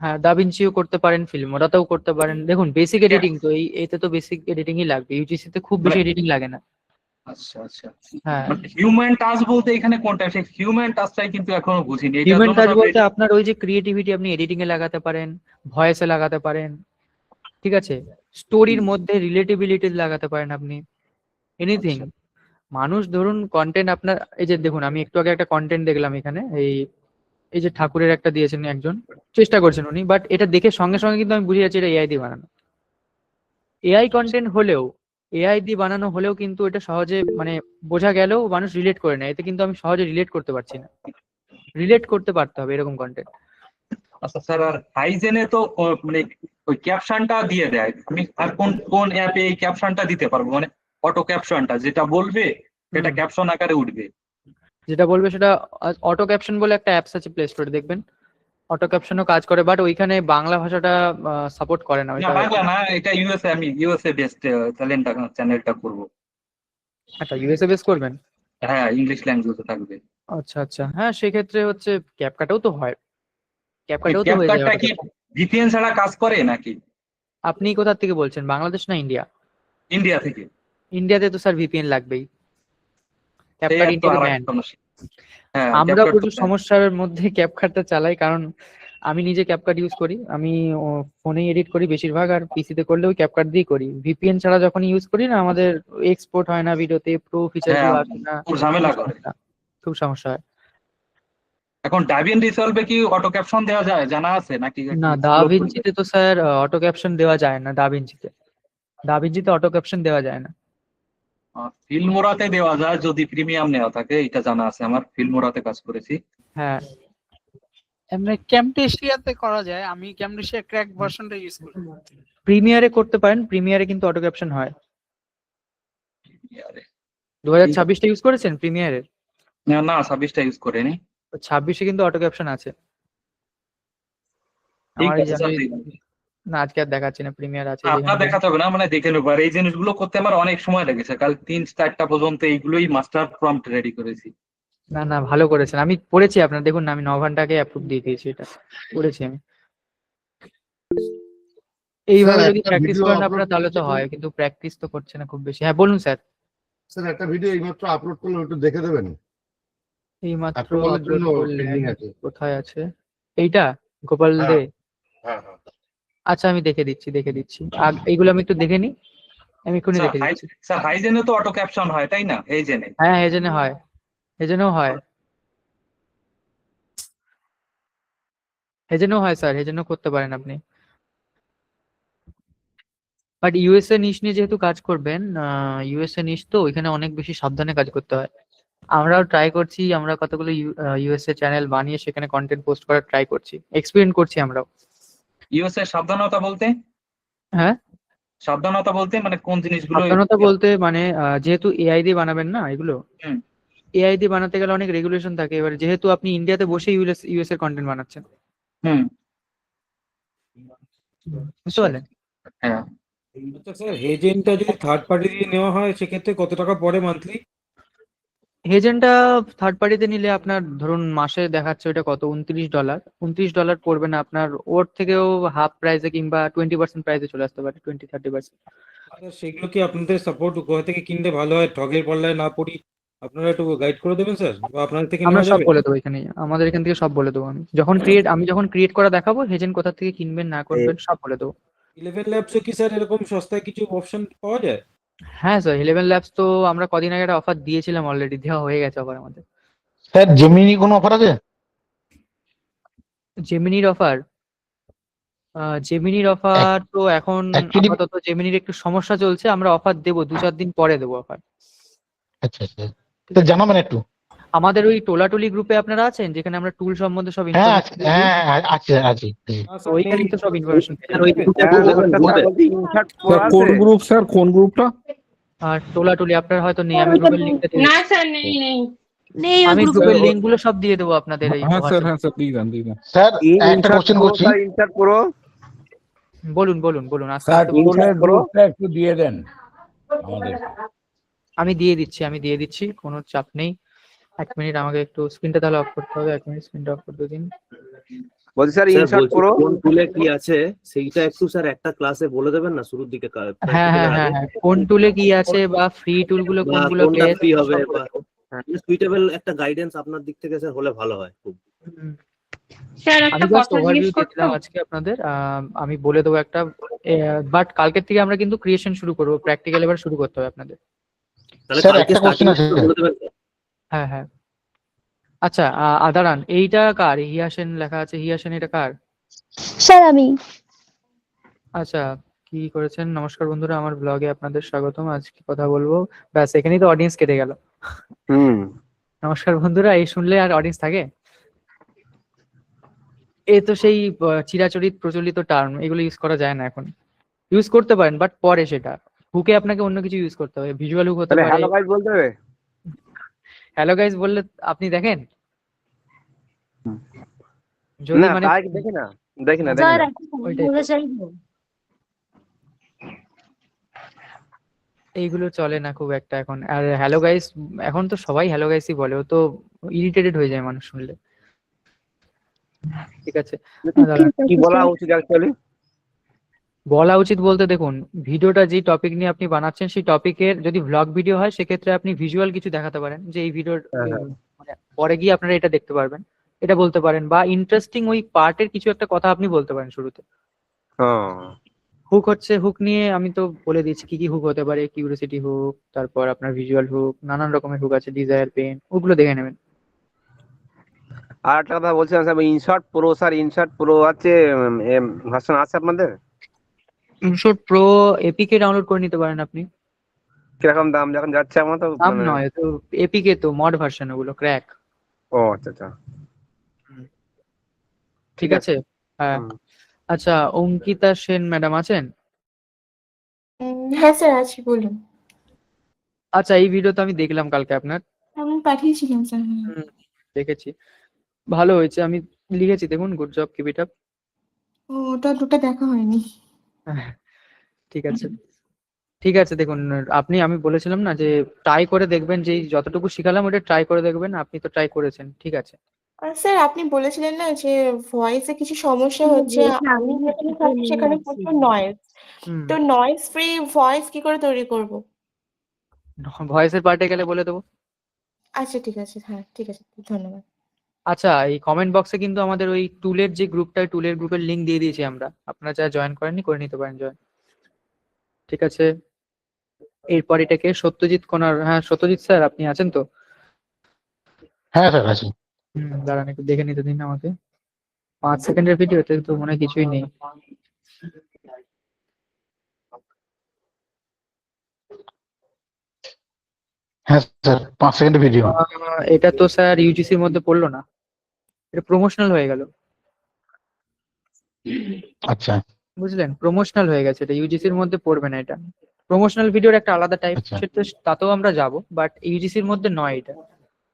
হ্যাঁ, দাভিঞ্চিও করতে পারেন, ফিল্মোরাতেও করতে পারেন। দেখুন বেসিক ঠিক এডিটিং আছে। তো এতে তো বেসিক এডিটিংই লাগবে, ইউজিসি তে খুব বেশি মানে এডিটিং লাগে না। আচ্ছা আচ্ছা, হ্যাঁ, মানে হিউম্যান টাচ বলতে এখানে কোনটা? সেই হিউম্যান টাচটাই কিন্তু এখনো বুঝিনি, এটার হিউম্যান জন্য টাচ সব বলতে রেডি। আপনার ওই যে ক্রিয়েটিভিটি আপনি এডিটিং এ লাগাতে পারেন, ভয়েসে লাগাতে পারেন, ঠিক আছে, স্টোরির মধ্যে রিলেটেবিলিটি লাগাতে পারেন আপনি, এনিথিং। আচ্ছা মানুষ ধরুন কন্টেন্ট আপনার, এই যে দেখুন আমি একটু আগে একটা কন্টেন্ট দেখলাম এখানে, এই যে ঠাকুরের একটা দিয়েছেন একজন, চেষ্টা করছেন উনি, বাট এটা দেখে সঙ্গে সঙ্গে কিন্তু আমি বুঝে যাচ্ছি এটা এআই দিয়ে বানানো। এআই কন্টেন্ট হলেও, এআই দিয়ে বানানো হলেও কিন্তু এটা সহজে মানে বোঝা গেলেও মানুষ রিলেট করে না, এতে কিন্তু আমি সহজে রিলেট করতে পারছি না। রিলেট করতে পারতে হবে এরকম কন্টেন্ট। আচ্ছা স্যার, আর হাইজেনে তো মানে ওই ক্যাপশনটা দিয়ে দেয়, আমি আর কোন কোন অ্যাপে এই ক্যাপশনটা দিতে পারবো? মানে অটো ক্যাপশনটা যেটা বলবে সেটা ক্যাপশন আকারে উঠবে। যেটা বলবে সেটা, অটো ক্যাপশন বলে একটা অ্যাপস আছে প্লে স্টোরে, দেখবেন অটো ক্যাপশনও কাজ করে, বাট ওইখানে বাংলা ভাষাটা সাপোর্ট করে না না, ওইটা। বাংলা না, এটা ইউএসএ, আমি ইউএসএ বেসড চ্যানেলটা করবো। আচ্ছা, ইউএসএ বেস করবেন? হ্যাঁ, ইংলিশ ল্যাঙ্গুয়েজে থাকবে। আচ্ছা আচ্ছা, হ্যাঁ সেক্ষেত্রে হচ্ছে ক্যাপকাটেও তো হয়, ওই ক্যাপকাটেও তো হয়ে যায় ক্যাপকাটটা অটো কি ক্যাপশন। ভিপিএন ছাড়া কাজ করে নাকি? আপনি কোথা থেকে বলছেন, বাংলাদেশ না ইন্ডিয়া? ইন্ডিয়া থেকে। ইন্ডিয়াতে তো স্যার ভিপিএন লাগবেই, সেই ক্যাপকাট আর তো ইন্ডিয়াতে আর এক ব্যান। সমস্যা। হ্যাঁ, আমরা ক্যাপকাট তো প্রচুর সমস্যার মধ্যে ক্যাপকাটটা চালাই, কারণ আমি নিজে ক্যাপকাট ইউজ করি, আমি ফোনেই এডিট করি বেশিরভাগ, আর পিসিতে করলেও ক্যাপকাট দিয়ে করি। ভিপিএন ছাড়া যখন ইউজ করি না, আমাদের এক্সপোর্ট হয় না ভিডিওতে, প্রো ফিচার হ্যাঁ, গুলো আসে না, খুব ঝামেলা খুব করে। সমস্যা, খুব সমস্যা হয়। এখন ডাভিন রিসলভে কি অটো ক্যাপশন দেওয়া যায়, জানা আছে নাকি? না, দাভিঞ্চিতে তো স্যার অটো ক্যাপশন দেওয়া যায় না। দাভিঞ্চিতে অটো ক্যাপশন দেওয়া যায় না। ফিল্মোরাতে দেওয়া যায় যদি প্রিমিয়াম নেওয়া থাকে, এটা জানা আছে আমার, ফিল্মোরাতে কাজ করেছি। হ্যাঁ, এমনি ক্যামটেশিয়াতে করা যায়, আমি ক্যামটেশিয়া ক্র্যাক ভার্সনটা ইউজ করি। প্রিমিয়ারে করতে পারেন, প্রিমিয়ারে কিন্তু অটো ক্যাপশন হয়। আরে, 2026টা ইউজ করেছেন প্রিমিয়ারে? না 26টা ইউজ করিনি। 26এ কিন্তু অটো ক্যাপশন আছে। ঠিক আমার এই আছে যে স্যার, না, আজকে আর দেখাচ্ছি না, প্রিমিয়ার আছে আপনার যেখানে। দেখাতে হবে না, মানে দেখে নেবো। আর এই জিনিসগুলো করতে আমার অনেক সময় লেগেছে, কাল 3-4টা পর্যন্ত এইগুলোই মাস্টার প্রম্পট রেডি করেছি। না না, ভালো করেছেন। আমি পড়েছি আপনার, দেখুন না, আমি 9 ঘন্টাকে অ্যাপ্রুভ দিয়ে দিয়েছি, এটা পড়েছি আমি। এইভাবে স্যার, যদি একটা প্র্যাকটিস ভিডিও করেন আপলোড আপনারা তাহলে তো করছি। হয়, কিন্তু প্র্যাকটিস তো করছে না খুব বেশি। হ্যাঁ বলুন স্যার। স্যার একটা ভিডিও এইমাত্র আপলোড করলাম, একটু দেখে দেবেন। এই মাত্র অ্যাপ্রুভালের আপলোড জন্য করলেন, পেন্ডিং আছে। কোথায় আছে এইটা? গোপাল হ্যাঁ। দে। হ্যাঁ হ্যাঁ। আচ্ছা, আমি দেখে দিচ্ছি। এইগুলো আমি একটু দেখে নিই, আমি এক্ষুনি দেখে দিচ্ছি। স্যার হাইজেনে তো অটো ক্যাপশন হয় তাই না? এই জেনে হ্যাঁ, এজন্য হয়, এজন্যও হয় স্যার, এজন্য করতে পারেন আপনি। বাট ইউএসএ নিশ নিয়ে যেহেতু কাজ করবেন, ইউএসএ নিশ তো ওইখানে অনেক বেশি সাবধানে কাজ করতে হয়। আমরাও ট্রাই করছি, আমরা কতগুলো ইউএসএ চ্যানেল বানিয়ে সেখানে কন্টেন্ট পোস্ট করার ট্রাই করছি, এক্সপেরিমেন্ট করছি আমরাও। ইউএস এর সাবধানতা বলতে? হ্যাঁ, সাবধানতা বলতে মানে কোন জিনিসগুলো? সাবধানতা বলতে মানে যেহেতু এআই দিয়ে বানাবেন না এগুলো, হুম। এআই দিয়ে বানাতে গেলে অনেক রেগুলেশন থাকে। এবার যেহেতু আপনি ইন্ডিয়াতে বসে ইউএস এর কন্টেন্ট বানাচ্ছেন, হুম। বুঝতে পারলেন? হ্যাঁ। আচ্ছা স্যার, এজেন্টটা যদি থার্ড পার্টি দিয়ে নেওয়া হয় সেক্ষেত্রে কত টাকা পড়ে মান্থলি? এজেন্টটা থার্ড পার্টিতে নিলে আপনার ধরুন মাসে দেখাচ্ছে ওইটা কত, $29। $29 পড়বে না আপনার, ওর থেকেও হাফ প্রাইসে কিংবা 20% প্রাইসে চলে আসতে পারে, 20-30%। আচ্ছা, সেগুলো কি আপনাদের সাপোর্ট কোথা থেকে কিনলে ভালো হয়, ঠগের পাল্লায় না পড়ি? আপনারা একটু গাইড করে দেবেন স্যার, বা আপনাদের থেকে আমরা নেওয়া সব যাবে? বলে দেবো এখানে, আমাদের এখান থেকে সব বলে দেবো। আমি যখন ক্রিয়েট করা দেখাবো, এজেন্ট কোথা থেকে কিনবেন না করবেন সব বলে দেবো। 11 ল্যাবসে কি স্যার এরকম সস্তায় কিছু অপশন পাওয়া যায়? হ্যাঁ স্যার, 11 ল্যাবস তো আমরা কদিন আগে একটা অফার দিয়েছিলাম, অলরেডি দেওয়া হয়ে গেছে অফার আমাদের। স্যার জেমিনি কোনো অফার আছে? জেমিনির অফার? জেমিনির অফার তো এখন Actually- আপাতত জেমিনির একটু সমস্যা চলছে, আমরা অফার দেবো 2-4 দিন পরে দেবো অফার। আচ্ছা আচ্ছা, স্যার জানাবেন একটু। আমাদের ওই টোলাটুলি গ্রুপে আপনারা আছেন, যেখানে আমরা টুল সম্বন্ধে সব হ্যাঁ ইনফরমেশন দিই। হ্যাঁ আছে আছে। তো ওইখানেই তো সব ইনফরমেশন কোন গ্রুপ স্যার, কোন গ্রুপটা? আর টোলাটুলি আপনার হয়তো নেই, আমি গ্রুপের লিংকটা দিয়ে না স্যার, নেই নেই নেই ওই আমি গ্রুপে। গ্রুপের লিংক গুলো সব দিয়ে দেবো আপনাদের এই হ্যাঁ স্যার, WhatsApp-এ। হ্যাঁ স্যার, দিয়ে দেন দিয়ে দেন। স্যার একটা কোশ্চেন করছি। বলুন আস্তে স্যার আস্তে বলুন। টুলের গ্রুপটা একটু দিয়ে দেন আমাদের। আমি দিয়ে দিচ্ছি, কোনো চাপ নেই। 1 মিনিট আমাকে একটু স্ক্রিনটা তাহলে অফ করতে হবে, 1 মিনিট স্ক্রিনটা অফ করতে দিন। বলছি স্যার ইনসার্ট প্রো কোন টুলে কি আছে সেইটা একটু স্যার একটা ক্লাসে বলে দেবেন না শুরুর দিকে? হ্যাঁ, কোন টুলে কি আছে বা ফ্রি টুল গুলো কোনগুলো কোনটা বেস্ট ফ্রি হবে বা সুইটেবল একটা গাইডেন্স আপনার দিক থেকে স্যার হলে ভালো হয় খুব। স্যার আমি একটা জাস্ট কথা ওভারভিউ জিজ্ঞেস করতে? দিলাম আজকে আপনাদের, আমি বলে দেবো একটা, বাট কালকের থেকে আমরা কিন্তু ক্রিয়েশন শুরু করবো, প্র্যাকটিক্যাল এবার শুরু করতে হবে আপনাদের। তাহলে স্যার, কালকে একটা স্টার্টিং question আছে। বলে দেবেন স্যার। হ্যাঁ। আচ্ছা, দাঁড়ান, এইটা কার? হিয়াসেন লেখা আছে, হিয়াসেন এটা কার? স্যার আমি। আচ্ছা, কি করেছেন? নমস্কার বন্ধুরা, আমার ব্লগে আপনাদের স্বাগতম। আজকে কথা বলবো, ব্যাস এখানেই তো অডিয়েন্স কেটে গেল। নমস্কার বন্ধুরা, এই শুনলে আর অডিয়েন্স থাকে? এ তো সেই চিরাচরিত প্রচলিত টার্ম, এগুলো ইউজ করা যায় না এখন। ইউজ করতে পারেন বাট পরে সেটা হুকে আপনাকে অন্য কিছু ইউজ করতে হবে, ভিজুয়াল হুক হতে পারে। হ্যালো গাইস বলতে হবে? হ্যালো গাইস বললে আপনি দেখেন? যদি মানে দেখি না স্যার ওইটাই তো। বলে চাইবো। এইগুলো চলে না খুব একটা এখন। আর হ্যালো গাইস, এখন তো সবাই হ্যালো গাইসই বলে, ও তো ইরিটেটেড হয়ে যায় মানুষ শুনলে। ঠিক আছে, দাঁড়ান। কি বলা উচিত অ্যাকচুয়ালি? বলা উচিত বলতে দেখুন, ভিডিওটা যে টপিক নিয়ে আপনি বানাচ্ছেন সেই টপিকের যদি ভ্লগ ভিডিও হয় সেক্ষেত্রে আপনি ভিজুয়াল কিছু দেখাতে পারেন, যে এই ভিডিওর মানে পরে গিয়ে আপনারা এটা দেখতে পারবেন, এটা বলতে পারেন। বা ইন্টারেস্টিং ওই পার্টের কিছু একটা কথা আপনি বলতে পারেন শুরুতে। হুক নিয়ে আমি তো বলে দিচ্ছি কি কি হুক হতে পারে, কিউরিওসিটি হুক, তারপর আপনার ভিজুয়াল হুক, নানান রকমের হুক আছে, ডিজায়ার, পেন, ওগুলো দেখে নেবেন। আর একটা কথা বলছিলাম স্যার, ইনশর্ট প্রো আছে ভার্সন আছে আপনাদের? ইনশট প্রো এপিকে ডাউনলোড করে নিতে পারেন আপনি। কিরকম দাম যখন যাচ্ছে আমার তো দাম নয় তো, এপিকে তো মড ভার্সন ওগুলো ক্র্যাক। ও আচ্ছা আচ্ছা। ঠিক আছে। হ্যাঁ। হুম। আচ্ছা, অঙ্কিতা সেন ম্যাডাম আছেন? হ্যাঁ স্যার আছি, বলুন। আচ্ছা, এই ভিডিও তো আমি দেখলাম কালকে আপনার। আমি পাঠিয়েছিলাম স্যার। হুম, দেখেছি, ভালো হয়েছে। আমি লিখেছি, দেখুন, good job, keep it up. ওটা দুটো দেখা হয়নি। ঠিক আছে, ঠিক আছে। দেখুন, আমি বলেছিলাম না যে ট্রাই করে দেখবেন, যে যতটুকু শিখালাম ওটা ট্রাই করে দেখবেন। আপনি তো ট্রাই করেছেন, ঠিক আছে। আর স্যার আপনি বলেছিলেন না যে ভয়েসে কিছু সমস্যা হচ্ছে, আমি যেখানে থাকি সেখানে প্রচুর নয়েজ, হুম, তো নয়েজ ফ্রি ভয়েস কি করে তৈরি করব? ভয়েসের পার্টে গেলে বলে দেবো। আচ্ছা ঠিক আছে, হ্যাঁ ঠিক আছে, ধন্যবাদ। আচ্ছা, এই কমেন্ট বক্সে কিন্তু আমাদের ওই টুলের যে গ্রুপটা, টুলের গ্রুপের লিংক দিয়ে দিয়েছি আমরা। আপনারা যারা জয়েন করেননি, করে নিতে পারেন জয়েন। ঠিক আছে। এরপর এটাকে সত্যজিৎ কোনার। হ্যাঁ, সত্যজিৎ স্যার আপনি আছেন তো? হ্যাঁ স্যার আছি। দাঁড়ান, একটু দেখে নিতে দিন আমাকে। 5 সেকেন্ডের ভিডিওতে তো মনে হয় কিছুই নেই। হ্যাঁ স্যার 5 সেকেন্ড ভিডিও। এটা তো স্যার ইউজিসির মধ্যে পড়লো না, এটা প্রমোশনাল হয়ে গেল। আচ্ছা বুঝলেন, প্রমোশনাল হয়ে গেছে, এটা ইউজিসির মধ্যে পড়বে না। এটা প্রমোশনাল ভিডিওর একটা আলাদা টাইপ, আচ্ছা। সেটা তাতেও আমরা যাব, বাট ইউজিসির মধ্যে নয় এটা।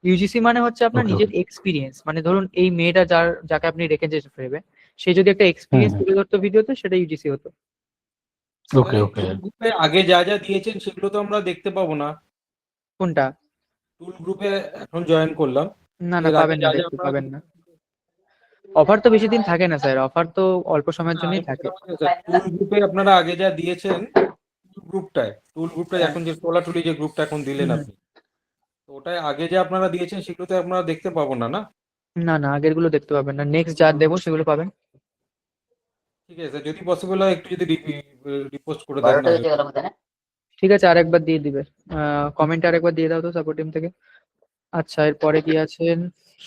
ইউজিসি মানে হচ্ছে আপনার Okay, নিজের এক্সপিরিয়েন্স, মানে ধরুন এই মেয়েটা যাকে আপনি রেখেছেন ভেবে, সে যদি একটা এক্সপিরিয়েন্স তুলে ধরতো ভিডিওতে, সেটা ইউজিসি হতো। ওকে ওকে। টুল গ্রুপে আগে যা যা দিয়েছেন সেগুলো তো আমরা দেখতে পাবো না। কোনটা? টুল গ্রুপে এখন জয়েন করলাম। না না, এর আগে পাবেন না, যা যা দেখতে আমরা পাবেন না। অফার তো বেশি দিন থাকে না স্যার, অফার তো অল্প সময়ের জন্যই থাকে। টুল গ্রুপে আপনারা আগে যা দিয়েছেন, টুল গ্রুপটায় এখন যে টোলাটুলি যে গ্রুপটা এখন দিলেন আপনি, তো ওটায় আগে যে আপনারা দিয়েছেন সেগুলো তো আপনারা দেখতে পাবো না, না? না না, আগের গুলো দেখতে পাবেন না, নেক্সট যা দেবো সেগুলো পাবেন। ঠিক আছে, যদি পসিবল হয় একটু যদি রিপোস্ট করে দেন না। ঠিক আছে, আরেকবার দিয়ে দিবে, কমেন্ট আরেকবার দিয়ে দাও তো সাপোর্ট টিম থেকে। আচ্ছা, এরপরে কি আছেন?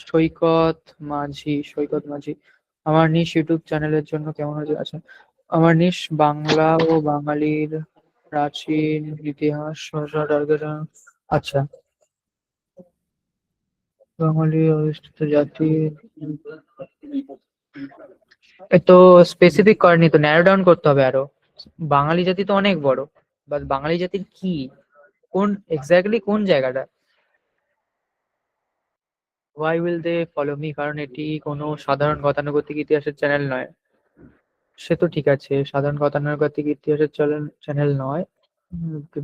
সৈকত মাঝি। আমার নিশ ইউটিউব চ্যানেলের জন্য কেমন হয়েছে? আচ্ছা, আমার নিশ বাংলা ও বাঙালির প্রাচীন ইতিহাস আচ্ছা, বাঙালি অধিষ্ঠিত জাতি, এ তো স্পেসিফিক করেনি তো, ন্যারো ডাউন করতে হবে আরো। বাঙালি জাতি তো অনেক বড়, বাট বাঙালি জাতির কি, কোন এক্স্যাক্টলি কোন জায়গাটা? Why will they follow me? কারণ এটি কোনো সাধারণ গতানুগতিক ইতিহাসের চ্যানেল নয়। সে তো ঠিক আছে, সাধারণ গতানুগতিক ইতিহাসের চ্যানেল নয়।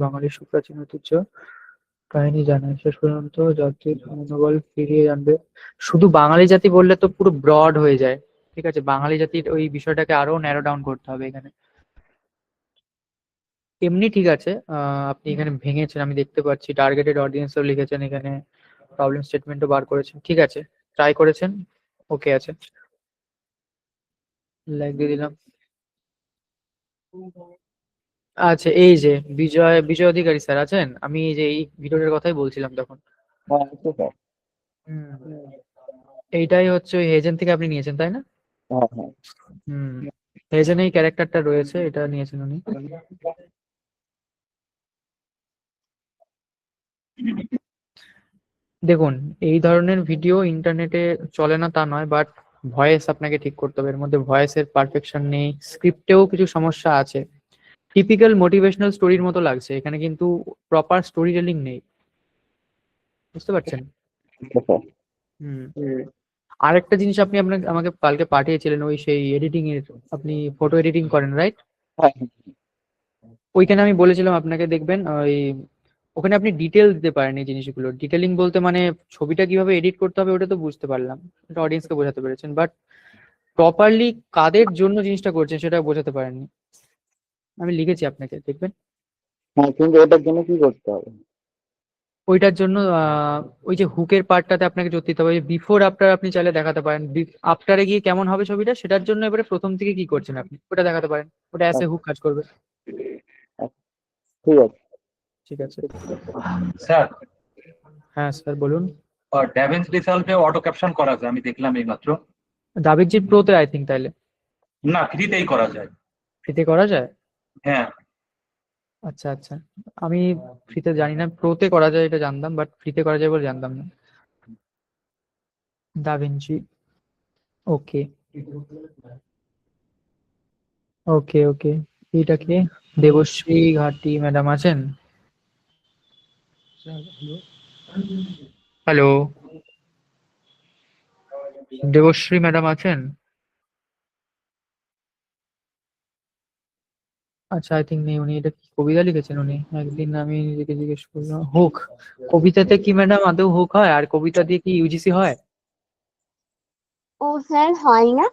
বাঙালির সুপ্রাচীন ঐতিহ্য কাহিনী জানায়, শেষ পর্যন্ত জাতির মনোবল ফিরিয়ে আনবে। শুধু বাঙালি জাতি বললে তো পুরো ব্রড হয়ে যায়। ঠিক আছে, বাঙালি জাতির ওই বিষয়টাকে আরো ন্যারো ডাউন করতে হবে এখানে। এমনি ঠিক আছে, আপনি এখানে ভেঙেছেন, আমি দেখতে পাচ্ছি। টার্গেটেড অডিয়েন্সও লিখেছেন এখানে, প্রবলেম স্টেটমেন্টও বার করেছেন। ঠিক আছে, ট্রাই করেছেন, ওকে আছে, লাইক দিয়ে দিলাম। আচ্ছা, এই যে বিজয় অধিকারী স্যার আছেন? আমি এই যে এই ভিডিওটার কথাই বলছিলাম তখন। হুম, এইটাই হচ্ছে ওই হেজেন থেকে আপনি নিয়েছেন, তাই না? হুম, হেজেন এই ক্যারেক্টারটা রয়েছে, এটা নিয়েছেন উনি। দেখুন, এই ধরনের ভিডিও ইন্টারনেটে চলে না তা নয়, বাট ভয়েস আপনাকে ঠিক করতে হবে। এর মধ্যে ভয়েসের পারফেকশন নেই, স্ক্রিপ্টেও কিছু সমস্যা আছে। টিপিক্যাল মোটিভেশনাল স্টোরির মতো লাগছে এখানে, কিন্তু প্রপার স্টোরি টেলিং নেই। বুঝতে পারছেন? হুম। আরেকটা জিনিস, আপনি আমাকে কালকে পাঠিয়েছিলেন ওই সেই এডিটিং এর, আপনি ফটো এডিটিং করেন, রাইট? ওইখানে আমি বলেছিলাম আপনাকে, দেখবেন ওই ওখানে আপনি ডিটেল দিতে পারেন এই জিনিসগুলো। ডিটেলিং বলতে মানে ছবিটা কিভাবে এডিট করতে হবে ওটা তো বুঝতে পারলাম, এটা অডিয়েন্সকে বোঝাতে পেরেছেন, বাট প্রপারলি কাদের জন্য জিনিসটা করছেন সেটা বোঝাতে পারেননি। আমি লিখেছি আপনাকে, দেখবেন। কিন্তু এটার জন্য কি করতে হবে? ওইটার জন্য ওই যে হুকের পার্টটাতে আপনাকে জোর দিতে হবে। বিফোর আফটার আপনি চাইলে দেখাতে পারেন, আফটারে গিয়ে কেমন হবে ছবিটা, সেটার জন্য এবারে প্রথম থেকে কি করছেন আপনি ওটা দেখাতে পারেন, ওটা অ্যাসে হুক কাজ করবে। ঠিক আছে। ঠিক আছে। স্যার হ্যাঁ স্যার বলুন। ড্যাভিঞ্চি রিসলভে অটো ক্যাপশন করা যায়, আমি দেখলাম এইমাত্র। দাভিঞ্চি প্রোতে আই থিঙ্ক তাইলে না, ফ্রিতেই করা যায়। ফ্রিতে করা যায়। হ্যাঁ, আচ্ছা আচ্ছা, আমি ফ্রিতে জানি না, প্রোতে করা যায় এটা জানতাম, বাট ফ্রিতে করা যায় বলে জানতাম না। দাভিঞ্চি, ওকে ওকে ওকে। এটা কে? দেবশ্রী ঘাটি ম্যাডাম আছেন? হ্যালো, দেবশ্রী ম্যাডাম আছেন? আচ্ছা, আই থিঙ্ক নেই উনি। এটা কি কবিতা লিখেছেন উনি? একদিন আমি নিজেকে জিজ্ঞেস করলাম, হুক। কবিতাতে কি ম্যাডাম আদৌ হুক হয়? আর কবিতা দিয়ে কি ইউজিসি হয়? ও স্যার হয় না।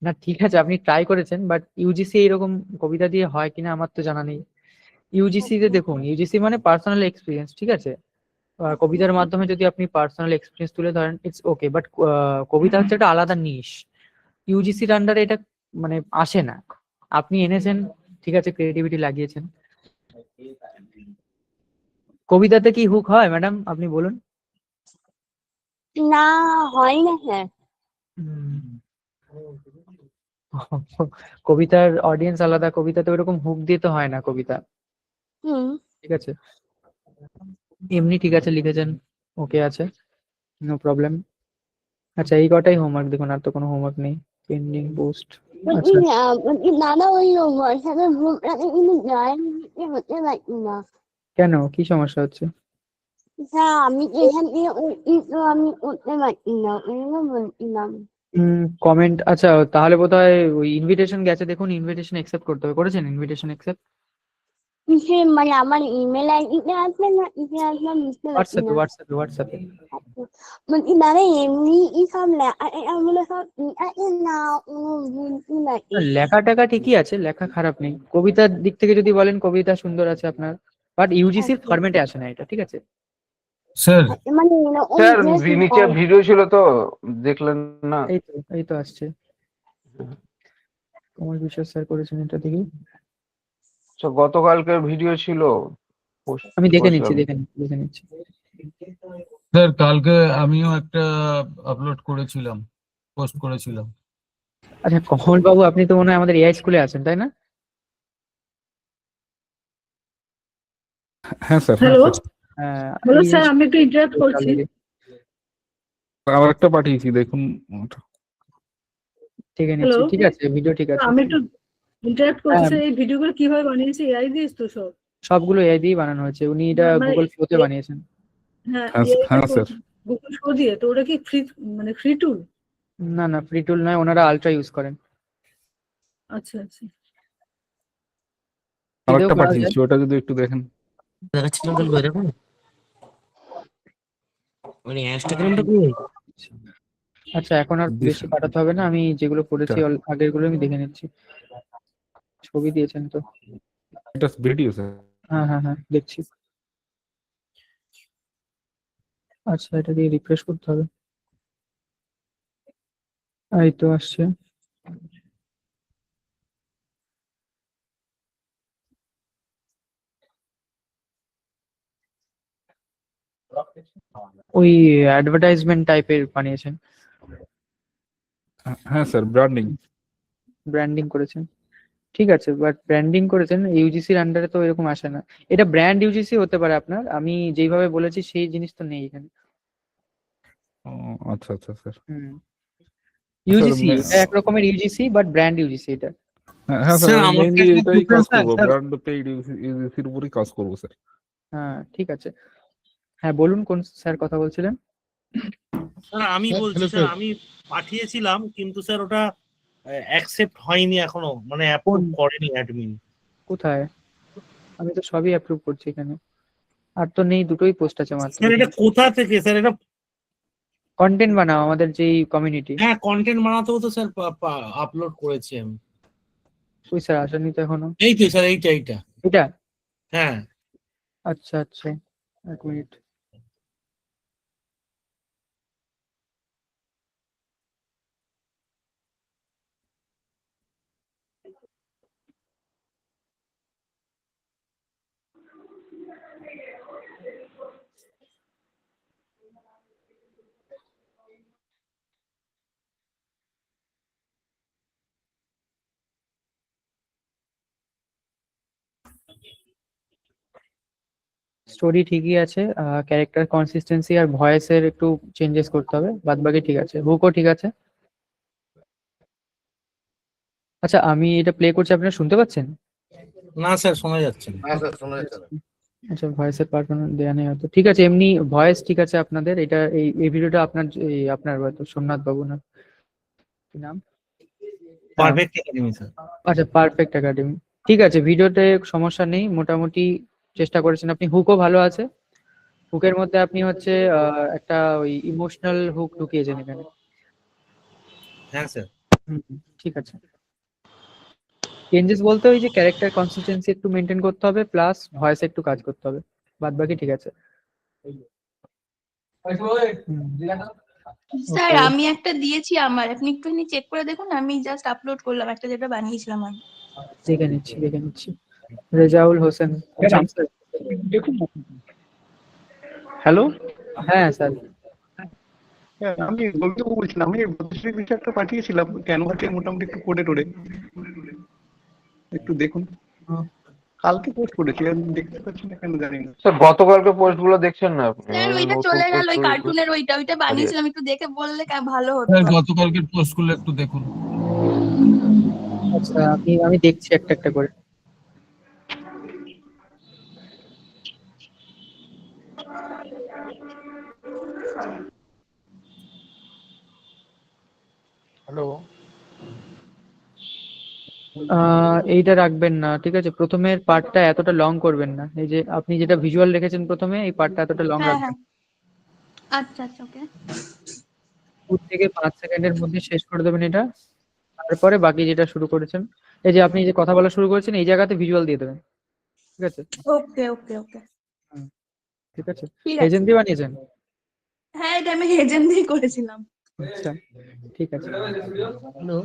না ঠিক আছে, আপনি ট্রাই করেছেন, বাট ইউজিসি এরকম কবিতা দিয়ে হয় কিনা আমার তো জানা নেই। ইউজিসি তে দেখুন, ইউজিসি মানে পার্সোনাল এক্সপিরিয়েন্স, ঠিক আছে? কবিতার মাধ্যমে যদি আপনি পার্সোনাল এক্সপিরিয়েন্স তুলে ধরেন, ইটস ওকে, বাট কবিতা হচ্ছে একটা আলাদা নিশ। ইউজিসির আন্ডারে এটা মানে আসে না। আপনি এনেছেন, ঠিক আছে, ক্রিয়েটিভিটি লাগিয়েছেন। কবিতাতে কি হুক হয় ম্যাডাম, আপনি বলুন? না, হয় না স্যার। কবিতার অডিয়েন্স আলাদা, কবিতাতে ওরকম হুক দিয়ে তো হয় না কবিতা, হুম। ঠিক আছে? এমনি ঠিক আছে লিখেছেন, ওকে আছে, নো প্রবলেম। আচ্ছা, এই কটাই হোমওয়ার্ক দেখুন, আর তো কোনো হোমওয়ার্ক নেই। পেন্ডিং পোস্ট, বলছি আচ্ছা। বলছি দাদা, ওই হোয়াটসঅ্যাপের গ্রুপটাতে কিন্তু জয়েন হতে পারছি না। কেন, কি সমস্যা হচ্ছে? স্যার আমি এখান থেকে তো আমি করতে পারছি না, এগুলো বলছিলাম। কমেন্ট, আচ্ছা তাহলে বোধহয় ওই ইনভিটেশন গেছে, দেখুন ইনভিটেশন অ্যাকসেপ্ট করতে হবে। করেছেন ইনভিটেশন অ্যাকসেপ্ট? কিসে মানে আমার ইমেল আইডিতে আসবে না কিসে আসবে আমি বুঝতে পারছি হোয়াটসঅ্যাপে না। হোয়াটসঅ্যাপে হোয়াটসঅ্যাপে। বলছি দাদা এমনি সব লেখা এগুলো সব ঠিক আছে না ভুল আছে? লেখা টাকা ঠিকই আছে, লেখা খারাপ নেই। কবিতার দিক থেকে যদি বলেন, কবিতা সুন্দর আছে আপনার, বাট ইউজিসির ফরম্যাটে আসে না এটা, ঠিক আছে? স্যার মানে ওই স্যার just নিচে ভিডিও ছিল তো, দেখলেন না? এই তো আসছে। কমল বিশ্বাস স্যার করেছেন এটা দেখি। আচ্ছা, গতকালকের ভিডিও ছিল, post আমি দেখে নিচ্ছি করলাম। দেখে নিচ্ছি। স্যার কালকে আমিও একটা আপলোড করেছিলাম, পোস্ট করেছিলাম। আচ্ছা কমল বাবু, আপনি তো মনে হয় আমাদের এআই স্কুলে আছেন, তাই না? হ্যাঁ স্যার, হ্যালো, হ্যাঁ, বলো এই স্যার, আমি একটু ইন্টারাপ্ট করছি। আর একটা পাঠিয়েছি দেখুন। দেখে নিচ্ছি, হ্যালো, ঠিক আছে, ভিডিও ঠিক আছে। আমি একটু ইন্টারাপ্ট করছি হ্যাঁ, স্যার। এই ভিডিওগুলো কিভাবে বানিয়েছে? এআই দিয়েছ তো সব? সবগুলো এআই দিয়েই বানানো হয়েছে, উনি এটা মানে গুগল ফ্লোতে বানিয়েছেন। হ্যাঁ, হ্যাঁ এআই হ্যাঁ স্যার। গুগল শো দিয়ে তো ওটা কি ফ্রি, মানে ফ্রি টুল? না না, ফ্রি টুল নয়, ওনারা আলট্রা ইউজ করেন। আচ্ছা আচ্ছা। আর এতেও একটা করা যায়। পাঠিয়েছি, ওটা যদি একটু দেখেন। আচ্ছা, এখন আর বেশি দিস- পাঠাতে হবে না, আমি যেগুলো করেছি আগের গুলো আমি দেখে নিচ্ছি। ছবি দিয়েছেন তো? এটা ভিডিও স্যার। হ্যাঁ হ্যাঁ হ্যাঁ, দেখছি। আচ্ছা, এটা দিয়ে রিফ্রেশ করতে হবে। এই তো আসছে। ওই অ্যাডভার্টাইজমেন্ট টাইপের বানিয়েছেন, হ্যাঁ স্যার, ব্র্যান্ডিং। ব্র্যান্ডিং করেছেন, ঠিক আছে, বাট ব্র্যান্ডিং করেছেন ইউজিসির আন্ডারে তো এরকম আসে না। এটা ব্র্যান্ড ইউজিসি হতে পারে আপনার, আমি যেইভাবে বলেছি সেই জিনিস তো নেই এখানে। ও আচ্ছা আচ্ছা স্যার। ইউজিসি এটা এক রকমের ইউজিসি, বাট ব্র্যান্ড ইউজিসি এটা। হ্যাঁ স্যার, আমি মেইনলি এটাই কাজ করবো, ব্র্যান্ড পেইড ইউজিসির উপরই কাজ করবো স্যার। হ্যাঁ ঠিক আছে। হ্যাঁ বলুন, কোন স্যার কথা বলছিলেন? স্যার আমি বলছি স্যার, আমি পাঠিয়েছিলাম কিন্তু স্যার ওটা অ্যাকসেপ্ট হয়নি এখনো, মানে অ্যাপ্রুভ করেনি অ্যাডমিন। কোথায়? আমি তো সবই অ্যাপ্রুভ করছি এখানে, আর তো নেই, দুটোই পোস্ট আছে মাত্র। স্যার এটা কোথা থেকে স্যার? এটা কন্টেন্ট বানাও আমাদের যেই কমিউনিটি। হ্যাঁ, কন্টেন্ট বানাতেও তো স্যার আপলোড করেছি আমি। ওই স্যার আসেনি তো এখনো। এই তো স্যার, এইটা এটা? হ্যাঁ। আচ্ছা আচ্ছা, এক মিনিট। স্টোরি ঠিকই আছে, ক্যারেক্টার কনসিস্টেন্সি আর ভয়েসের একটু চেঞ্জেস করতে হবে, বাদ বাকি ঠিক আছে, হুকও ঠিক আছে। আচ্ছা আমি এটা প্লে করছি, আপনারা শুনতে পাচ্ছেন? না স্যার শোনা যাচ্ছে না। হ্যাঁ স্যার শোনা যাচ্ছে না। আচ্ছা ভয়েসের পারফরমেন্স দেওয়া নেই হয়তো, ঠিক আছে এমনি ভয়েস ঠিক আছে আপনাদের। এটা এই ভিডিওটা আপনার আপনার হয়তো সোমনাথ বাবু না কি নাম? Perfect academy sir. আচ্ছা পারফেক্ট একাডেমি, ঠিক আছে ভিডিওতে সমস্যা নেই, মোটামুটি চেষ্টা করেছেন আপনি। হুকও ভালো আছে, হুকের মধ্যে আপনি হচ্ছে একটা ওই ইমোশনাল হুক ঢুকিয়েছেন এখানে। হ্যাঁ স্যার। ঠিক আছে। চেঞ্জেস বলতে ওই যে ক্যারেক্টার কনসিস্টেন্সি একটু মেনটেন করতে হবে, প্লাস ভয়েসে একটু কাজ করতে হবে, বাদ বাকি ঠিক আছে। স্যার আমি একটা দিয়েছি আমার, আপনি একটুখানি চেক করে দেখুন, আমি জাস্ট আপলোড করলাম একটা যেটা বানিয়েছিলাম আমি। দেখে নিচ্ছি। রেজাউল হোসেন, দেখুন হ্যালো, হ্যাঁ স্যার। আমি গোবিন্দবাবু বলছিলাম, আমি বদ্রশ্রী কিছু একটা পাঠিয়েছিলাম ক্যানভাতে মোটামুটি একটু করে টোরে একটু দেখুন, কালকে পোস্ট করেছি, আমি দেখতে পাচ্ছি না কেন জানি না। স্যার গতকালকে পোস্ট গুলো দেখছেন না আপনি? স্যার ওইটা নতুন চলে গেল, post ওই গুলো- কার্টুনের ওইটা বানিয়েছিলাম, একটু দেখে বললে ভালো হতো। গতকালকের পোস্ট গুলো একটু দেখুন। আচ্ছা আমি দেখছি একটা একটা করে। হ্যালো এইটা রাখবেন না, ঠিক আছে প্রথমের পার্টটা এতটা লং করবেন না, এই যে আপনি যেটা ভিজুয়াল রেখেছেন প্রথমে এই পার্টটা এতটা লং হ্যাঁ রাখবেন। হ্যাঁ আচ্ছা আচ্ছা ওকে। 2 থেকে 5 সেকেন্ডের মধ্যে শেষ করে দেবেন এটা, তারপরে বাকি যেটা শুরু করেছেন, এই যে আপনি যে কথা বলা শুরু করেছেন এই জায়গাতে ভিজুয়াল দিয়ে দেবেন, ঠিক আছে? ওকে ওকে ওকে ঠিক আছে। ঠিক আছে। এজেন্ট দিয়ে বানিয়েছেন? হ্যাঁ এটা আমি এজেন্ট দিয়ে করেছিলাম। আচ্ছা ঠিক আছে। হ্যালো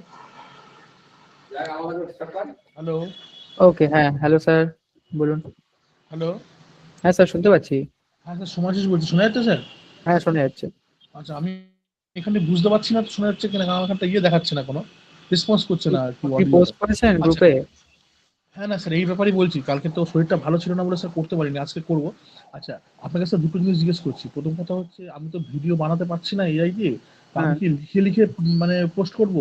হ্যালো ওকে হ্যাঁ, হ্যালো স্যার বলুন। হ্যালো হ্যাঁ স্যার শুনতে পাচ্ছি। হ্যাঁ স্যার সোমাশিস বলছি, শোনা যাচ্ছে স্যার? হ্যাঁ শোনা যাচ্ছে। আচ্ছা আমি এখানে বুঝতে পারছি না তো শোনা যাচ্ছে কিনা, কারণ এখানটা দেখাচ্ছে না, কোনো রেসপন্স করছে না আর কি আপনি audio পোস্ট টা। করেছেন আচ্ছা। গ্রুপে? হ্যাঁ না স্যার এই ব্যাপারেই বলছি, কালকে তো শরীরটা ভালো ছিল না বলে স্যার করতে পারিনি, আজকে করব। আচ্ছা আপনাকে স্যার দুটো জিনিস জিজ্ঞেস করছি। প্রথম কথা হচ্ছে আমি তো ভিডিও বানাতে পারছি না এআই দিয়ে, তো আমি কি লিখে মানে পোস্ট করব?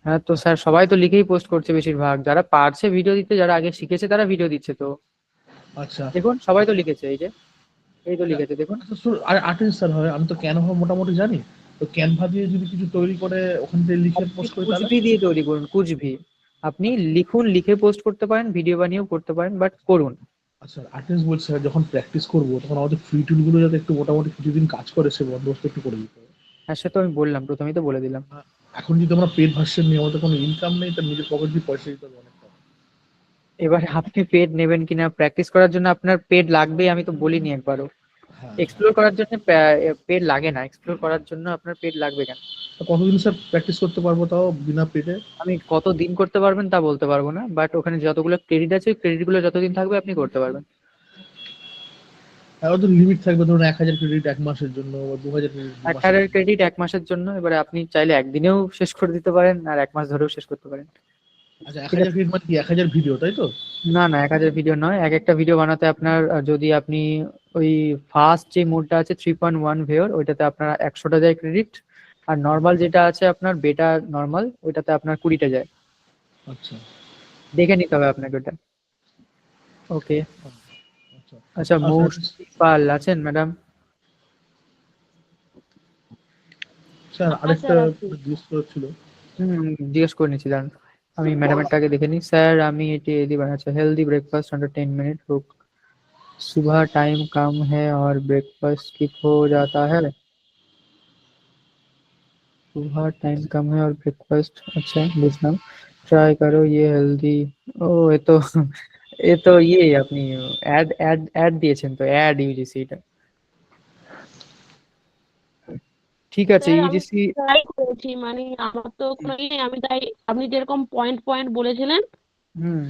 হ্যাঁ তো স্যার সবাই তো লিখেই পোস্ট করছে বেশিরভাগ, যারা পারছে ভিডিও দিতে, যারা আগে শিখেছে তারা ভিডিও দিচ্ছে তো। আচ্ছা দেখুন সবাই তো লিখেছে, এই তো লিখেছে দেখুন। আর আর্টিস্ট স্যার হয়, আমি তো ক্যানভা মোটামুটি জানি, তো ক্যানভা দিয়ে যদি কিছু তৈরি করে ওখান থেকে লিখে পোস্ট করি তাহলে? কুচভি দিয়ে তৈরি করুন, কুচভি। আপনি লিখুন, লিখে পোস্ট করতে পারেন, ভিডিও বানিয়েও করতে পারেন, বাট করুন। আচ্ছা আর্টিস্ট বলছি স্যার, যখন প্র্যাকটিস করবো তখন আমাদের ফ্রি টুল গুলো যাতে একটু মোটামুটি কিছুদিন কাজ করে সে বন্দোবস্ত একটু করে দিতে হবে। হ্যাঁ সে তো আমি বললাম, প্রথমেই তো বলে দিলাম। এখন যদি আমরা পেড ভার্সন নিই, আমাদের কোনো ইনকাম নেই, তার নিজের পকেট দিয়ে পয়সা দিতে হবে অনেকটা। এবার আপনি পেড নেবেন কিনা, প্র্যাকটিস করার জন্য আপনার পেড লাগবে আমি তো বলিনি একবারও। এক্সপ্লোর করার জন্য পেড লাগে না, এক্সপ্লোর করার জন্য আপনার পেড লাগবে কেন? কতদিন স্যার প্র্যাকটিস করতে পারবো তাও বিনা পেডে? আমি কত দিন করতে পারবেন তা বলতে পারবো না, বাট ওখানে যতগুলো ক্রেডিট আছে ওই ক্রেডিট গুলো যতদিন থাকবে আপনি করতে পারবেন। ওদের লিমিট থাকবে, ধরুন 1000 ক্রেডিট 1 মাসের জন্য বা 2000 ক্রেডিট 1000 ক্রেডিট 1 মাসের জন্য, এবারে আপনি চাইলে একদিনেও শেষ করে দিতে পারেন আর 1 মাস ধরেও শেষ করতে পারেন। আচ্ছা 1000 ক্রেডিট মানে কি 1000 ভিডিও তাই তো? না 1000 ভিডিও নয়, এক একটা ভিডিও বানাতে আপনার যদি আপনি ওই ফার্স্ট যে মোডটা আছে 3.1 ভিওর ওইটাতে আপনার 100টা যায় ক্রেডিট, আর নর্মাল যেটা আছে আপনার বেটা নর্মাল ওইটাতে আপনার 20টা যায়। আচ্ছা দেখে নিতে হবে আপনাকে ওটা। ওকে আচ্ছা মৌসুমী পাল আছেন ম্যাডাম? স্যার আরেকটা জিজ্ঞেস করার ছিল। জিজ্ঞেস করে নিচ্ছি দাঁড়ান, আমি ম্যাডামেরটাকে দেখে নিই। স্যার আমি এটি এদি বানাচ্ছি হেলদি ब्रेकफास्ट अंडर 10 मिनट रुक सुबह टाइम कम है और ब्रेकफास्ट स्किप हो जाता है, सुबह टाइम कम है और ब्रेकफास्ट अच्छा बुझलाম, ट्राई करो ये हेल्दी। ও এ তো ইয়ে আপনি অ্যাড দিয়েছেন তো, অ্যাড ইউজিসি এটা ঠিক আছে। ইউজিসি ট্রাই করেছি, মানে আমার তো কোনো ইয়ে নেই, আমি তাই আপনি যেরকম পয়েন্ট পয়েন্ট বলেছিলেন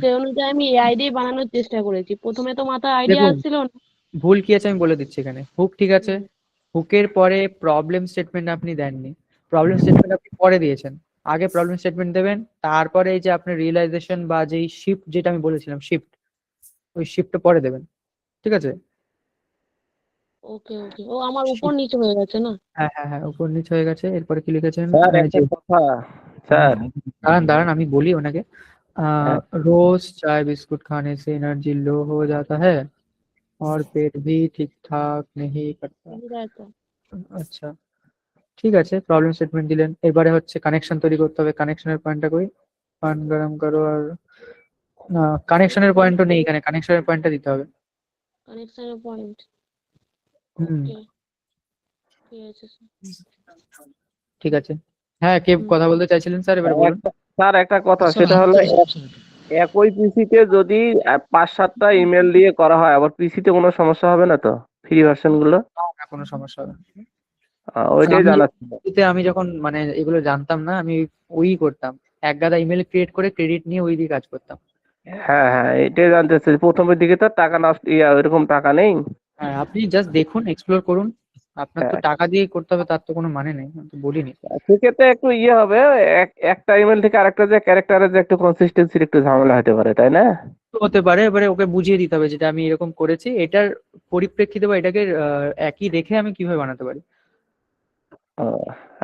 সেই অনুযায়ী আমি এআই দিয়ে বানানোর চেষ্টা করেছি। প্রথমে তো মাথায় আইডিয়া দেখুন আসছিল না। ভুল কি আছে আমি বলে দিচ্ছি এখানে। হুক ঠিক আছে, হুকের পরে প্রবলেম স্টেটমেন্ট আপনি দেননি, প্রবলেম স্টেটমেন্ট আপনি পরে দিয়েছেন, আগে প্রবলেম স্টেটমেন্ট দেবেন, তারপরে এই যে আপনার রিয়েলাইজেশন বা যেই শিফট যেটা আমি বলেছিলাম শিফট, ওই শিফটটা পরে দেবেন, ঠিক আছে? ওকে ওকে, ও আমার উপর নিচে হয়ে গেছে না? হ্যাঁ হ্যাঁ হ্যাঁ, উপর নিচে হয়ে গেছে। এরপরে কি লিখেছেন? স্যার এই একটা যে কথা, স্যার दारान दारान আমি বলি ওনাকে। হ্যাঁ, रोज चाय बिस्कुट खाने से एनर्जी लो हो जाता है और पेट भी ठीक ठाक नहीं करता। মিল যায়তো। আচ্ছা, ঠিক আছে, প্রবলেম স্টেটমেন্ট দিলেন। এবারে হচ্ছে কানেকশন তৈরি করতে হবে। কানেকশনের পয়েন্টটা কই? পান গরম করো আর না, কানেকশনের পয়েন্টও নেই এখানে, কানেকশনের পয়েন্টটা দিতে হবে। কানেকশনের পয়েন্ট। হুম, ওকে, ঠিক আছে স্যার। ঠিক আছে। হ্যাঁ, কে হুম। কথা বলতে চাইছিলেন স্যার, এবার বলুন। স্যার একটা কথা, স্যার সেটা হলো একই পিসিতে যদি 5-7টা ইমেল দিয়ে করা হয়, আবার পিসিতে কোনো সমস্যা হবে না তো ফ্রি ভার্সন গুলো? না, কোনো সমস্যা হবে না। ওইটাই আমি জানার ছিল। আমি যখন মানে এগুলো জানতাম না, আমি ওই করতাম, এক গাদা ইমেল ক্রিয়েট করে ক্রেডিট নিয়ে ওই দিয়ে কাজ করতাম। হ্যাঁ হ্যাঁ, এটাই জানতে চাই। প্রথমের দিকে তো টাকা নষ্ট, ওইরকম টাকা নেই। হ্যাঁ, আপনি জাস্ট দেখুন, এক্সপ্লোর করুন। আপনার তো হ্যাঁ, টাকা দিয়ে করতে হবে তার তো কোনো মানে নেই, আমি তো বলিনি। সেক্ষেত্রে একটু হবে, একটা ইমেল থেকে আরেকটা যে ক্যারেক্টারের যে একটু কনসিস্টেন্সির একটু ঝামেলা হতে পারে, তাই না? হতে পারে, এবারে ওকে বুঝিয়ে দিতে হবে যেটা আমি এরকম করেছি, এটার পরিপ্রেক্ষিতে বা এটাকে একই রেখে আমি কিভাবে বানাতে পারি। ও,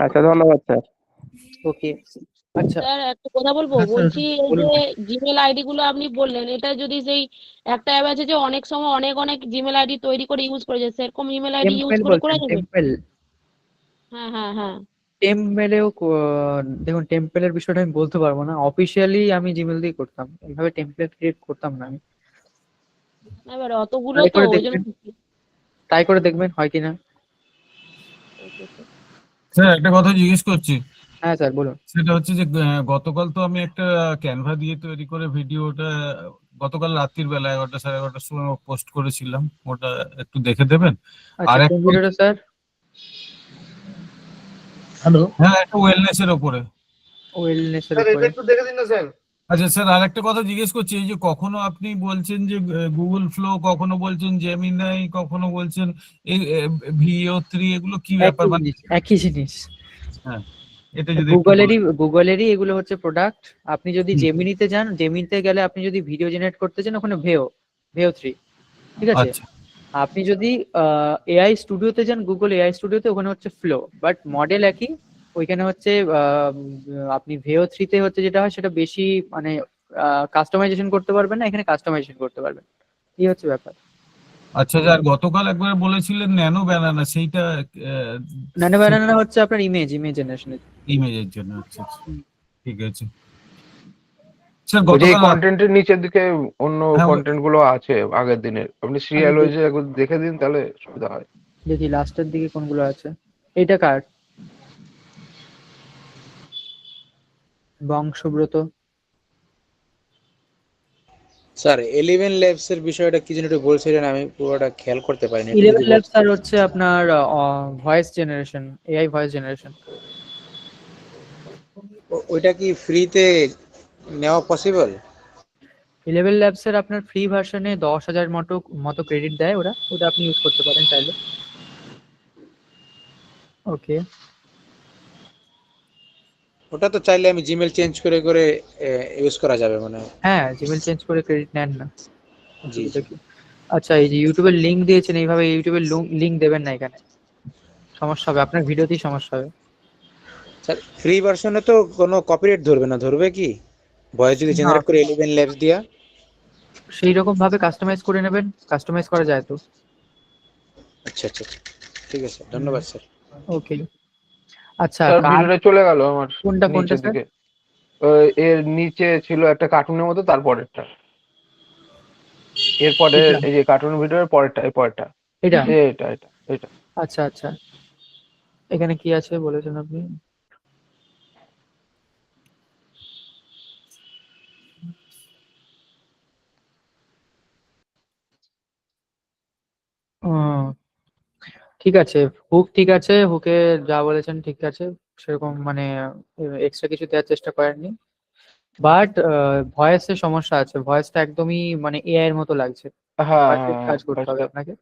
আচ্ছা, ধন্যবাদ স্যার। ওকে, আচ্ছা। স্যার একটা কথা বলবো, হ্যাঁ স্যার, বলছি এই বলুন। যে জিমেল আইডি গুলো আপনি বললেন, এটা যদি সেই একটা অ্যাপ আছে যে অনেক সময় অনেক অনেক জিমেল আইডি তৈরি করে ইউজ করে যায়, সেরকম ইমেল আইডি ইউজ টেম্পেল করে করা বলছেন, যাবে? টেম্পেল। হ্যাঁ হ্যাঁ হ্যাঁ। টেম্পেলেও দেখুন, টেম্পেলের বিষয়টা আমি বলতে পারবো না। অফিসিয়ালি আমি জিমেল দিয়ে করতাম, এইভাবে টেম্পলেট ক্রিয়েট করতাম না আমি। এবার অতগুলো ট্রাই তো করে ওই জন্য। দেখবেন, ট্রাই করে দেখবেন হয় কিনা। Okay sir. স্যার একটা কথা জিজ্ঞেস করছি, হ্যাঁ স্যার, বলুন। সেটা হচ্ছে যে গতকাল তো আমি একটা ক্যানভা দিয়ে তৈরি করে ভিডিওটা গতকাল রাত্রির বেলা 11টা 11:30টার সময় পোস্ট করেছিলাম, ওটা একটু দেখে দেবেন। আচ্ছা, আর কোন একটা, ভিডিওটা স্যার? হ্যালো। হ্যাঁ, একটা ওয়েলনেস এর ওপরে। ওয়েলনেস এর স্যার এটা উপরে। একটু দেখে দিন না স্যার। আচ্ছা স্যার, আর একটা কথা জিজ্ঞেস করছি, এই যে কখনো আপনি বলছেন যে গুগল ফ্লো, কখনো বলছেন জেমিনাই, কখনো বলছেন এই VO3, এগুলো কি ব্যাপার একই মানে? জিনিস, একই জিনিস। হ্যাঁ, এটা যদি একটু গুগলেরই এগুলো হচ্ছে প্রোডাক্ট। আপনি যদি জেমিনিতে যান, জেমিনিতে গেলে আপনি যদি ভিডিও জেনারেট করতে চান, ওখানে ভেও 3, ঠিক আছে। আচ্ছা আপনি যদি এআই স্টুডিওতে যান, গুগল এআই স্টুডিওতে, ওখানে হচ্ছে ফ্লো, বাট মডেল একই। ওইখানে হচ্ছে আপনি ভেও 3তে হচ্ছে যেটা হয় সেটা বেশি মানে কাস্টমাইজেশন করতে পারবেন না, এখানে কাস্টমাইজেশন করতে পারবেন, এই হচ্ছে ব্যাপার। আচ্ছা, আর গতকাল একবার বলেছিলেন ন্যানো ব্যানানা, সেইটা ন্যানো ব্যানানা হচ্ছে আপনার ইমেজ জেনারেশনের। ইমেজের জন্য। আচ্ছা আচ্ছা, ঠিক আছে স্যার। ওই যে গতকাল কন্টেন্টের নিচের দিকে অন্য হ্যাঁ, কন্টেন্ট গুলো আছে আগের দিনের, আপনি সিরিয়াল ওয়াইজে একবার দেখে দিন, তাহলে সুবিধা হয়। দেখি লাস্টের দিকে কোনগুলো আছে। এইটা কার? বংশব্রত। স্যার 11 ল্যাবস এর বিষয়টা কি যেন একটু বলছিলেন, আমি পুরোটা খেয়াল করতে পারিনি, একটু 11 যদি ল্যাবস আর হচ্ছে আপনার voice generation, AI voice generation. ওইটা কি ফ্রিতে নেওয়া পসিবল? 11 ল্যাবস এর আপনার ফ্রি ভার্সনে 10,000 মতো ক্রেডিট দেয় ওরা, ওটা আপনি ইউজ করতে পারেন চাইলে। ওকে, ওটা তো চাইলে আমি জিমেল চেঞ্জ করে করে ইউজ করা যাবে মানে? হ্যাঁ, জিমেল চেঞ্জ করে ক্রেডিট নেন না। জি অসুবিধা কি? আচ্ছা, এই যে ইউটিউবের লিংক দিয়েছেন, এইভাবে ইউটিউবের লিংক দেবেন না, এখানে সমস্যা হবে, আপনার ভিডিওতেই সমস্যা হবে। স্যার ফ্রি ভার্সনে তো কোনো কপিরাইট ধরবে না? ধরবে কি ভয়েস যদি জেনারেট করে 11 ল্যাবস দিয়া? সেই রকম ভাবে কাস্টমাইজ করে নেবেন, কাস্টমাইজ করা যায় তো। আচ্ছা আচ্ছা আচ্ছা, ঠিক আছে, ধন্যবাদ স্যার। ওকে, আচ্ছা। স্যার ভিডিওটা চলে গেল আমার কোনটা নিচের স্যার? দিকে। এর নিচে ছিল একটা কার্টুনের মতো, তারপরেরটা, এরপরে এই যে কার্টুন ভিডিওর পরেরটা, এই পরেরটা, এটা এটা এটা এটা। আচ্ছা আচ্ছা, এখানে কি আছে বলেছেন আপনি? ঠিক আছে, হুক ঠিক আছে, হুকে যা বলেছেন ঠিক আছে, সেরকম মানে এক্সট্রা কিছু দেওয়ার চেষ্টা করেননি। বাট ভয়েসের সমস্যা আছে, ভয়েসটা একদমই মানে এআই এর মতো লাগছে। হ্যাঁ পারফেক্ট কাজ করতে হবে ভয়েসটা আপনাকে।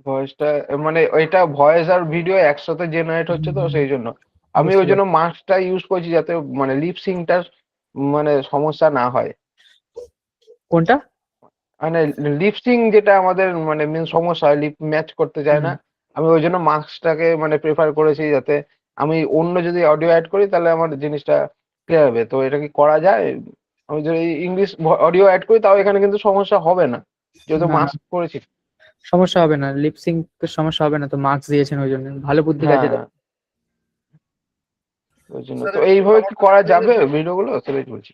ভয়েসটা মানে ওইটা ভয়েস আর ভিডিও একসাথে জেনারেট হচ্ছে, তো সেই জন্য আমি বুঝতে ওই জন্য মাস্কটা ইউজ করছি, যাতে মানে লিপ সিংটার মানে সমস্যা না হয়। কোনটা? মানে লিপসিং যেটা আমাদের মানে মেন সমস্যা হয়, লিপ ম্যাচ করতে চায় না। আমি ওই জন্য মাস্কটাকে মানে প্রেফার করেছি, যাতে আমি অন্য যদি অডিও অ্যাড করি তাহলে আমার জিনিসটা ক্লিয়ার হবে। তো এটা কি করা যায়? আমি যদি ইংলিশ অডিও অ্যাড করি তাও এখানে কিন্তু সমস্যা হবে না, যেহেতু না না, মাস্ক করেছি। সমস্যা হবে না, লিপসিং তো সমস্যা হবে না, তো মার্কস দিয়েছেন ওই জন্য, ভালো বুদ্ধি কাজে হ্যাঁ, ওই জন্য তো এইভাবে কি করা যাবে ভিডিওগুলো, সেটাই বলছি।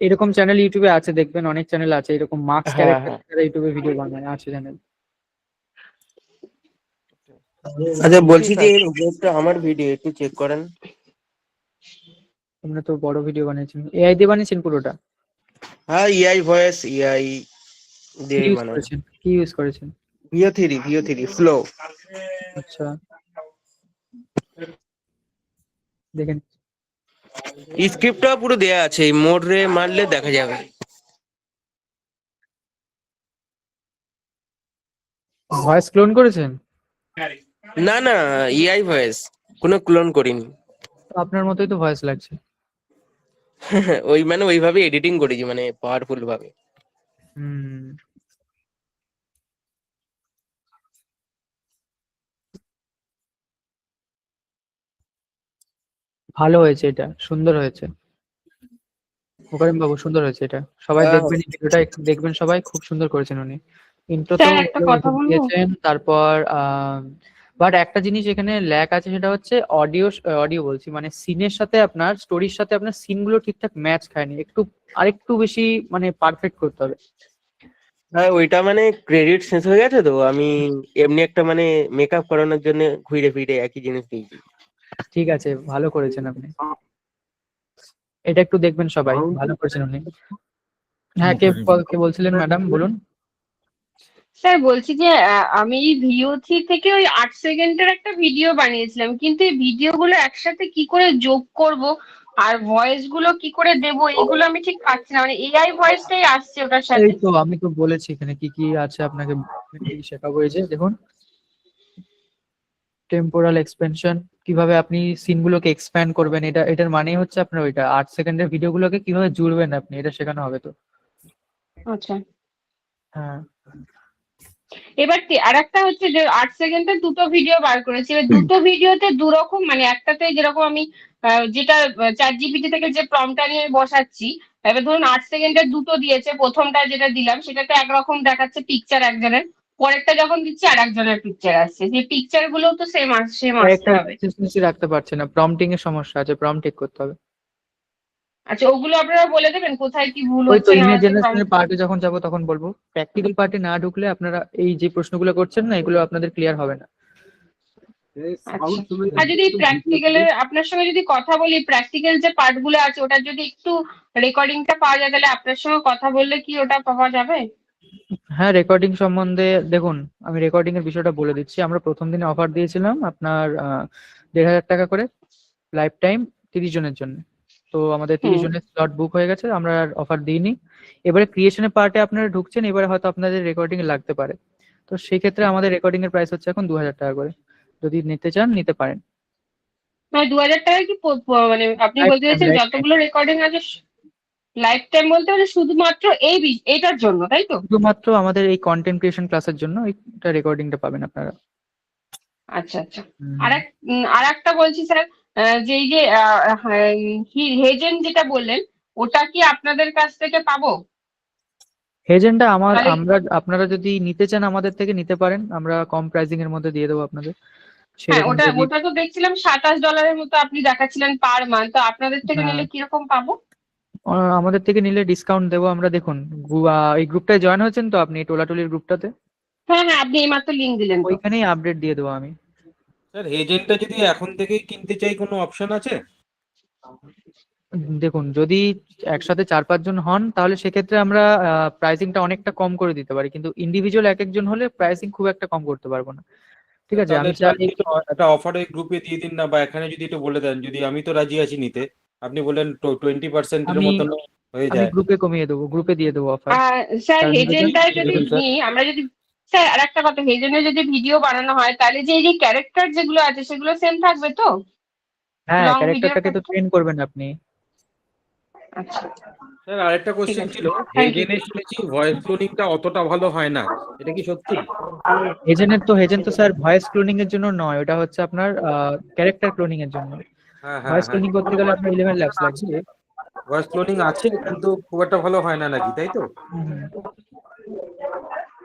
এরকম চ্যানেল ইউটিউবে আছে, দেখবেন অনেক চ্যানেল আছে এরকম মার্কস হ্যাঁ ক্যারেক্টার হ্যাঁ যারা ইউটিউবে ভিডিও বানায়, আছে চ্যানেল। আচ্ছা বলছি ঠিক যে আছে। এর উপরটা আমার ভিডিও একটু চেক করেন। তোমরা তো বড় ভিডিও বানিয়েছেন, এআই দিয়ে বানিয়েছেন পুরোটা? হ্যাঁ এআই ভয়েস, এআই কি দিয়ে ইউজ বানানো। করেছেন, কি ইউজ করেছেন? ভিও3 ফ্লো। আচ্ছা, দেখেন। স্ক্রিপ্টটা পুরো দেয়া আছে, এই মোডে মারলে দেখা যাবে। ভয়েস ক্লোন করেছেন? না না, এআই ভয়েস, কোনো ক্লোন করিনি। তো আপনার মতোই তো ভয়েস লাগছে। ওই মানে ওইভাবে এডিটিং করেছি, মানে পাওয়ারফুল ভাবে। হুম, ভালো হয়েছে, এটা সুন্দর হয়েছে মোকারিম বাবু, সুন্দর হয়েছে এটা। সবাই দেখবেন এই ভিডিওটা, একটু দেখবেন সবাই, খুব সুন্দর করেছেন উনি। ইন্ট্রো তো স্যার একটা কথা বলবো? দিয়েছেন, তারপর বাট একটা জিনিস এখানে ল্যাক আছে, সেটা হচ্ছে অডিও বলছি, মানে সিনের সাথে আপনার স্টোরির সাথে আপনার সিনগুলো ঠিকঠাক ম্যাচ খায়নি, একটু আরেকটু বেশি মানে পারফেক্ট করতে হবে। হ্যাঁ ওইটা মানে ক্রেডিট শেষ হয়ে গেছে, তো আমি এমনি একটা মানে মেকআপ করানোর জন্য ঘুরে ফিরে একই জিনিস দিয়েছি। ঠিক আছে, ভালো করেছেন আপনি, এটা একটু দেখবেন সবাই, ভালো করেছেন উনি। হ্যাঁ, কে বলছিলেন ম্যাডাম, বলুন। স্যার বলছি যে আমি ভিও3 থেকে ওই 8 সেকেন্ডের একটা ভিডিও বানিয়েছিলাম, কিন্তু এই ভিডিওগুলো একসাথে কি করে যোগ করব আর ভয়েস গুলো কি করে দেবো এগুলো আমি ঠিক পাচ্ছি না, মানে এআই ভয়েসটাই আসছে ওটার এই সাথে। তো আমি তো বলেছি এখানে কি কি আছে আপনাকে, কি শেখাবো। এই যে দেখুন, টেম্পোরাল এক্সপেনশন, কিভাবে আপনি সিনগুলোকে এক্সপ্যান্ড করবেন, এটার মানেই হচ্ছে আপনার ওইটা 8 সেকেন্ডের ভিডিওগুলোকে কিভাবে জুড়বেন আপনি, এটা শেখানো হবে তো। আচ্ছা, হ্যাঁ, এবার আর একটা হচ্ছে যে 8 সেকেন্ডের দুটো ভিডিও বার করেছি, এবার দুটো ভিডিওতে দু রকম, মানে একটাতে যেরকম আমি যেটা ChatGPT থেকে যে প্রম্পটটা নিয়ে বসাচ্ছি, এবার ধরুন 8 সেকেন্ডের দুটো দিয়েছে, প্রথমটা যেটা দিলাম সেটাতে একরকম দেখাচ্ছে পিকচার একজনের, পরেরটা যখন দিচ্ছি আর একজনের পিকচার আসছে, যে পিকচার গুলো তো সেম আসতে একটা হবে। কনসিস্টেন্সি রাখতে পারছে না, প্রম্পটিং এর সমস্যা আছে, প্রম্পট ঠিক করতে হবে। আচ্ছা, ওগুলো আপনারা বলে দেবেন কোথায় কি ভুল ওই তো হচ্ছে না ইমেজ হচ্ছে জেনারেশনের পার্টে যখন যাব তখন বলবো, প্র্যাকটিক্যাল পার্টে না ঢুকলে আপনারা এই যে প্রশ্নগুলো করছেন না, এগুলো আপনাদের ক্লিয়ার হবে না। আচ্ছা, আর যদি প্র্যাকটিক্যালের আপনার সঙ্গে যদি কথা বলি, প্র্যাকটিক্যাল যে পার্ট গুলো আছে ওটার যদি একটু রেকর্ডিংটা পাওয়া যায়, তাহলে আপনার সঙ্গে কথা বললে কি ওটা পাওয়া যাবে? হ্যাঁ, রেকর্ডিং সম্বন্ধে দেখুন, আমি রেকর্ডিং এর বিষয়টা বলে দিচ্ছি। আমরা প্রথম দিনে অফার দিয়েছিলাম আপনার 1,500 টাকা করে লাইফ টাইম 30 জনের জন্য। তো আমাদের 30 জনের স্লট বুক হয়ে গেছে, আমরা আর অফার দিইনি। এবারে ক্রিয়েশনের পার্টে আপনারা ঢুকছেন, এবারে হয়তো আপনাদের রেকর্ডিং এ লাগতে পারে, তো সেই ক্ষেত্রে আমাদের রেকর্ডিং এর প্রাইস হচ্ছে এখন 2,000 টাকা করে, যদি নিতে চান নিতে পারেন। মানে 2,000 টাকা কি মানে আপনি লাইফ বলতে টাইম, চাইছেন লাইফ টাইম, যতগুলো রেকর্ডিং আছে লাইফ টাইম বলতে মানে শুধুমাত্র এইটার জন্য, তাই তো? শুধুমাত্র আমাদের এই কন্টেন্ট ক্রিয়েশন ক্লাসের জন্য এইটা রেকর্ডিংটা পাবেন আপনারা। আচ্ছা আচ্ছা, আর একটা বলছি স্যার, যে এই যে হেজেন যেটা বললেন, ওটা কি আপনাদের কাছ থেকে পাবো? এজেন্টটা তাহলে আপনারা যদি নিতে চান আমাদের থেকে নিতে পারেন, আমরা কম প্রাইসিং এর মধ্যে দিয়ে দেবো আপনাদের। হ্যাঁ, সেরকম ওটা যদি ওটা তো দেখছিলাম $27 মতো আপনি দেখাচ্ছিলেন পার মান্থ, তো আপনাদের থেকে হ্যাঁ, নিলে কিরকম পাবো? আমাদের থেকে নিলে ডিসকাউন্ট দেবো আমরা। দেখুন, এই গ্রুপটায় জয়েন হয়েছেন তো আপনি, টোলাটুলির গ্রুপটাতে? হ্যাঁ হ্যাঁ, আপনি এইমাত্র লিঙ্ক দিলেন তো। ওইখানেই আপডেট দিয়ে দেবো আমি। স্যার এজেন্টটা যদি এখন থেকেই কিনতে চাই, কোনো অপশন আছে? দেখুন, যদি একসাথে 4-5 জন হন তাহলে সেক্ষেত্রে আমরা প্রাইসিংটা অনেকটা কম করে দিতে পারি, কিন্তু ইন্ডিভিজুয়াল এক একজন হলে প্রাইসিং খুব একটা কম করতে পারবো না। ঠিক আছে, তাহলে আমি চাই একটা অফার ওই গ্রুপে দিয়ে দিন না, বা এখানে যদি একটু বলে দেন, যদি আমি তো রাজি আছি নিতে, আপনি বললেন 20% এর আমি মতন হয়ে আমি যায়। গ্রুপে কমিয়ে দেবো, গ্রুপে দিয়ে দেবো অফার। স্যার হেজেনটায় যদি নিই আমরা, যদি স্যার আর একটা কথা, হেজেনের যদি ভিডিও বানানো হয় তাহলে যে এই যে ক্যারেক্টার যেগুলো আছে সেগুলো সেম থাকবে তো? হ্যাঁ, লং ক্যারেক্টারটাকে ভিডিওটা? তো ট্রেন করবেন আপনি। আচ্ছা স্যার আরেকটা কোশ্চেন আছে। ছিল, Thank you. হেজেনে শুনেছি ভয়েস ক্লোনিংটা অতটা ভালো হয় না, এটা কি সত্যি? হেজেন তো স্যার ভয়েস ক্লোনিং এর জন্য নয়, ওটা হচ্ছে আপনার ক্যারেক্টার ক্লোনিং এর জন্য। হ্যাঁ ভয়েস ক্লোনিং করতে গেলে আপনার 11 ল্যাবস লাগবে। ভয়েস ক্লোনিং আছে কিন্তু খুব একটা ভালো হয় না নাকি, তাই তো? হুম।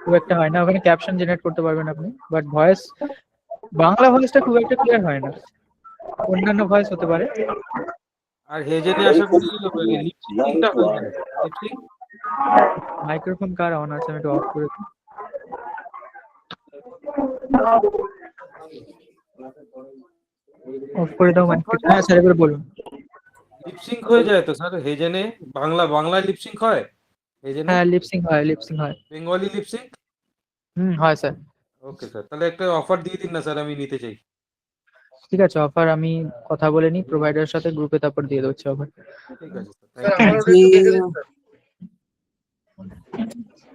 খুব একটা হয় না, ওখানে ক্যাপশন জেনারেট করতে পারবেন আপনি, বাট ভয়েস বাংলা ভয়েসটা খুব একটা ক্লিয়ার হয় না, অন্যান্য ভয়েস হতে পারে। আর হেজেনে আশা করি লিপসিংটা হয়ে যাবে। লিপসিং মাইক্রোফোন কার অন আছে, আমি একটু অফ করে দিই। অফ করে দাও মাইক্রোফোন। হ্যাঁ স্যার এবার বলুন। লিপসিং হয়ে যায় তো স্যার হেজেনে? বাংলায় লিপসিং হয় হেজেনে? হ্যাঁ লিপসিং হয়। Bengali lip sync? হয় স্যার। ওকে স্যার, তাহলে একটা অফার দিয়ে দিন না স্যার, আমি নিতে চাই। ঠিক আছে, অফার আমি কথা বলে নিই প্রোভাইডারের সাথে, গ্রুপে তারপর দিয়ে দিচ্ছি অফার। ঠিক আছে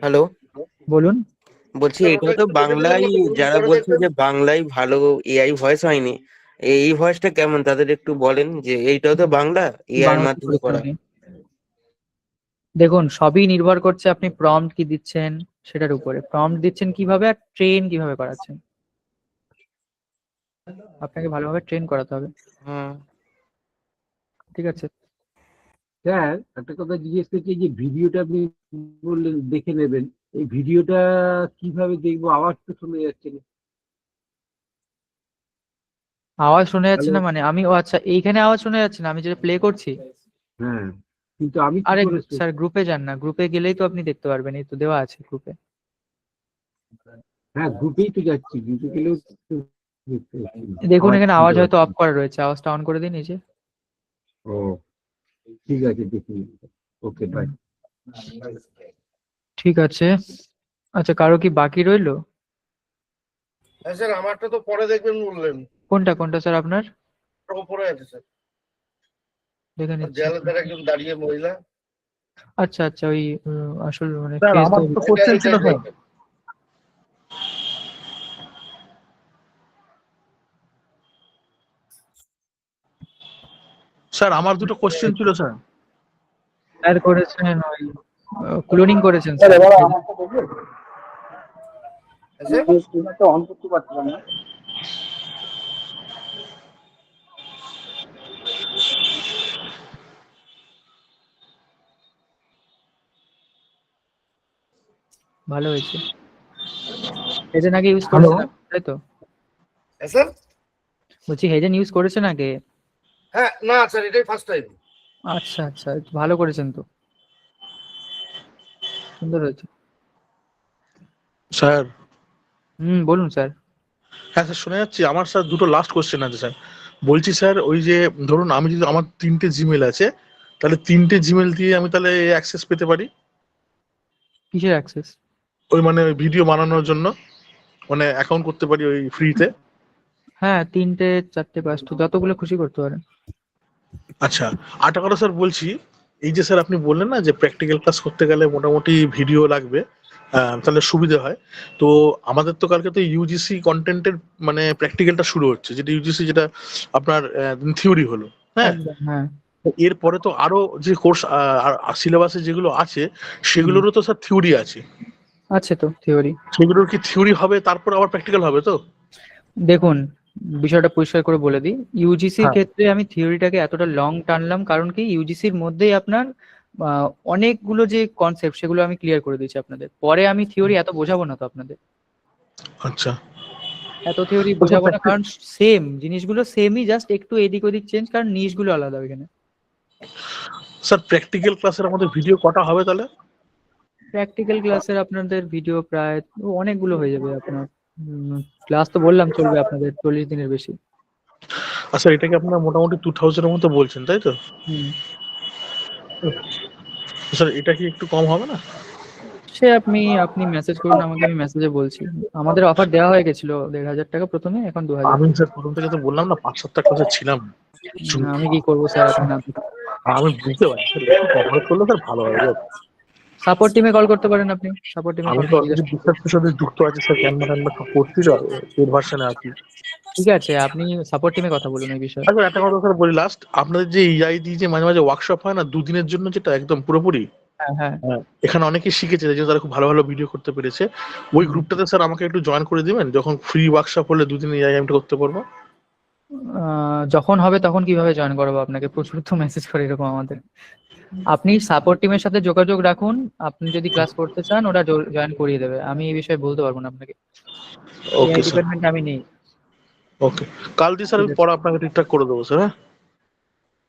হ্যালো, বলুন। বলছি এটা তো বাংলায়, যারা বলছে যে বাংলায় ভালো এআই ভয়েস হয়নি, এই ভয়েসটা কেমন তাদের একটু বলেন, যে এইটাও তো বাংলা এআই এর মাধ্যমে করা। দেখুন সবই নির্ভর করছে আপনি প্রম্পট কি দিচ্ছেন সেটার উপরে, প্রম্পট দিচ্ছেন কিভাবে আর ট্রেন কিভাবে করাচ্ছেন। আপনাকে ভালোভাবে ট্রেন করাতে হবে। ঠিক আছে স্যার একটা কথা জিজ্ঞেস করছি, যে ভিডিওটা আপনি বললেন দেখে নেবেন, এই ভিডিওটা কিভাবে দেখবো? আওয়াজ তো শোনা যাচ্ছে না। আওয়াজ শোনা যাচ্ছে না মানে আমি, ও আচ্ছা এইখানে আওয়াজ শোনা যাচ্ছে না আমি যেটা প্লে করছি? হ্যাঁ, কিন্তু আমি কি আরে করে স্যার গ্রুপে যান না, গ্রুপে গেলেই তো আপনি দেখতে পারবেন, এই তো দেওয়া আছে গ্রুপে। হ্যাঁ গ্রুপেই তো যাচ্ছি, গ্রুপে গেলেও তো দেখতে পাচ্ছি না। দেখুন এখানে আওয়াজ শুনতে হয়তো অফ পাচ্ছি করা রয়েছে, আওয়াজটা অন করে দিন এই যে। না। ও ঠিক আছে, দেখি। Okay bye. ঠিক আছে। আচ্ছা কারো কি বাকি রইলো? হ্যাঁ স্যার, আমারটা তো পরে দেখবেন বললেন। কোনটা স্যার আপনার? ওপরে আছে স্যার, দেখে নিচ্ছি। দেয়ালের ধারে একজন দাঁড়িয়ে মহিলা। আচ্ছা ওই আসল মানে স্যার ফেস আমার তো কোশ্চেন ছিল স্যার। স্যার আমার দুটো কোশ্চেন ছিল স্যার। স্যার করেছেন ওই ক্লোনিং করেছেন স্যার। অন করতে পারছিলাম না। ভালো হয়েছে। হেজেন আগে ইউজ করেছেন তাই তো? স্যার বলছি হেজেন ইউজ করেছেন আগে? হ্যাঁ না স্যার, এটাই ফার্স্ট টাইম। আচ্ছা ভালো করেছেন তো, সুন্দর হয়েছে। স্যার বলুন স্যার। হ্যাঁ স্যার শোনা যাচ্ছে। আমার স্যার দুটো লাস্ট কোশ্চেন আছে স্যার। বলছি স্যার ওই যে ধরুন আমি যদি, আমার 3টে জিমেল আছে, তাহলে 3টে জিমেল দিয়ে আমি তাহলে অ্যাক্সেস পেতে পারি? কিসের অ্যাক্সেস? ওই মানে ভিডিও বানানোর জন্য, মানে অ্যাকাউন্ট করতে পারি ওই ফ্রিতে? হ্যাঁ 3টে 4টে 5টে যতগুলো খুশি করতে পারেন। আচ্ছা আরেকটা কথা স্যার বলছি, এই যে স্যার আপনি বললেন না যে প্র্যাকটিক্যাল ক্লাস করতে গেলে মোটামুটি ভিডিও লাগবে, তাহলে সুবিধা হয়। তো আমাদের তো কালকে তো ইউজিসি কন্টেন্টের মানে প্র্যাকটিক্যালটা শুরু হচ্ছে, যেটা ইউজিসি, যেটা আপনার থিওরি হলো, হ্যাঁ। হ্যাঁ এরপরে তো আরো যে কোর্স সিলেবাসে যেগুলো আছে সেগুলোরও তো স্যার থিওরি আছে। তো থিওরি, সেগুলোর কি থিওরি হবে তারপর আবার প্র্যাকটিক্যাল হবে তো? দেখুন বিষয়টা পরিষ্কার করে বলে দিই, ইউজিসির ক্ষেত্রে আমি থিওরিটাকে এতটা লং টানলাম কারণ কি ইউজিসির মধ্যেই আপনার অনেকগুলো যে কনসেপ্ট সেগুলো আমি ক্লিয়ার করে দিয়েছি আপনাদের, পরে আমি থিওরি এত বোঝাবো না তো আপনাদের। আচ্ছা এত থিওরি বোঝাবো না, কারণ সেম জিনিসগুলো সেমই, জাস্ট একটু এদিক ওদিক চেঞ্জ, কারণ নিশগুলো আলাদা এখানে। স্যার প্র্যাকটিক্যাল ক্লাসের আমাদের ভিডিও কটা হবে তাহলে? প্র্যাকটিক্যাল ক্লাসের আপনাদের ভিডিও প্রায় অনেকগুলো হয়ে যাবে আপনার। ক্লাস তো বললাম চলবে আপনাদের 40 দিনের বেশি। আচ্ছা এটাকে আপনারা মোটামুটি 2000 এর মতো বলছেন তাই তো? স্যার এটা কি একটু কম হবে না? সে আপনি মেসেজ করুন আমাকে, আমি মেসেজে বলছি। আমাদের অফার দেওয়া হয়ে গেছিল 1500 টাকা প্রথমে, এখন 2000। আমি স্যার প্রথম থেকে তো বললাম না 5-7টা ক্লাসে ছিলাম। আমি কি করবো স্যার এখন? আমি বুঝতে পারি স্যার, একটু কভার করলে স্যার ভালো হবে। সাপোর্ট টিমে কল করতে পারেন আপনি, সাপোর্ট টিমে আমি কল তো করে অলরেডি জিজ্ঞেস বিশ্বাসের সাথে যুক্ত আছি স্যার, ক্যানভা সব করছি তো এর ভার্সনে আছি। ঠিক আছে, আপনি সাপোর্ট টিমে কথা বলুন এই বিষয়ে। আচ্ছা একটা কথা স্যার বলি লাস্ট, আপনাদের যে এআই দিয়ে যে মাঝে মাঝে ওয়ার্কশপ হয় না দুদিনের জন্য, যেটা একদম পুরোপুরি, হ্যাঁ এখানে অনেকে শিখেছে, এই জন্য তারা খুব ভালো ভালো ভিডিও করতে পেরেছে। ওই গ্রুপটাতে স্যার আমাকে একটু জয়েন করে দিবেন, যখন ফ্রি ওয়ার্কশপ হলে দুদিন এআই আমি করতে পারবো। যখন হবে তখন কিভাবে জয়েন করাবো আপনাকে? প্রচুর তো মেসেজ করে এরকম আমাদের। আপনি সাপোর্ট টিমের সাথে যোগাযোগ রাখুন, আপনি যদি ক্লাস করতে চান ওরা জয়েন করিয়ে দেবে। আমি এই বিষয়ে বলতে পারবো না আপনাকে, ওকে স্যার, ডিপার্টমেন্টে আমি নেই। ওকে, কাল দিয়ে স্যার আমি পড়া আপনাকে ঠিকঠাক করে দেবো স্যার।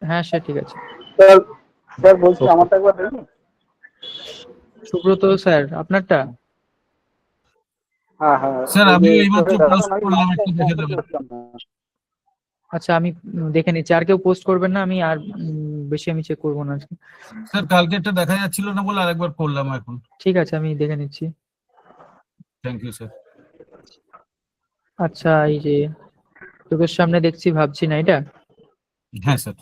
হ্যাঁ সে ঠিক আছে। স্যার বলছি আমারটা একবার দেখুন। সুব্রত স্যার আপনারটা? হ্যাঁ হ্যাঁ স্যার ওই আমি যে এইমাত্র এখন পোস্ট আমি করলাম, মার্কটা একটু দেখে কমপ্লিট দেবেন। করতাম না। আচ্ছা আমি দেখে নিচ্ছি, আর কেউ পোস্ট করবেন না, আমি আর বেশি আমি চেক করবো না আজকে। স্যার কালকে একটা দেখা যাচ্ছিল না বলে আরেকবার করলাম এখন। ঠিক আছে আমি দেখে নিচ্ছি। Thank you sir. আচ্ছা এই যে চোখের সামনে দেখছি, ভাবছি না এটা। হ্যাঁ স্যার।